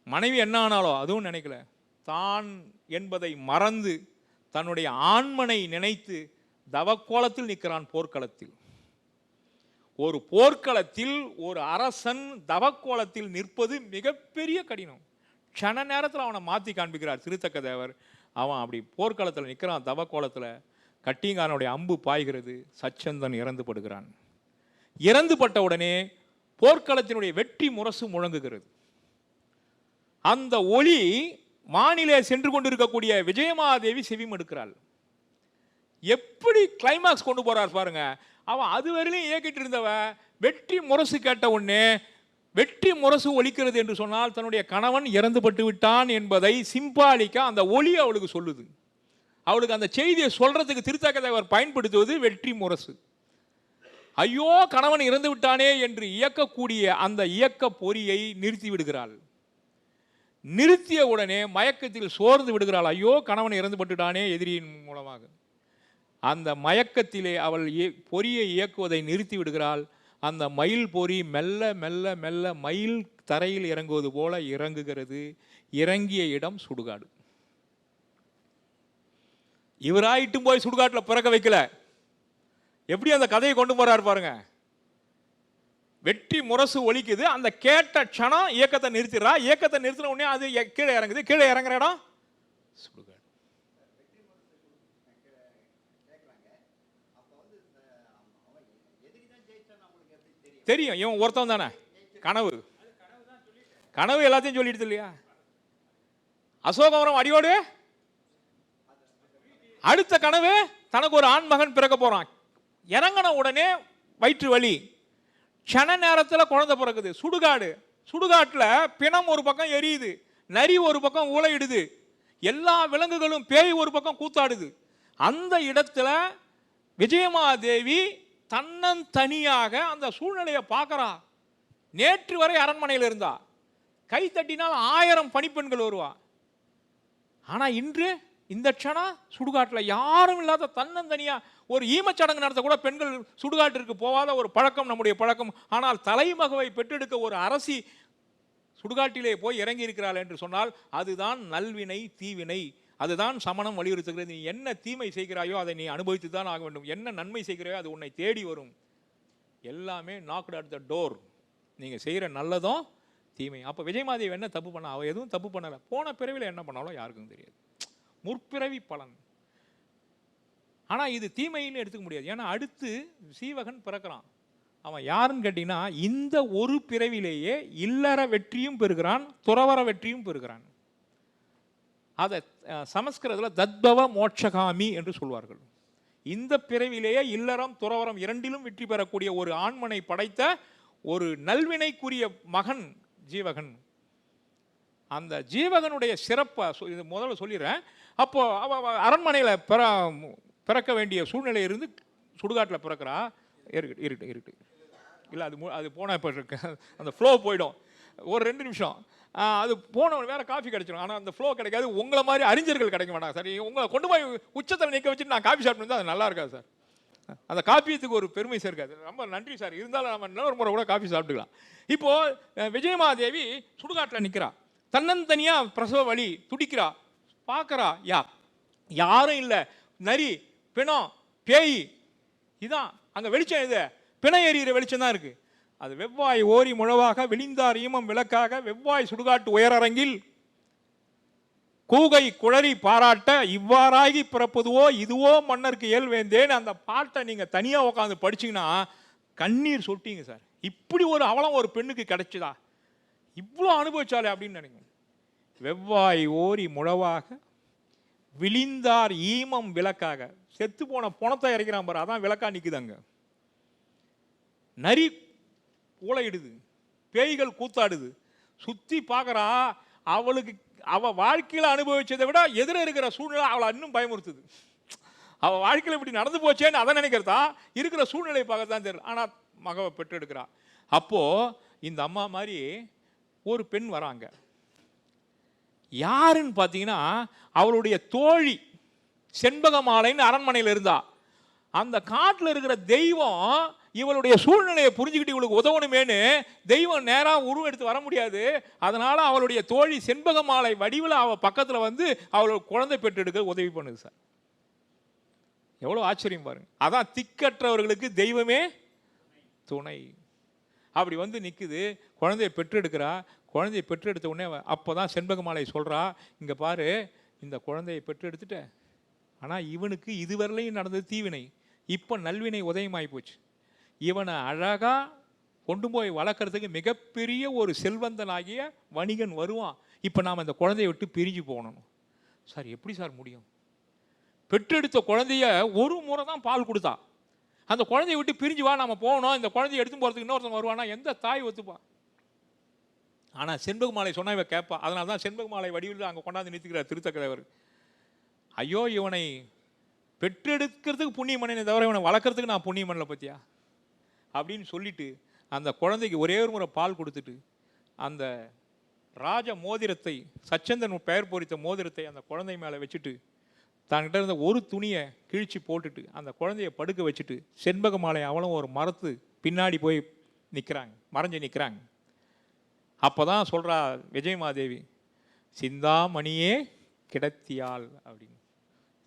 C: மனைவி என்ன ஆனாலோ அதுவும் நினைக்கல. தான் என்பதை மறந்து தன்னுடைய ஆண்மனை நினைத்து தவக்கோலத்தில் நிற்கிறான் போர்க்களத்தில். ஒரு போர்க்களத்தில் ஒரு அரசன் தவக்கோலத்தில் நிற்பது மிகப்பெரிய கடினம். க்ஷண நேரத்தில் அவனை மாற்றி காண்பிக்கிறார் திருத்தக்க தேவர். அவன் அப்படி போர்க்களத்தில் நிற்கிறான், தவ கோலத்தில். கட்டிங்காரனுடைய அம்பு பாய்கிறது, சச்சந்தன் இறந்து படுகிறான். இறந்து பட்ட உடனே போர்க்களத்தினுடைய வெற்றி முரசு முழங்குகிறது. அந்த ஒளி வானிலே சென்று கொண்டிருக்கக்கூடிய விஜயமாதேவி செவிமடுக்கிறாள். எப்படி கிளைமாக்ஸ் கொண்டு போறார் பாருங்க. அவன் அதுவரையிலும் இயக்கிட்டு இருந்தவ வெற்றி முரசு கேட்ட உடனே, வெற்றி முரசு ஒலிக்கிறது என்று சொன்னால் தன்னுடைய கணவன் இறந்துபட்டு விட்டான் என்பதை சிம்பாலிக்கா அந்த ஒளி அவளுக்கு சொல்லுது. அவளுக்கு அந்த செய்தியை சொல்றதுக்கு திருத்தக்கதை அவர் பயன்படுத்துவது வெற்றி முரசு. ஐயோ கணவன் இறந்து விட்டானே என்று இயக்கக்கூடிய அந்த இயக்க பொறியை நிறுத்தி விடுகிறாள். நிறுத்திய உடனே மயக்கத்தில் சோர்ந்து விடுகிறாள். ஐயோ கணவன் இறந்து பட்டுட்டானே எதிரியின் மூலமாக. அந்த மயக்கத்திலே அவள் பொறியை இயக்குவதை நிறுத்தி விடுகிறாள். அந்த மயில் பொறி மெல்ல மெல்ல மெல்ல மயில் தரையில் இறங்குவது போல இறங்குகிறது. இறங்கிய இடம் சுடுகாடு. இவராயிட்டும் போய் சுடுகாட்டில் பிறக்க வைக்கல. எப்படி அந்த கதையை கொண்டு போறாரு பாருங்க. வெற்றி முரசு ஒலிக்குது, அந்த கேட்ட க்ஷணம் இயக்கத்தை நிறுத்திடுறா. இயக்கத்தை நிறுத்தின உடனே அது கீழே இறங்குது. கீழே இறங்குற இடம் சுடுகாடு. தெரியும், இவன் ஒருத்தன் தானே. கனவு கனவு எல்லாத்தையும் சொல்லிடுது இல்லையா. அசோகவரம் அடியோடு அடுத்த கனவு, தனக்கு ஒரு ஆண் மகன் பிறக்க போறான். இறங்கின உடனே வயிற்று வலி, க்ஷண நேரத்தில் குழந்தை பிறக்குது. சுடுகாடு. சுடுகாட்டில் பிணம் ஒரு பக்கம் எரியுது, நரி ஒரு பக்கம் ஊளையிடுது, எல்லா விலங்குகளும் பேய் ஒரு பக்கம் கூத்தாடுது. அந்த இடத்துல விஜயமாதேவி தன்னந்தனியாக அந்த சூழ்நிலையை பார்க்கறா. நேற்று வரை அரண்மனையில் இருந்தா, கை தட்டினால் 1000 பணிப்பெண்கள் வருவா. ஆனா இன்று இந்த க்ஷணம் சுடுகாட்டில் யாரும் இல்லாத தன்னந்தனியா ஒரு ஈமச்சடங்கு நடத்த கூட பெண்கள் சுடுகாட்டிற்கு போகாத ஒரு பழக்கம் நம்முடைய பழக்கம். ஆனால் தலைமகவை பெற்றெடுக்க ஒரு அரசி சுடுகாட்டிலே போய் இறங்கி இருக்கிறாள் என்று சொன்னால் அதுதான் நல்வினை தீவினை. அதுதான் சமணம் வலியுறுத்துகிறது. நீ என்ன தீமை செய்கிறாயோ அதை நீ அனுபவித்து தான் ஆக வேண்டும். என்ன நன்மை செய்கிறாயோ அது உன்னை தேடி வரும். எல்லாமே நாக்ட் அட் த டோர். நீங்கள் செய்கிற நல்லதும் தீமை. அப்போ விஜயமாதேவி என்ன தப்பு பண்ணா? அவள் எதுவும் தப்பு பண்ணலை. போன பிறவியில் என்ன பண்ணாலும் யாருக்கும் தெரியாது. முற்பிறவி பலன். ஆனால் இது தீமைன்னு எடுத்துக்க முடியாது. ஏன்னா அடுத்து சீவகன் பிறக்கிறான். அவன் யாருன்னு கேட்டிங்கன்னா, இந்த ஒரு பிறவிலேயே இல்லற வெற்றியும் பெறுகிறான், துறவர வெற்றியும் பெறுகிறான். அதை சமஸ்கிருதத்தில் தத்பவ மோட்சகாமி என்று சொல்வார்கள். இந்த பிறவிலேயே இல்லறம் துறவரம் இரண்டிலும் வெற்றி பெறக்கூடிய ஒரு ஆண்மனை படைத்த ஒரு நல்வினைக்குரிய மகன் ஜீவகன். அந்த ஜீவகனுடைய சிறப்பை இது முதல்ல சொல்லிடுறேன். அப்போ அரண்மனையில் பிறக்க வேண்டிய சூழ்நிலை இருந்து சுடுகாட்டில் பிறக்கிறா. இருட்டு இல்லை, அது போன இப்போ அந்த ஃப்ளோ போயிடும். ஒரு 2 நிமிஷம் அது போனவன் வேற காஃபி கிடைச்சிடும். ஆனால் அந்த ஃப்ளோ கிடைக்காது. உங்களை மாதிரி அறிஞர்கள் கிடைக்க மாட்டாங்க சார். உங்களை கொண்டு போய் உச்சத்தில் நிற்க வச்சுட்டு நான் காஃபி சாப்பிட்டு அது நல்லா இருக்காது சார். அந்த காஃபியத்துக்கு ஒரு பெருமை சேர்க்காது. ரொம்ப நன்றி சார். இருந்தாலும் நம்ம இன்னொரு முறை கூட காஃபி சாப்பிட்டுக்கலாம். இப்போ விஜயமாதேவி சுடுகாட்டில் நிற்கிறா. தன்னந்தனியா பிரசவ வலி துடிக்கிறா. பார்க்கறா, யாரும் இல்லை. நரி, பிணம், பேய். இதான் அங்கே வெளிச்சம். இது பிணம் எறிகிற வெளிச்சம் தான் இருக்கு. அது வெவ்வாய் ஓரி முழவாக விழிந்தார் ஈமம் விளக்காக வெவ்வாய் சுடுகாட்டு உயரரங்கில் கூகை குழறி பாராட்ட இவ்வாறாகி பிறப்பதுவோ இதுவோ மன்னருக்கு இயல்வேந்தேன்னு அந்த பாட்டை நீங்கள் தனியாக உட்காந்து படிச்சிங்கன்னா கண்ணீர் சொட்டிங்க சார். இப்படி ஒரு அவலம் ஒரு பெண்ணுக்கு கிடைச்சதா? இவ்வளோ அனுபவிச்சாலே அப்படின்னு நினைக்கும். வெவ்வாய் ஓரி முழவாக விழிந்தார் ஈமம் விளக்காக. செத்து போன பணத்தை இறக்கிறான் பாரு, அதான் விளக்கா நிற்குதாங்க. நரி ஊளையிடுது, பேய்கள் கூத்தாடுது. சுற்றி பார்க்குறா. அவளுக்கு அவள் வாழ்க்கையில் அனுபவிச்சதை விட எதிர இருக்கிற சூழ்நிலை அவளை இன்னும் பயமுறுத்துது. அவள் வாழ்க்கையில் இப்படி நடந்து போச்சேன்னு அதை நினைக்கிறதா, இருக்கிற சூழ்நிலையை பார்க்க தான் தெரியும். ஆனால் மகவை பெற்றெடுக்கிறா. அப்போது இந்த அம்மா மாதிரி ஒரு பெண் வராங்க. யாருன்னு பார்த்தீங்கன்னா, அவளுடைய தோழி செண்பகமாலைன்னு அரண்மனையில் இருந்தா. அந்த காட்டில் இருக்கிற தெய்வம் இவளுடைய சூழ்நிலையை புரிஞ்சுக்கிட்டு இவளுக்கு உதவணுமேனு தெய்வம் நேராக உருவம் எடுத்து வர முடியாது. அதனால அவளுடைய தோழி செண்பகமாலை வடிவில் அவள் பக்கத்தில் வந்து அவளோட குழந்தை பெற்றெடுக்க உதவி பண்ணுது சார். எவ்வளோ ஆச்சரியம் பாருங்க. அதான் திக்கற்றவர்களுக்கு தெய்வமே துணை. அப்படி வந்து நிற்குது, குழந்தையை பெற்றெடுக்கிறா. குழந்தையை பெற்றெடுத்த உடனே அப்போ தான் செண்பகமாலை சொல்கிறா, இங்கே பாரு, இந்த குழந்தையை பெற்றெடுத்துட்ட, ஆனால் இவனுக்கு இதுவரையிலையும் நடந்தது தீவினை, இப்போ நல்வினை உதயமாகி போச்சு. இவனை அழகாக கொண்டு போய் வளர்க்குறதுக்கு மிகப்பெரிய ஒரு செல்வந்தனாகிய வணிகன் வருவான். இப்போ நாம் அந்த குழந்தையை விட்டு பிரிஞ்சு போகணும். சார் எப்படி சார் முடியும்? பெற்றெடுத்த குழந்தைய ஒரு முறை தான் பால் கொடுத்தா, அந்த குழந்தைய விட்டு பிரிஞ்சு வா நம்ம போகணும், இந்த குழந்தைய எடுத்து போகிறதுக்கு இன்னொருத்தன் வருவானா? எந்த தாய் ஒத்துப்பா? ஆனால் செண்பக மாலை சொன்னால் இவ கேட்பா. அதனால தான் செண்பக மாலை வடிவில் அங்கே கொண்டாந்து நிறுத்திக்கிறார் திருத்தக்கதேவர். ஐயோ, இவனை பெற்றெடுக்கிறதுக்கு புண்ணியம் பண்ணேனே தவிர இவனை வளர்க்குறதுக்கு நான் புண்ணியம் பண்ணல பற்றியா அப்படின்னு சொல்லிட்டு அந்த குழந்தைக்கு ஒரே ஒரு முறை பால் கொடுத்துட்டு அந்த ராஜ மோதிரத்தை, சச்சந்தன் பெயர் பொறித்த மோதிரத்தை அந்த குழந்தை மேலே வச்சுட்டு தன்கிட்ட இருந்த ஒரு துணியை கிழிச்சு போட்டுட்டு அந்த குழந்தைய படுக்க வச்சுட்டு செண்பக மாலை அவளும் ஒரு மரத்து பின்னாடி போய் நிற்கிறாங்க, மறைஞ்சு நிற்கிறாங்க. அப்போ தான் சொல்கிறா விஜயமாதேவி, சிந்தாமணியே கிடத்தியாள் அப்படின்னு.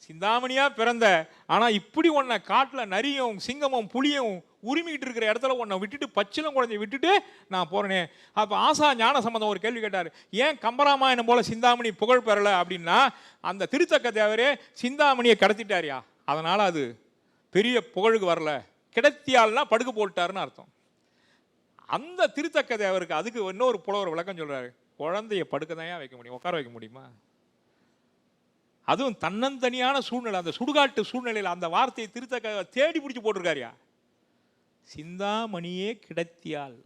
C: சிந்தாமணியாக பிறந்த, ஆனால் இப்படி உன்னை காட்டில் நரியும் சிங்கமும் புலியும் உரிமிக்கிட்டு இருக்கிற இடத்துல உன்னை விட்டுட்டு, பச்சிலம் குழந்தைய விட்டுட்டு நான் போகிறேனே. அப்போ ஆசா ஞான சம்பந்தம் ஒரு கேள்வி கேட்டார், ஏன் கம்பராமாயணம் போல் சிந்தாமணி புகழ் பெறலை அப்படின்னா, அந்த திருத்தக்க தேவரே சிந்தாமணியை கடத்திட்டாரியா, அதனால் அது பெரிய புகழுக்கு வரல. கிடத்தியால்னா படுக்க போட்டாருன்னு அர்த்தம். அந்த திருத்தக்க தேவருக்கு அதுக்கு இன்னொரு புலவர் விளக்கம் சொல்கிறாரு, குழந்தைய படுக்க தான் வைக்க முடியும், உட்கார வைக்க முடியுமா? அதுவும் தன்னந்தனியான சூழ்நிலை, அந்த சுடுகாட்டு சூழ்நிலையில் அந்த வார்த்தையை திருத்தக்க தேடி பிடிச்சி போட்டிருக்காரியா. சிந்தாமணியே கிடத்தியால்.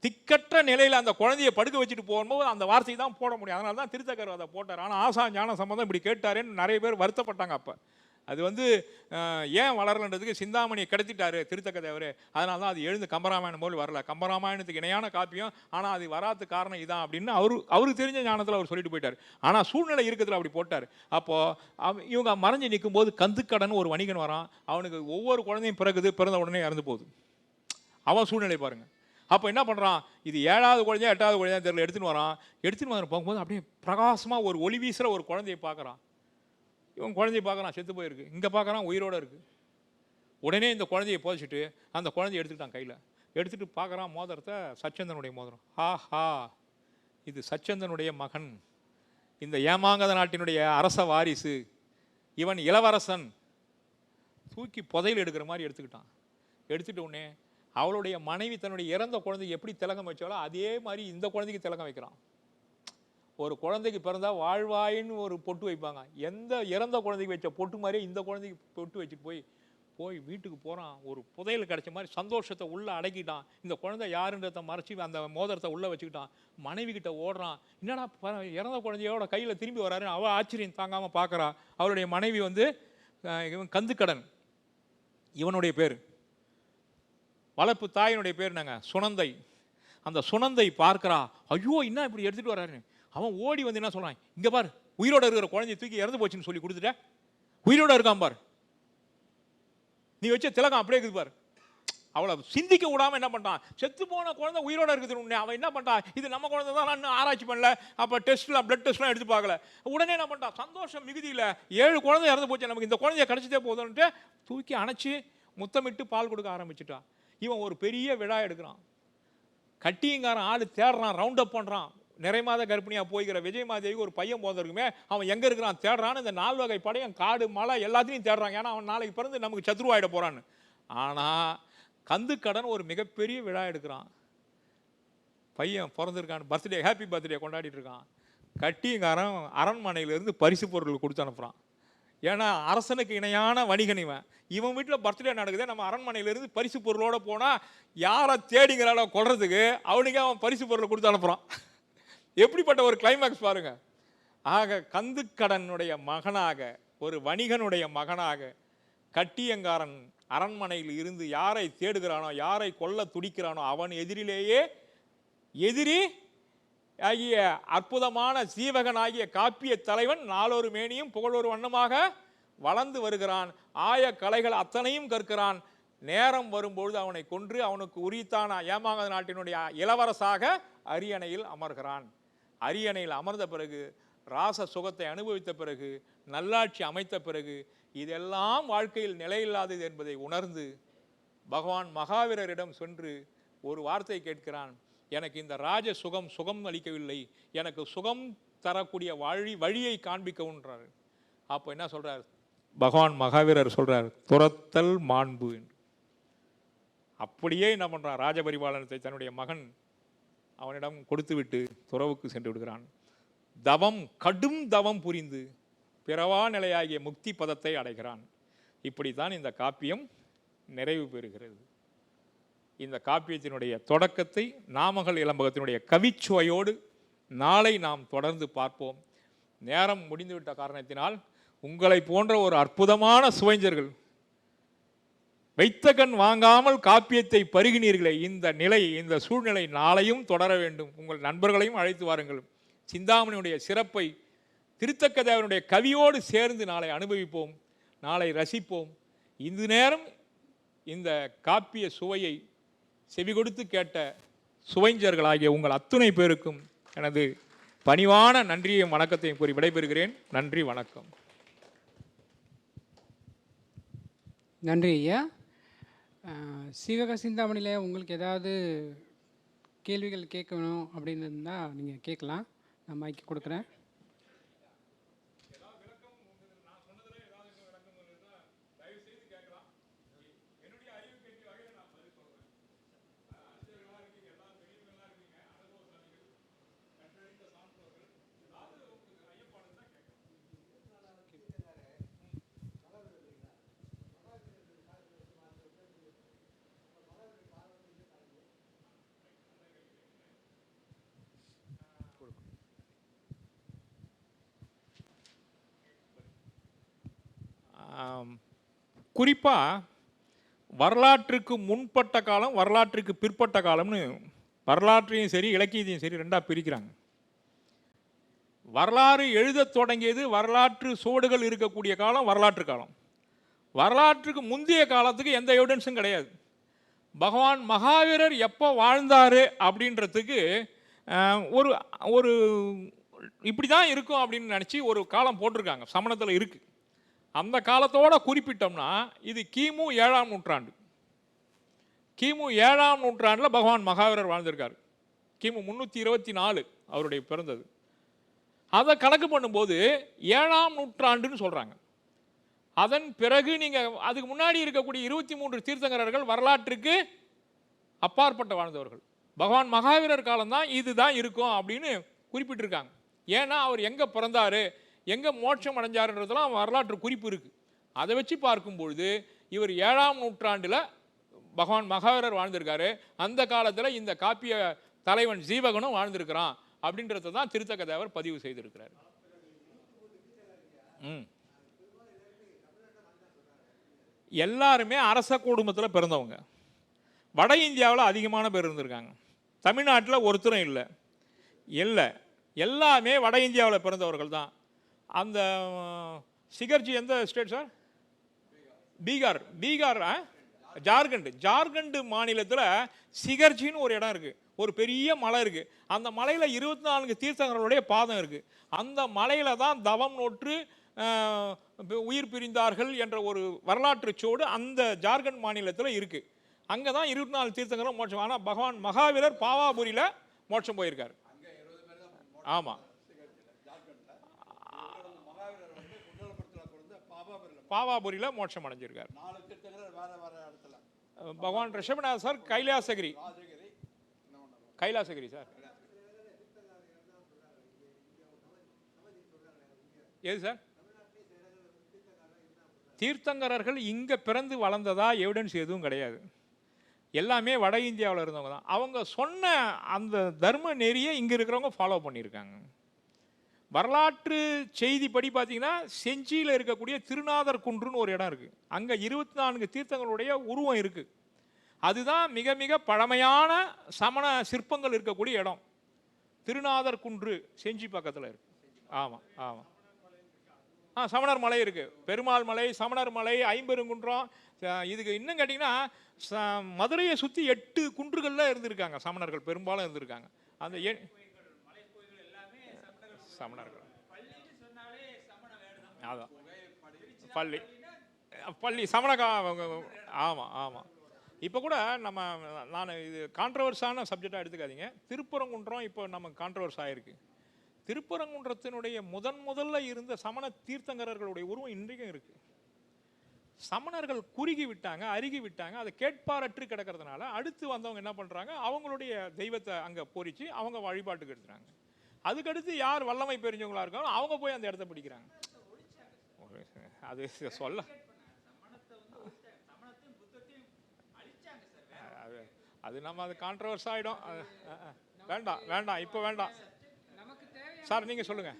C: திக்கற்ற நிலையில் அந்த குழந்தையை படுக்க வச்சுட்டு போகும்போது அந்த வார்த்தையை தான் போட முடியும். அதனால தான் திருத்தக்கர் அதை போட்டார். ஆனால் ஆசா ஞான சம்பந்தம் இப்படி கேட்டாரேன்னு நிறைய பேர் வருத்தப்பட்டாங்க. அப்போ அது ஏன் வளரலன்றதுக்கு சிந்தாமணியை கடத்திட்டாரு திருத்தக்க தேவரே, அதனால தான் அது எழுந்து கம்பராமாயணம் போல் வரல. கம்பராமாயணத்துக்கு இணையான காப்பியம், ஆனால் அது வராது காரணம் இதான் அப்படின்னு அவருக்கு தெரிஞ்ச ஞானத்தில் அவர் சொல்லிட்டு போயிட்டார். ஆனால் சூழ்நிலை இருக்கிறதுல அப்படி போட்டார். அப்போது இவங்க மறைஞ்சு நிற்கும் போது கந்துக்கடன் ஒரு வணிகன் வரான். அவனுக்கு ஒவ்வொரு குழந்தையும் பிறகுது, பிறந்த உடனே இறந்து போகுது. அவன் சூழ்நிலை பாருங்கள். அப்போ என்ன பண்ணுறான், இது 7வது குழந்தையா 8வது குழந்தையா தெரியல, எடுத்துன்னு வரான். போகும்போது அப்படியே பிரகாசமாக ஒரு ஒளி வீசுகிற ஒரு குழந்தையை பார்க்குறான். இவன் குழந்தைய பார்க்குறான், செத்து போயிருக்கு. இங்கே பார்க்குறான், உயிரோடு இருக்குது. உடனே இந்த குழந்தையை போதிச்சுட்டு அந்த குழந்தைய எடுத்துக்கிட்டான் கையில். எடுத்துகிட்டு பார்க்குறான் மோதிரத்தை, சச்சந்தனுடைய மோதிரம். ஹா, இது சச்சந்தனுடைய மகன், இந்த ஏமாங்கத நாட்டினுடைய அரச வாரிசு, இவன் இளவரசன். தூக்கி புதையில் எடுக்கிற மாதிரி எடுத்துக்கிட்டான். எடுத்துகிட்ட உடனே அவளுடைய மனைவி தன்னுடைய இறந்த குழந்தைக்கு எப்படி திலகம் வச்சாலோ அதே மாதிரி இந்த குழந்தைக்கு திலகம் வைக்கிறான். ஒரு குழந்தைக்கு பிறந்தா வாழ்வாயின்னு ஒரு பொட்டு வைப்பாங்க, எந்த இறந்த குழந்தைக்கு வச்ச பொட்டு மாதிரியே இந்த குழந்தைக்கு பொட்டு வச்சுட்டு போய் வீட்டுக்கு போகிறான். ஒரு புதையல் கிடைச்ச மாதிரி சந்தோஷத்தை உள்ளே அடக்கிட்டான். இந்த குழந்தை யாருன்றதை மறைச்சி அந்த மோதிரத்தை உள்ளே வச்சுக்கிட்டான். மனைவி கிட்ட ஓடுறான், என்னடா இறந்த குழந்தையோட கையில் திரும்பி வராருன்னு அவள் ஆச்சரியம் தாங்காமல் பார்க்குறா. அவருடைய மனைவி இவன் கந்துக்கடன், இவனுடைய பேர், வளர்ப்பு தாயினுடைய பேர் சுனந்தை. அந்த சுனந்தை பார்க்குறா, ஐயோ என்ன இப்படி எடுத்துகிட்டு வர்றாருன்னு. அவன் ஓடி வந்து என்ன சொல்கிறான், இங்கே பார், உயிரோட இருக்கிற குழந்தைய தூக்கி இறந்து போச்சுன்னு சொல்லி கொடுத்துட்ட, உயிரோட இருக்கான் பார், நீ வச்ச திலகம் அப்படியே இருக்குது பார். அவளை சிந்திக்க விடாமல் என்ன பண்ணிட்டான், செத்து போன குழந்தை உயிரோட இருக்குது. அவன் என்ன பண்ணிட்டான், இது நம்ம குழந்தை தான், நான் ஆராய்ச்சி பண்ணல, அப்போ டெஸ்ட்லாம் பிளட் டெஸ்ட்லாம் எடுத்து பார்க்கல. உடனே என்ன பண்ணிட்டான், சந்தோஷம் மிகுதியில் 7 குழந்தை இறந்து போச்சு, நமக்கு இந்த குழந்தைய கிடைச்சதே போதும்ன்ட்டு தூக்கி அணைச்சி முத்தமிட்டு பால் கொடுக்க ஆரம்பிச்சுட்டான். இவன் ஒரு பெரிய விழா எடுக்கிறான். கட்டியங்காரன் ஆள் தேடுறான், ரவுண்ட் அப் பண்ணுறான். நிறைமாத கர்ப்பிணியாக போய்கிற விஜயமாதேவிக்கு ஒரு பையன் போதிருக்குமே, அவன் எங்கே இருக்கிறான் தேடுறான்னு இந்த 4 வகை படையும் காடு மலை எல்லாத்தையும் தேடுறாங்க. ஏன்னா அவன் நாளைக்கு பிறந்து நமக்கு சத்ருவாயிட போகிறான்னு. ஆனால் கந்துக்கடன் ஒரு மிகப்பெரிய விழா எடுக்கிறான். பையன் பிறந்திருக்கான், பர்த்டே, ஹாப்பி பர்த்டே கொண்டாடிட்டு இருக்கான். கட்டியங்காரன் அரண்மனையிலேருந்து பரிசு பொருள் கொடுத்து அனுப்புகிறான். ஏன்னா அரசனுக்கு இணையான வணிகன் இவன் வீட்டில் பர்த்டே நடக்குது, நம்ம அரண்மனையிலேருந்து பரிசு பொருளோடு போனால் யாரை தேடிங்கிறாலோ கொள்றதுக்கு அவனுக்கே அவன் பரிசு பொருளை கொடுத்து அனுப்புகிறான். எப்படிப்பட்ட ஒரு கிளைமேக்ஸ் பாருங்க. ஆக கந்துக்கடனுடைய மகனாக, ஒரு வணிகனுடைய மகனாக கட்டியங்காரன் அரண்மனையில் இருந்து யாரை தேடுகிறானோ, யாரை கொல்ல துடிக்கிறானோ அவன் எதிரிலேயே எதிரி ஆகிய அற்புதமான சீவகனாகிய காப்பிய தலைவன் நாளொரு மேனியும் புகழொரு வண்ணமாக வளர்ந்து வருகிறான். ஆய கலைகள் அத்தனையும் கற்கிறான். நேரம் வரும்பொழுது அவனை கொன்று அவனுக்கு உரித்தான ஏமாங்கத நாட்டினுடைய இளவரசாக அரியணையில் அமர்கிறான். அரியணையில் அமர்ந்த பிறகு, ராச சுகத்தை அனுபவித்த பிறகு, நல்லாட்சி அமைத்த பிறகு, இதெல்லாம் வாழ்க்கையில் நிலையில்லாதது என்பதை உணர்ந்து பகவான் மகாவீரரிடம் சென்று ஒரு வார்த்தை கேட்கிறான். எனக்கு இந்த ராஜ சுகம் அளிக்கவில்லை, எனக்கு சுகம் தரக்கூடிய வழியை காண்பிக்கவுன்றாரு. அப்போ என்ன சொல்றார் பகவான் மகாவீரர் சொல்றார், துரத்தல் மாண்பு என்று. அப்படியே என்ன பண்றான், ராஜபரிபாலனத்தை தன்னுடைய மகன் அவனிடம் கொடுத்துவிட்டு துறவுக்கு சென்று விடுகிறான். தவம், கடும் தவம் புரிந்து பிறவா நிலையாகிய முக்தி பதத்தை அடைகிறான். இப்படித்தான் இந்த காப்பியம் நிறைவு பெறுகிறது. இந்த காப்பியத்தினுடைய தொடக்கத்தை நாமகள் இளம்பகத்தினுடைய கவிச்சுவையோடு நாளை நாம் தொடர்ந்து பார்ப்போம். நேரம் முடிந்துவிட்ட காரணத்தினால் உங்களை போன்ற ஒரு அற்புதமான சுவைஞர்கள் வைத்த கண் வாங்காமல் காப்பியத்தை பருகினீர்களே, இந்த நிலை, இந்த சூழ்நிலை நாளையும் தொடர வேண்டும். உங்கள் நண்பர்களையும் அழைத்து வாருங்கள். சிந்தாமணியுடைய சிறப்பை திருத்தக்க தேவனுடைய கவியோடு சேர்ந்து நாளை அனுபவிப்போம், நாளை ரசிப்போம். இந்த நேரம் இந்த காப்பிய சுவையை செவி கொடுத்து கேட்ட சுவைஞர்களாகிய உங்கள் அத்துணை பேருக்கும் எனது பணிவான நன்றியையும் வணக்கத்தையும் கூறி விடைபெறுகிறேன். நன்றி, வணக்கம்.
B: நன்றி ஐயா. சீவக சிந்தாமணியில் உங்களுக்கு ஏதாவது கேள்விகள் கேட்கணும் அப்படின்னு இருந்தால் நீங்கள் கேட்கலாம். நான் மைக்கு கொடுக்குறேன்.
C: குறிப்பாக வரலாற்றுக்கு முன்பட்ட காலம், வரலாற்றுக்கு பிற்பட்ட காலம்னு வரலாற்றையும் சரி இலக்கியத்தையும் சரி ரெண்டாக பிரிக்கிறாங்க. வரலாறு எழுத தொடங்கியது, வரலாற்று சுவடுகள் இருக்கக்கூடிய காலம் வரலாற்று காலம். வரலாற்றுக்கு முந்தைய காலத்துக்கு எந்த எவிடன்ஸும் கிடையாது. பகவான் மகாவீரர் எப்போ வாழ்ந்தார் அப்படின்றதுக்கு ஒரு ஒரு இப்படி தான் இருக்கும் அப்படின்னு நினச்சி ஒரு காலம் போட்டிருக்காங்க, சமணத்தில் இருக்குது. அந்த காலத்தோட குறிப்பிட்டோம்னா இது கிமு 7ஆம் நூற்றாண்டு. கிமு 7ஆம் நூற்றாண்டில் பகவான் மகாவீரர் வாழ்ந்திருக்கார். கிமு 324 அவருடைய பிறந்தது. அதை கணக்கு பண்ணும்போது 7ஆம் நூற்றாண்டுன்னு சொல்கிறாங்க. அதன் பிறகு நீங்கள் அதுக்கு முன்னாடி இருக்கக்கூடிய 23 தீர்த்தங்கரர்கள் வரலாற்றுக்கு அப்பாற்பட்ட வாழ்ந்தவர்கள். பகவான் மகாவீரர் காலம்தான் இதுதான் இருக்கும் அப்படின்னு குறிப்பிட்டிருக்காங்க. ஏன்னா அவர் எங்கே பிறந்தார், எங்கே மோட்சம் அடைஞ்சாருன்றதுலாம் வரலாற்று குறிப்பு இருக்குது. அதை வச்சு பார்க்கும்பொழுது இவர் 7ஆம் நூற்றாண்டில் பகவான் மகாவீரர் வாழ்ந்திருக்காரு. அந்த காலத்தில் இந்த காப்பிய தலைவன் ஜீவகனும் வாழ்ந்திருக்கிறான் அப்படின்றத தான் திருத்தக்க தேவர் பதிவு செய்திருக்கிறார். எல்லாருமே அரச குடும்பத்தில் பிறந்தவங்க. வட இந்தியாவில் அதிகமான பேர் இருந்திருக்காங்க. தமிழ்நாட்டில் ஒருத்தரும் இல்லை, எல்லாமே வட இந்தியாவில் பிறந்தவர்கள் தான். அந்த சிகர்ஜி எந்த ஸ்டேட் சார்? பீகார் ஜார்க்கண்ட் மாநிலத்தில் சிகர்ஜின்னு ஒரு இடம் இருக்குது, ஒரு பெரிய மலை இருக்குது. அந்த மலையில் 24 தீர்த்தங்களுடைய பாதம் இருக்குது. அந்த மலையில் தான் தவம் நோற்று உயிர் பிரிந்தார்கள் என்ற ஒரு வரலாற்று சோடு அந்த ஜார்க்கண்ட் மாநிலத்தில் இருக்குது. அங்கே தான் 24 தீர்த்தங்களும் மோட்சம். ஆனால் பகவான் மகாவீரர் பாவாபுரியில் மோட்சம் போயிருக்கார். ஆமாம், பாவாபுரியில் மோட்சம் அடைஞ்சிருக்கார். பகவான் ரிஷபநாத சார் கைலாசகிரி சார். எது சார்? தீர்த்தங்கரர்கள் இங்கே பிறந்து வளர்ந்ததா எவிடன்ஸ் எதுவும் கிடையாது. எல்லாமே வட இந்தியாவில் இருந்தவங்க தான். அவங்க சொன்ன அந்த தர்ம நெறியை இங்கே இருக்கிறவங்க ஃபாலோ பண்ணியிருக்காங்க. வரலாற்று செய்திப்படி பார்த்தீங்கன்னா செஞ்சியில் இருக்கக்கூடிய திருநாதர் குன்றுன்னு ஒரு இடம் இருக்குது. அங்கே 24 தீர்த்தங்களுடைய உருவம் இருக்குது. அதுதான் மிக மிக பழமையான சமண சிற்பங்கள் இருக்கக்கூடிய இடம். திருநாதர் குன்று செஞ்சி பக்கத்தில் இருக்குது. ஆமாம். சமணர் மலை இருக்குது, பெருமாள் மலை, சமணர் மலை, ஐம்பெருங்குன்றம். இதுக்கு இன்னும் கேட்டிங்கன்னா மதுரையை சுற்றி 8 குன்றுகளில் இருந்திருக்காங்க சமணர்கள், பெரும்பாலும் இருந்திருக்காங்க. அந்த சமணர்கள் அதான் பள்ளி சமண. ஆமாம். இப்போ கூட நான் இது கான்ட்ரவர்ஸான சப்ஜெக்டாக எடுத்துக்காதீங்க. திருப்பரங்குன்றம் இப்போ நம்ம கான்ட்ரவர்ஸ் ஆகிருக்கு. திருப்பரங்குன்றத்தினுடைய முதல்ல இருந்த சமண தீர்த்தங்கரர்களுடைய உருவம் இன்றைக்கும் இருக்கு. சமணர்கள் குறுகி விட்டாங்க, அருகி விட்டாங்க. அதை கேட்பாரற்று கிடக்கிறதுனால அடுத்து வந்தவங்க என்ன பண்றாங்க, அவங்களுடைய தெய்வத்தை அங்க பொறிச்சு அவங்க வழிபாட்டுக்கு எடுத்துறாங்க. அதுக்கடுத்து யார் வல்லமை பெரிஞ்சவங்களா இருக்காங்களோ அவங்க போய் அந்த இடத்த பிடிக்கிறாங்க. அது சொல்ல அது நம்ம அது கான்ட்ரவர்ஸ் ஆகிடும். வேண்டாம் வேண்டாம் இப்போ வேண்டாம் சார், நீங்கள் சொல்லுங்க.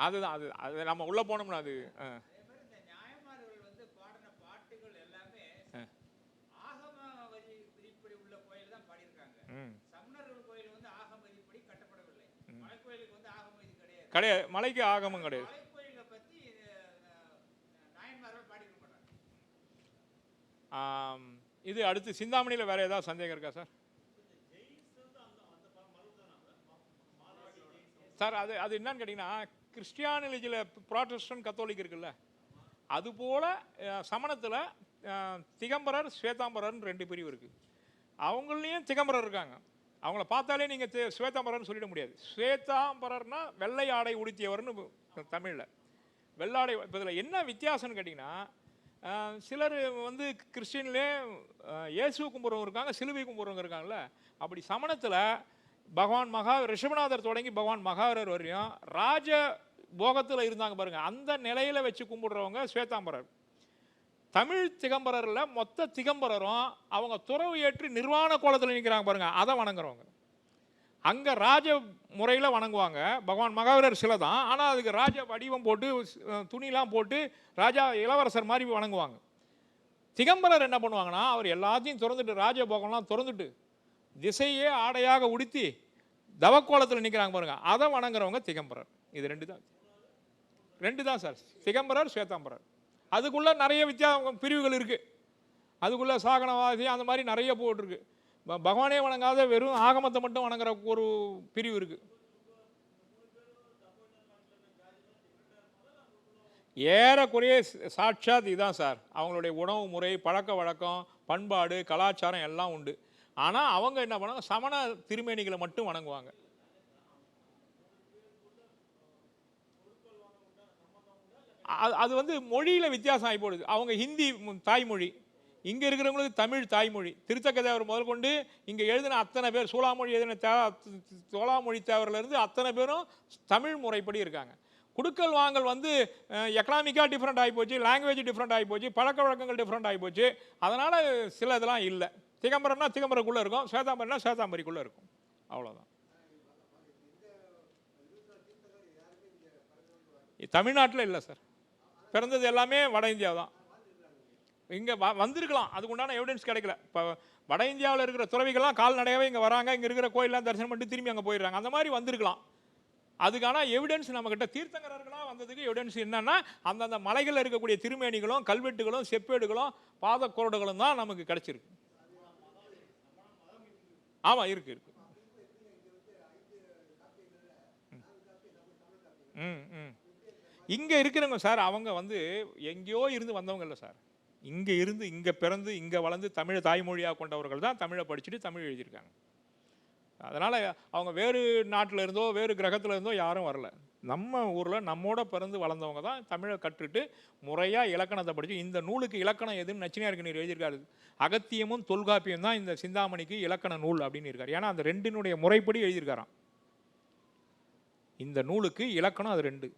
C: அதுதான் அது நம்ம உள்ள போனோம்னா அது கிடையாது. மலைக்கு ஆகமம் கிடையாது. இது அடுத்து சிந்தாமணியில் வேற ஏதாவது சந்தேகம் இருக்கா சார்? சார் அது என்னன்னு கேட்டிங்கன்னா, கிறிஸ்டியானிட்டியில் ப்ராட்டஸ்டன்ட் கத்தோலிக் இருக்குல்ல, அதுபோல் சமணத்தில் திகம்பரர் ஸ்வேதாம்பரர்னு 2 பிரிவு இருக்குது. அவங்களையும் திகம்பரர் இருக்காங்க. அவங்கள பார்த்தாலே நீங்கள் ஸ்வேதாம்பரர்னு சொல்லிட முடியாது. ஸ்வேதாம்பரர்னா வெள்ளை ஆடை உடுத்தியவர்னு தமிழில். வெள்ளாடை. இப்போ இதில் என்ன வித்தியாசம்னு கேட்டிங்கன்னா, சிலர் வந்து கிறிஸ்டின்லே இயேசு கும்பிட்றவங்க இருக்காங்க, சிலுவை கும்பிட்றவங்க இருக்காங்கல்ல. அப்படி சமணத்தில் பகவான் ரிஷபநாதர் தொடங்கி பகவான் மகாவீரர் வரையும் ராஜ போகத்தில் இருந்தாங்க பாருங்க, அந்த நிலையில் வச்சு கும்பிடுறவங்க ஸ்வேதாம்பரர். தமிழ் திகம்பரரில் மொத்த திகம்பரரும் அவங்க துறவு ஏற்று நிர்வாண கோலத்தில் நிற்கிறாங்க பாருங்க, அதை வணங்குறவங்க. அங்கே ராஜ முறையில் வணங்குவாங்க. பகவான் மகாவீரர் சிலை தான், ஆனால் அதுக்கு ராஜ வடிவம் போட்டு துணிலாம் போட்டு ராஜா இளவரசர் மாதிரி வணங்குவாங்க. திகம்பரர் என்ன பண்ணுவாங்கன்னா, அவர் எல்லாத்தையும் திறந்துட்டு ராஜபோகம்லாம் திறந்துட்டு திசையே ஆடையாக உடுத்தி தவக்கோலத்தில் நிற்கிறாங்க பாருங்க, அதை வணங்குறவங்க திகம்பரர். இது 2 தான் சார், திகம்பரர் ஸ்வேதாம்பரர். அதுக்குள்ள நிறைய பிரிவுகள் இருக்கு. அதுக்குள்ள சாகனவாதி அந்த மாதிரி நிறைய போட்டிருக்கு. பகவானே வணங்காத வெறும் ஆகமத்தை மட்டும் வணங்குற ஒரு பிரிவு இருக்கு. ஏறக்குறைய சாட்சாத் இதுதான் சார். அவங்களுடைய உணவு முறை, பழக்க வழக்கம், பண்பாடு, கலாச்சாரம் எல்லாம் உண்டு. ஆனால் அவங்க என்ன பண்ணுவாங்க, சமண திருமேனிகளை மட்டும் வணங்குவாங்க. அது வந்து மொழியில் வித்தியாசம் ஆகி போடுது. அவங்க ஹிந்தி தாய்மொழி, இங்கே இருக்கிறவங்களுக்கு தமிழ் தாய்மொழி. திருத்தக்க தேவர் முதல் கொண்டு இங்கே எழுதின அத்தனை பேர், சூளாமொழி எழுதின தோளாமொழி தேவரிலிருந்து அத்தனை பேரும் தமிழ் முறைப்படி இருக்காங்க. குடுக்கல் வாங்கல் வந்து எக்கனாமிக்காக டிஃப்ரெண்ட் ஆகி போச்சு, லாங்குவேஜ் டிஃப்ரெண்ட் ஆகி போச்சு, பழக்க வழக்கங்கள் டிஃப்ரெண்ட் ஆகி போச்சு. அதனால் சில இதெல்லாம் இல்லை. திகம்பரம்னா திகம்பரக்குள்ளே இருக்கும், ஸ்வேதாம்பரம்னா ஸ்வேதாம்பரிக்குள்ளே இருக்கும், அவ்வளோதான். தமிழ்நாட்டில் இல்லை சார், பிறந்தது எல்லாமே வட இந்தியா தான். இங்கே வந்திருக்கலாம், அதுக்கு உண்டான எவிடன்ஸ் கிடைக்கல. இப்போ வட இந்தியாவில் இருக்கிற துறவிகள்லாம் கால்நடையாகவே இங்கே வராங்க, இங்கே இருக்கிற கோயிலெலாம் தரிசனம் பண்ணிட்டு திரும்பி அங்கே போயிடுறாங்க. அந்த மாதிரி வந்திருக்கலாம். அதுக்கான எவிடன்ஸ் நம்மக்கிட்ட தீர்த்தங்கரர்களாக வந்ததுக்கு எவிடன்ஸ் என்னன்னா, அந்தந்த மலைகளில் இருக்கக்கூடிய திருமேனிகளும் கல்வெட்டுகளும் செப்பேடுகளும் பாதக்கோரடுகளும் தான் நமக்கு கிடைச்சிருக்கு. ஆமாம், இருக்கு. இங்கே இருக்கிறவங்க சார், அவங்க வந்து எங்கேயோ இருந்து வந்தவங்க இல்லை சார். இங்கே இருந்து, இங்கே பிறந்து, இங்கே வளர்ந்து தமிழை தாய்மொழியாக கொண்டவர்கள் தான் தமிழை படிச்சுட்டு தமிழ் எழுதியிருக்காங்க. அதனால் அவங்க வேறு நாட்டில் இருந்தோ வேறு கிரகத்தில் இருந்தோ யாரும் வரல. நம்ம ஊரில் நம்மோட பிறந்து வளர்ந்தவங்க தான் தமிழை கற்றுட்டு முறையாக இலக்கணத்தை படித்து, இந்த நூலுக்கு இலக்கணம் எதுன்னு நச்சினியாருக்கு நீர் எழுதியிருக்காரு. அகத்தியமும் தொல்காப்பியம் தான் இந்த சிந்தாமணிக்கு இலக்கண நூல் அப்படின்னு இருக்காரு. ஏன்னா அந்த 2னுடைய முறைப்படி எழுதியிருக்காராம். இந்த நூலுக்கு இலக்கணம் அது 2.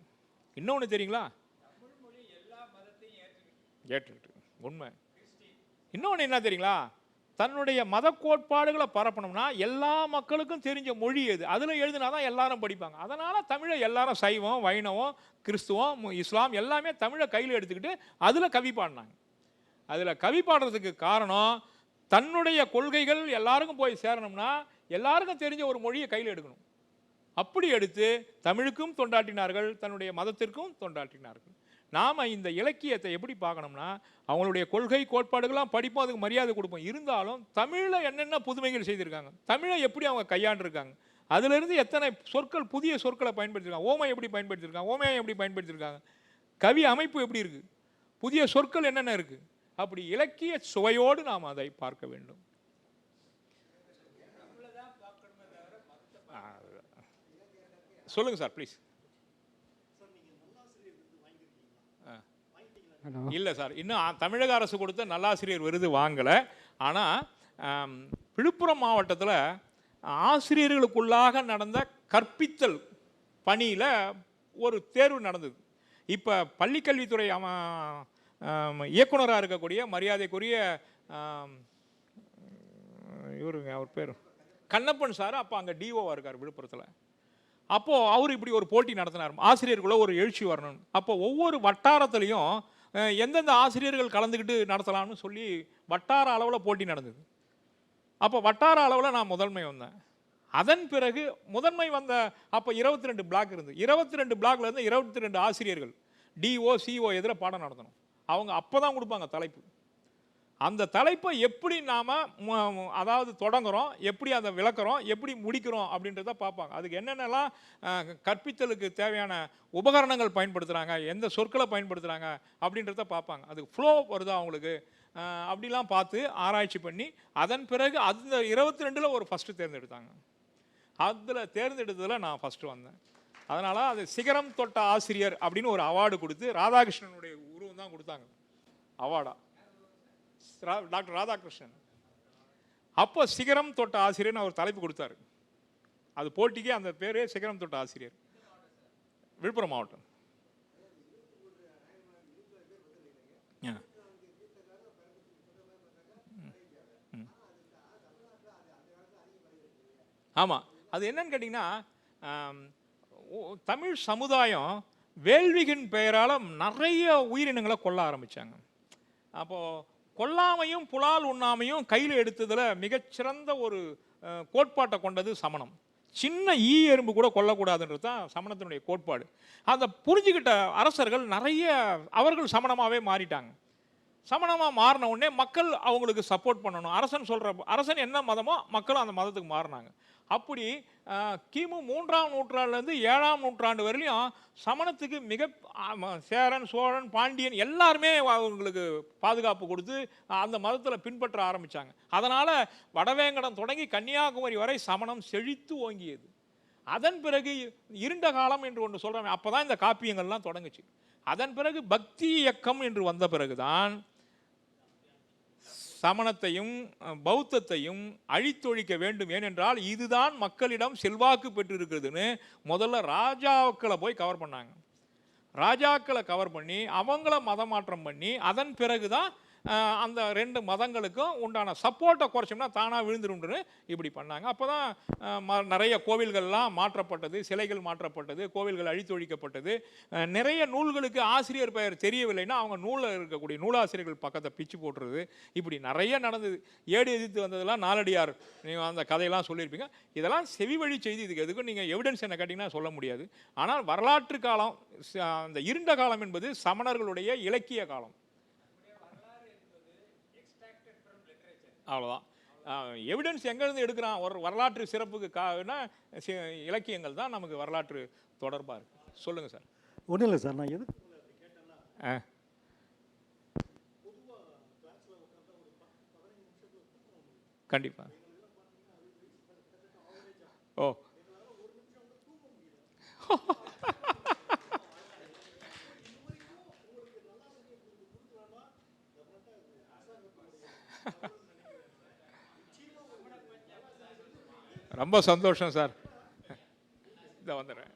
C: இன்னொன்று தெரியுங்களா, ஏற்றுக்கிட்டு உண்மை. இன்னொன்று என்ன தெரியுங்களா, தன்னுடைய மத கோட்பாடுகளை பரப்பணும்னா எல்லா மக்களுக்கும் தெரிஞ்ச மொழி எது, அதில் எழுதினா தான் எல்லாரும் படிப்பாங்க. அதனால் தமிழை எல்லாரும் சைவம், வைணவம், கிறிஸ்துவம், இஸ்லாம் எல்லாமே தமிழை கையில் எடுத்துக்கிட்டு அதில் கவி பாடினாங்க. அதில் கவி பாடுறதுக்கு காரணம், தன்னுடைய கொள்கைகள் எல்லாருக்கும் போய் சேரணும்னா எல்லாருக்கும் தெரிஞ்ச ஒரு மொழியை கையில் எடுக்கணும். அப்படி எடுத்து தமிழுக்கும் தொண்டாற்றினார்கள், தன்னுடைய மதத்திற்கும் தொண்டாற்றினார்கள். நாம் இந்த இலக்கியத்தை எப்படி பார்க்கணும்னா, அவங்களுடைய கொள்கை கோட்பாடுகள்லாம் படிப்போம், அதுக்கு மரியாதை கொடுப்போம். இருந்தாலும் தமிழில் என்னென்ன புதுமைகள் செய்திருக்காங்க, தமிழை எப்படி அவங்க கையாண்டிருக்காங்க, அதிலிருந்து எத்தனை சொற்கள், புதிய சொற்களை பயன்படுத்திருக்காங்க, ஓமை எப்படி பயன்படுத்தியிருக்காங்க, ஓமையை எப்படி பயன்படுத்தியிருக்காங்க, கவி அமைப்பு எப்படி இருக்குது, புதிய சொற்கள் என்னென்ன இருக்குது, அப்படி இலக்கிய சுவையோடு நாம் அதை பார்க்க வேண்டும். சொல்லுங்கள் சார் ப்ளீஸ்.
B: ஹலோ.
C: இல்லை சார், இன்னும் தமிழக அரசு கொடுத்த நல்லாசிரியர் விருது வாங்கலை. ஆனால் விழுப்புரம் மாவட்டத்தில் ஆசிரியர்களுக்குள்ளாக நடந்த கற்பித்தல் பணியில் ஒரு தேர்வு நடந்தது. இப்போ பள்ளிக்கல்வித்துறை இயக்குனராக இருக்கக்கூடிய மரியாதைக்குரிய இவருங்க, அவர் பேர் கண்ணப்பன் சார், அப்போ அங்கே டிஓவாக இருக்கார் விழுப்புரத்தில். அப்போது அவர் இப்படி ஒரு போட்டி நடத்தினார், ஆசிரியர்களுக்குள்ள ஒரு எழுச்சி வரணும். அப்போ ஒவ்வொரு வட்டாரத்துலேயும் எந்தெந்த ஆசிரியர்கள் கலந்துக்கிட்டு நடத்தலாம்னு சொல்லி வட்டார அளவில் போட்டி நடந்தது. அப்போ வட்டார அளவில் நான் முதன்மை வந்தேன். அதன் பிறகு முதன்மை வந்த அப்போ 22 பிளாக் இருந்தது. 22 பிளாக்ல இருந்து 22 ஆசிரியர்கள் டிஓ சிஓ எதிர பாடம் நடத்தணும். அவங்க அப்போ தான் கொடுப்பாங்க தலைப்பு. அந்த தலைப்பை எப்படி நாம் அதாவது தொடங்குகிறோம், எப்படி அதை விளக்குறோம், எப்படி முடிக்கிறோம் அப்படின்றத பார்ப்பாங்க. அதுக்கு என்னென்னலாம் கற்பித்தலுக்கு தேவையான உபகரணங்கள் பயன்படுத்துகிறாங்க, எந்த சொற்களை பயன்படுத்துகிறாங்க அப்படின்றத பார்ப்பாங்க. அதுக்கு ஃப்ளோ வருதா அவங்களுக்கு அப்படிலாம் பார்த்து ஆராய்ச்சி பண்ணி அதன் பிறகு அந்த 22ல் ஒரு ஃபஸ்ட்டு தேர்ந்தெடுத்தாங்க. அதில் தேர்ந்தெடுத்ததில் நான் ஃபஸ்ட்டு வந்தேன். அதனால் அது சிகரம் தொட்ட ஆசிரியர் அப்படின்னு ஒரு அவார்டு கொடுத்து ராதாகிருஷ்ணனுடைய உருவம் தான் கொடுத்தாங்க அவார்டா, டாக்டர் ராதாகிருஷ்ணன். அப்போ சிகரம் தொட்ட ஆசிரியர்னு அவர் தலைப்பு கொடுத்தாரு. அது போட்டிக்கு அந்த பேரே சிகரம் தொட்ட ஆசிரியர், விழுப்புரம் மாவட்டம். ஆமாம், அது என்னன்னு கேட்டிங்கன்னா, தமிழ் சமுதாயம் வேள்விகின் பெயரால் நிறைய உயிரினங்களை கொல்ல ஆரம்பித்தாங்க. அப்போது கொல்லாமையும் புலால் உண்ணாமையும் கையில் எடுத்ததில் மிகச்சிறந்த ஒரு கோட்பாட்டை கொண்டது சமணம். சின்ன ஈ எறும்பு கூட கொல்லக்கூடாதுன்றது தான் சமணத்தினுடைய கோட்பாடு. அதை புரிஞ்சுக்கிட்ட அரசர்கள் நிறைய அவர்கள் சமணமாகவே மாறிட்டாங்க. சமணமாக மாறின உடனே மக்கள் அவங்களுக்கு சப்போர்ட் பண்ணணும். அரசன் என்ன மதமோ மக்களும் அந்த மதத்துக்கு மாறினாங்க. அப்படி கிமு 3ஆம் நூற்றாண்டுலேருந்து 7ஆம் நூற்றாண்டு வரையிலையும் சமணத்துக்கு சேரன், சோழன், பாண்டியன் எல்லாருமே அவங்களுக்கு பாதுகாப்பு கொடுத்து அந்த மதத்தில் பின்பற்ற ஆரம்பித்தாங்க. அதனால் வடவேங்கடம் தொடங்கி கன்னியாகுமரி வரை சமணம் செழித்து ஓங்கியது. அதன் பிறகு இருண்ட காலம் என்று ஒன்று சொல்கிறாங்க. அப்போ தான் இந்த காப்பியங்கள்லாம் தொடங்குச்சு. அதன் பிறகு பக்தி இயக்கம் என்று வந்த பிறகுதான் சமணத்தையும் பௌத்தத்தையும் அழித்தொழிக்க வேண்டும், ஏனென்றால் இதுதான் மக்களிடம் செல்வாக்கு பெற்றிருக்கிறதுன்னு முதல்ல ராஜாக்களை போய் கவர் பண்ணாங்க. ராஜாக்களை கவர் பண்ணி அவங்கள மதமாற்றம் பண்ணி அதன் பிறகு தான் அந்த 2 மதங்களுக்கும் உண்டான சப்போர்ட்டை குறைச்சோம்னா தானாக விழுந்துரும்னு இப்படி பண்ணாங்க. அப்போ தான் நிறைய கோவில்கள்லாம் மாற்றப்பட்டது, சிலைகள் மாற்றப்பட்டது, கோவில்கள் அழித்தொழிக்கப்பட்டது. நிறைய நூல்களுக்கு ஆசிரியர் பெயர் தெரியவில்லைன்னா அவங்க நூலில் இருக்கக்கூடிய நூலாசிரியர்கள் பக்கத்தை பிச்சு போட்டுறது, இப்படி நிறைய நடந்தது. ஏடு எதிர்த்து வந்ததெல்லாம் நாலடியார், நீங்கள் அந்த கதையெல்லாம் சொல்லியிருப்பீங்க. இதெல்லாம் செவி வழி செய்தி. இதுக்கு எதுக்கும் நீங்கள் எவிடன்ஸ் என்ன கேட்டிங்கன்னா சொல்ல முடியாது. ஆனால் வரலாற்று காலம், அந்த இருண்ட காலம் என்பது சமணர்களுடைய இலக்கிய காலம். அவ்வளோதான். எவிடன்ஸ் எங்கேருந்து எடுக்கிறான் ஒரு வரலாற்று சிறப்புக்கு இலக்கியங்கள் தான் நமக்கு வரலாற்று தொடர்பாக இருக்குது. சொல்லுங்கள் சார்.
D: ஒன்றும் இல்லை சார், நான் எது
C: கண்டிப்பாக. ஓ ரொம்ப சந்தோஷம் சார். இதை வந்துடுறேன்.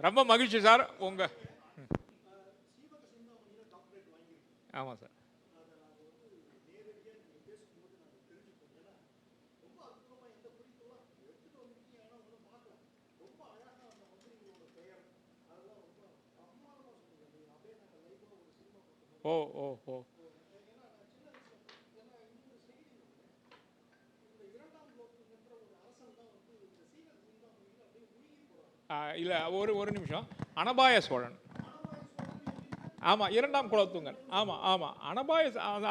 C: ரொம்ப மகிழ்ச்சி சார். ஆமாம் சார். ஓ ஓ ஓ இல்லை, ஒரு நிமிஷம். அனபாய சோழன். ஆமாம், 2ஆம் குலோத்துங்கன். ஆமாம்.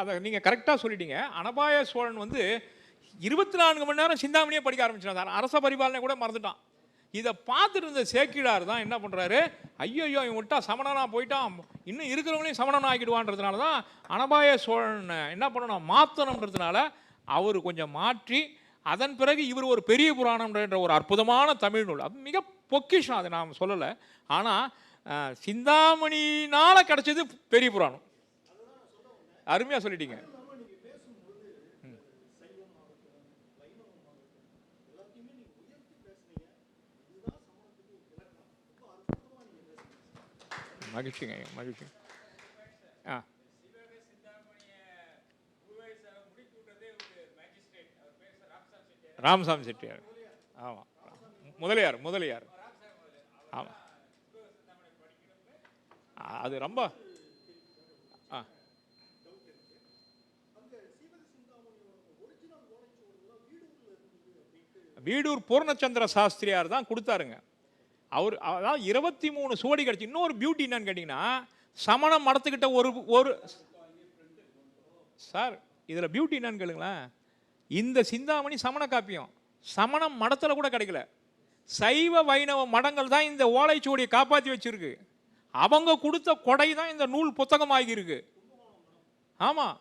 C: அதை நீங்கள் கரெக்டாக சொல்லிட்டீங்க. அனபாய சோழன் 24 மணி நேரம் சிந்தாமணியே படிக்க ஆரம்பிச்சிட்டான். அரச பரிபாலனை கூட மறந்துட்டான். இதை பார்த்துட்டு இருந்த சேக்கிழார் தான் என்ன பண்ணுறாரு, ஐயோ இவன் விட்டா சமணனாக போயிட்டான், இன்னும் இருக்கிறவங்களையும் சமணன் ஆக்கிடுவான்றதுனால தான் அனபாய சோழன் என்ன பண்ணணும் மாற்றணுன்றதுனால அவர் கொஞ்சம் மாற்றி அதன் பிறகு இவர் ஒரு பெரிய புராணம் என்ற ஒரு அற்புதமான தமிழ் நூல், அது மிக பொக்கிஷம், அதை நாம் சொல்லலை. ஆனால் சிந்தாமணினால் கிடைச்சது பெரிய புராணம். அருமையாக சொல்லிட்டீங்க. மகிழ்ச்சிங்க, மகிழ்ச்சி. ஆ, ராமசாமி செட்டியார். ஆமாம், முதலியார், முதலியார். ஆமாம், அது ரொம்ப வீடூர் பூர்ணச்சந்திர சாஸ்திரியார் தான் கொடுத்தாருங்க. அவர் அதாவது 23 சுவடி கிடச்சி. இன்னொரு பியூட்டி என்னன்னு கேட்டிங்கன்னா, சமண மடத்துக்கிட்ட ஒரு சார், இதில் பியூட்டி என்னன்னு கேளுங்களேன். இந்த சிந்தாமணி சமண காப்பியம் சமண மடத்தில் கூட கிடைக்கல. சைவ வைணவ மடங்கள் தான் இந்த ஓலைச்சுவடியை காப்பாற்றி வச்சிருக்கு. அவங்க கொடுத்த கொடை தான் இந்த நூல் புத்தகமாகியிருக்கு. ஆமாம்,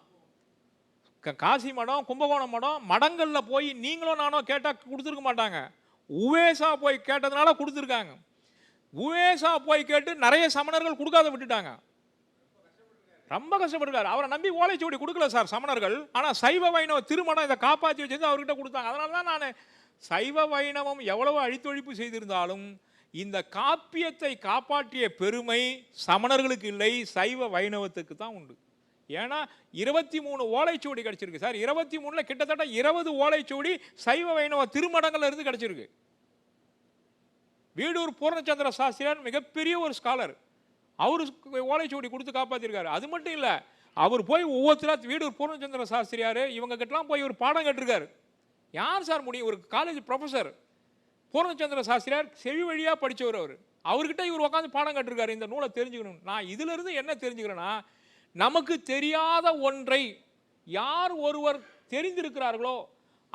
C: காசி மடம், கும்பகோணம் மடம், மடங்களில் போய் நீங்களோ நானோ கேட்டால் கொடுத்துருக்க மாட்டாங்க. உவேசா போய் கேட்டதுனால கொடுத்துருக்காங்க. உவேசா போய் கேட்டு நிறைய சமணர்கள் கொடுக்காத விட்டுட்டாங்க. ரொம்ப கஷ்டப்பட்டுருக்காரு. அவரை நம்பி ஓலைச்சுவடி கொடுக்கல சார் சமணர்கள். ஆனால் சைவ வைணவ திருமணம் இதை காப்பாற்றி வச்சது அவர்கிட்ட கொடுத்தாங்க. அதனால தான் நான் சைவ வைணவம் எவ்வளவு அழித்தொழிப்பு செய்திருந்தாலும் இந்த காப்பியத்தை காப்பாற்றிய பெருமை சமணர்களுக்கு இல்லை, சைவ வைணவத்துக்கு தான் உண்டு. ஏன்னா 23 ஓலைச்சுவடி கிடைச்சிருக்கு சார். 23ல் கிட்டத்தட்ட 20 ஓலைச்சுவடி சைவ வைணவ திருமணங்கள்ல இருந்து கிடைச்சிருக்கு. வீடூர் பூர்ணச்சந்திர சாஸ்திரியார் மிகப்பெரிய ஒரு ஸ்காலர். அவரு ஓலைச்சுவடி கொடுத்து காப்பாற்றிருக்காரு. அது மட்டும் இல்லை, அவர் போய் ஒவ்வொருத்தரா வீடூர் பூர்ணச்சந்திர சாஸ்திரியார் இவங்க கிட்டலாம் போய் ஒரு பாடம் கேட்டிருக்காரு. யார் சார் முடியும்? ஒரு காலேஜ் ப்ரொஃபஸர் பூர்ணச்சந்திர சாஸ்திரியார் செவி வழியாக படித்தவர். அவர்கிட்ட இவர் உட்காந்து பாடம் கேட்டிருக்காரு, இந்த நூலை தெரிஞ்சுக்கணும். நான் இதிலிருந்து என்ன தெரிஞ்சுக்கிறேன்னா, நமக்கு தெரியாத ஒன்றை யார் ஒருவர் தெரிந்திருக்கிறார்களோ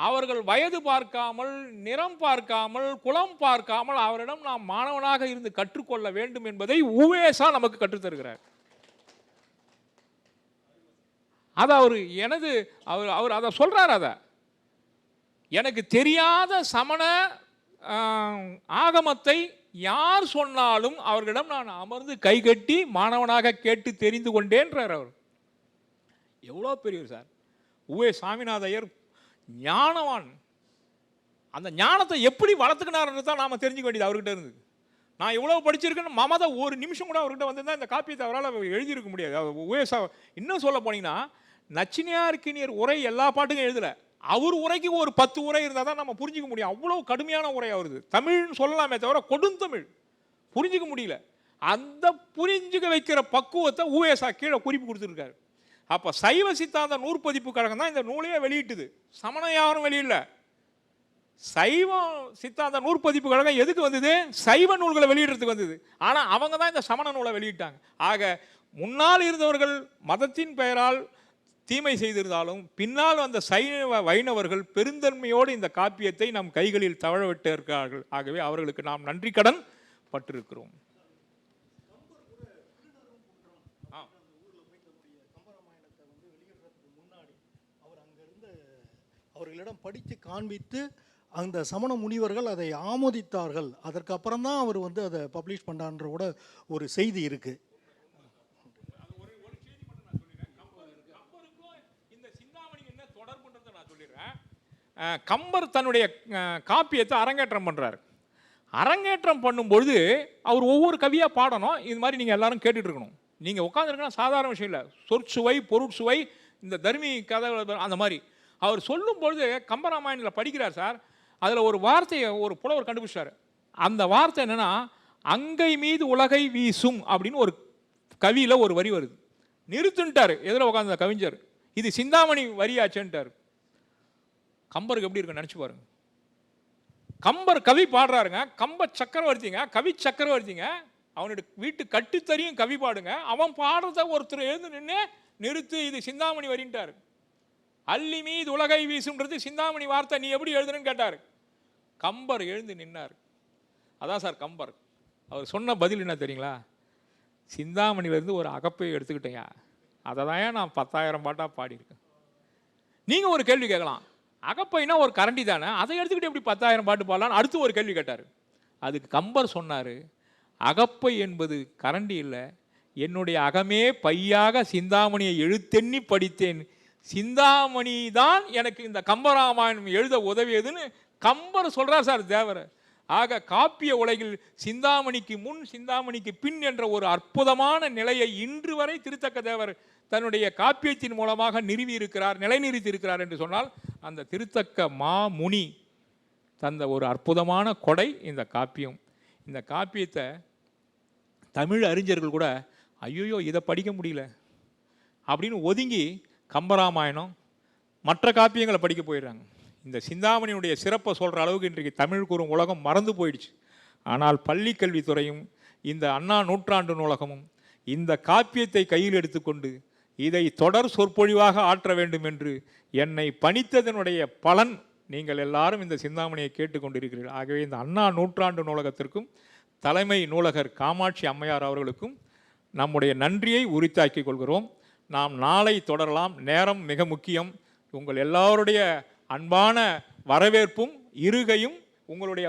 C: அவர்கள் வயது பார்க்காமல், நிறம் பார்க்காமல், குலம் பார்க்காமல் அவரிடம் நாம் மாணவனாக இருந்து கற்றுக்கொள்ள வேண்டும் என்பதை உவேசா நமக்கு கற்றுத்தருகிறார். அது அவர் அதை சொல்றார். அதை எனக்கு தெரியாத சமண ஆகமத்தை யார் சொன்னாலும் அவர்களிடம் நான் அமர்ந்து கைகட்டி மாணவனாக கேட்டு தெரிந்து கொண்டேன்றார். அவர் எவ்வளோ பெரியவர் சார். உவே சாமிநாத ஐயர் ஞானவான். அந்த ஞானத்தை எப்படி வளர்த்துக்கினார்ன்றது தான் நாம் தெரிஞ்சுக்க வேண்டியது அவர்கிட்ட இருந்து. நான் எவ்வளோ படிச்சிருக்கேன்னு மமதை ஒரு நிமிஷம் கூட அவர்கிட்ட வந்திருந்தால் இந்த காப்பியத்தை அவரால் எழுதியிருக்க முடியாது. உவேசா இன்னும் சொல்ல போனீங்கன்னா, நச்சினியார்க்கினியர் உரை எல்லா பாட்டுக்கும் எழுதலை. அவர் உரைக்கு ஒரு 10 உரை இருந்தால் தான் நம்ம புரிஞ்சிக்க முடியும். அவ்வளோ கடுமையான உரை அவருது. தமிழ்னு சொல்லலாமே தவிர கொடுந்தமிழ் புரிஞ்சிக்க முடியல. அந்த புரிஞ்சுக்க வைக்கிற பக்குவத்தை உவேசா கீழே குறிப்பு கொடுத்துருக்காரு. அப்போ சைவ சித்தாந்த நூற்பதிப்பு கழகம் தான் இந்த நூலையே வெளியிட்டுது. சமணம் யாரும் வெளியிடல. சைவ சித்தாந்த நூற்பதிப்பு கழகம் எதுக்கு வந்தது? சைவ நூல்களை வெளியிடுறதுக்கு வந்தது. ஆனால் அவங்க தான் இந்த சமண நூலை வெளியிட்டாங்க. ஆக முன்னால் இருந்தவர்கள் மதத்தின் பெயரால் தீமை செய்திருந்தாலும் பின்னால் வந்த சைவ வைணவர்கள் பெருந்தன்மையோடு இந்த காப்பியத்தை நம் கைகளில் தவழ விட்டு இருக்கிறார்கள். ஆகவே அவர்களுக்கு நாம் நன்றி கடன் பட்டிருக்கிறோம்.
D: அவர்களிடம் படித்து காண்பித்து அந்த சமண முனிவர்கள் அதை ஆமோதித்தார்கள். அதற்கு அப்புறம் தான் அவர் அதை பப்ளிஷ் பண்ணான்ற கூட ஒரு செய்தி இருக்கு.
C: கம்பர் தன்னுடைய காப்பியத்தை அரங்கேற்றம் பண்ணுறாரு. அரங்கேற்றம் பண்ணும்பொழுது அவர் ஒவ்வொரு கவியாக பாடணும். இது மாதிரி நீங்கள் எல்லாரும் கேட்டுட்டு இருக்கணும். நீங்கள் உட்காந்துருக்கணும் சாதாரண விஷயம் இல்லை. சொற்சுவை, பொருட்சுவை, இந்த தர்மி கதை அந்த மாதிரி அவர் சொல்லும் பொழுது கம்பராமாயணத்தில் படிக்கிறார் சார். அதில் ஒரு வார்த்தையை ஒரு புலவர் கண்டுபிடிச்சார். அந்த வார்த்தை என்னென்னா, அங்கை மீது உலகை வீசும் அப்படின்னு ஒரு கவியில் ஒரு வரி வருது. நிறுத்துன்ட்டார் எதில் உட்காந்த கவிஞர். இது சிந்தாமணி வரியாச்சுன்ட்டார். கம்பருக்கு எப்படி இருக்கு நினச்சி பாருங்க. கம்பர் கவி பாடுறாருங்க. கம்ப சக்கரவர்த்திங்க, கவி சக்கரவர்த்திங்க. அவனுடைய வீட்டு கட்டுத்தறியும் கவி பாடுங்க. அவன் பாடுறத ஒருத்தர் எழுந்து நின்று நிறுத்து, இது சிந்தாமணி வரின்ட்டார். அள்ளி மீது உலகை வீசுன்றது சிந்தாமணி வார்த்தை, நீ எப்படி எழுதுன்னு கேட்டார். கம்பர் எழுந்து நின்னார். அதான் சார் கம்பர். அவர் சொன்ன பதில் என்ன தெரியுங்களா? சிந்தாமணியிலேருந்து ஒரு அகப்பை எடுத்துக்கிட்டேங்க, அதை தான் நான் 10,000 பாட்டாக பாடியிருக்கேன். நீங்கள் ஒரு கேள்வி கேட்கலாம், அகப்பைனா ஒரு கரண்டி தானே, அதை எடுத்துக்கிட்டு எப்படி 10,000 பாட்டு பாடலான்னு அடுத்து ஒரு கேள்வி கேட்டார். அதுக்கு கம்பர் சொன்னார், அகப்பை என்பது கரண்டி இல்லை, என்னுடைய அகமே பையாக சிந்தாமணியை எழுத்தெண்ணி படித்தேன், சிந்தாமணி தான் எனக்கு இந்த கம்பராமாயணம் எழுத உதவியதுன்னு கம்பர் சொல்கிறார் சார் தேவர். ஆக காப்பிய உலகில் சிந்தாமணிக்கு முன் சிந்தாமணிக்கு பின் என்ற ஒரு அற்புதமான நிலையை இன்று வரை திருத்தக்க தேவர் தன்னுடைய காப்பியத்தின் மூலமாக நிறுவி இருக்கிறார், நிலைநிறுத்தி இருக்கிறார் என்று சொன்னால் அந்த திருத்தக்க மாமுனி தந்த ஒரு அற்புதமான கொடை இந்த காப்பியம். இந்த காப்பியத்தை தமிழ் அறிஞர்கள் கூட ஐயோ இதை படிக்க முடியல அப்படின்னு ஒதுங்கி கம்பராமாயணம் மற்ற காப்பியங்களை படிக்க போயிடுறாங்க. இந்த சிந்தாமணியுடைய சிறப்பை சொல்கிற அளவுக்கு இன்றைக்கு தமிழ் கூறும் உலகம் மறந்து போயிடுச்சு. ஆனால் பள்ளி கல்வித்துறையும் இந்த அண்ணா நூற்றாண்டு நூலகமும் இந்த காப்பியத்தை கையில் எடுத்துக்கொண்டு இதை தொடர் சொற்பொழிவாக ஆற்ற வேண்டும் என்று என்னை பணித்ததனுடைய பலன் நீங்கள் எல்லாரும் இந்த சிந்தாமணியை கேட்டுக்கொண்டிருக்கிறீர்கள். ஆகவே இந்த அண்ணா நூற்றாண்டு நூலகத்திற்கும் தலைமை நூலகர் காமாட்சி அம்மையார் அவர்களுக்கும் நம்முடைய நன்றியை உரித்தாக்கிக் கொள்கிறோம். நாம் நாளை தொடரலாம். நேரம் மிக முக்கியம். உங்கள் எல்லாருடைய அன்பான வரவேற்பும் இருகையும் உங்களுடைய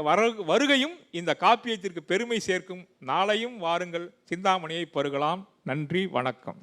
C: வருகையும் இந்த காப்பியத்திற்கு பெருமை சேர்க்கும். நாளையும் வாருங்கள், சிந்தாமணியை பருகலாம். நன்றி, வணக்கம்.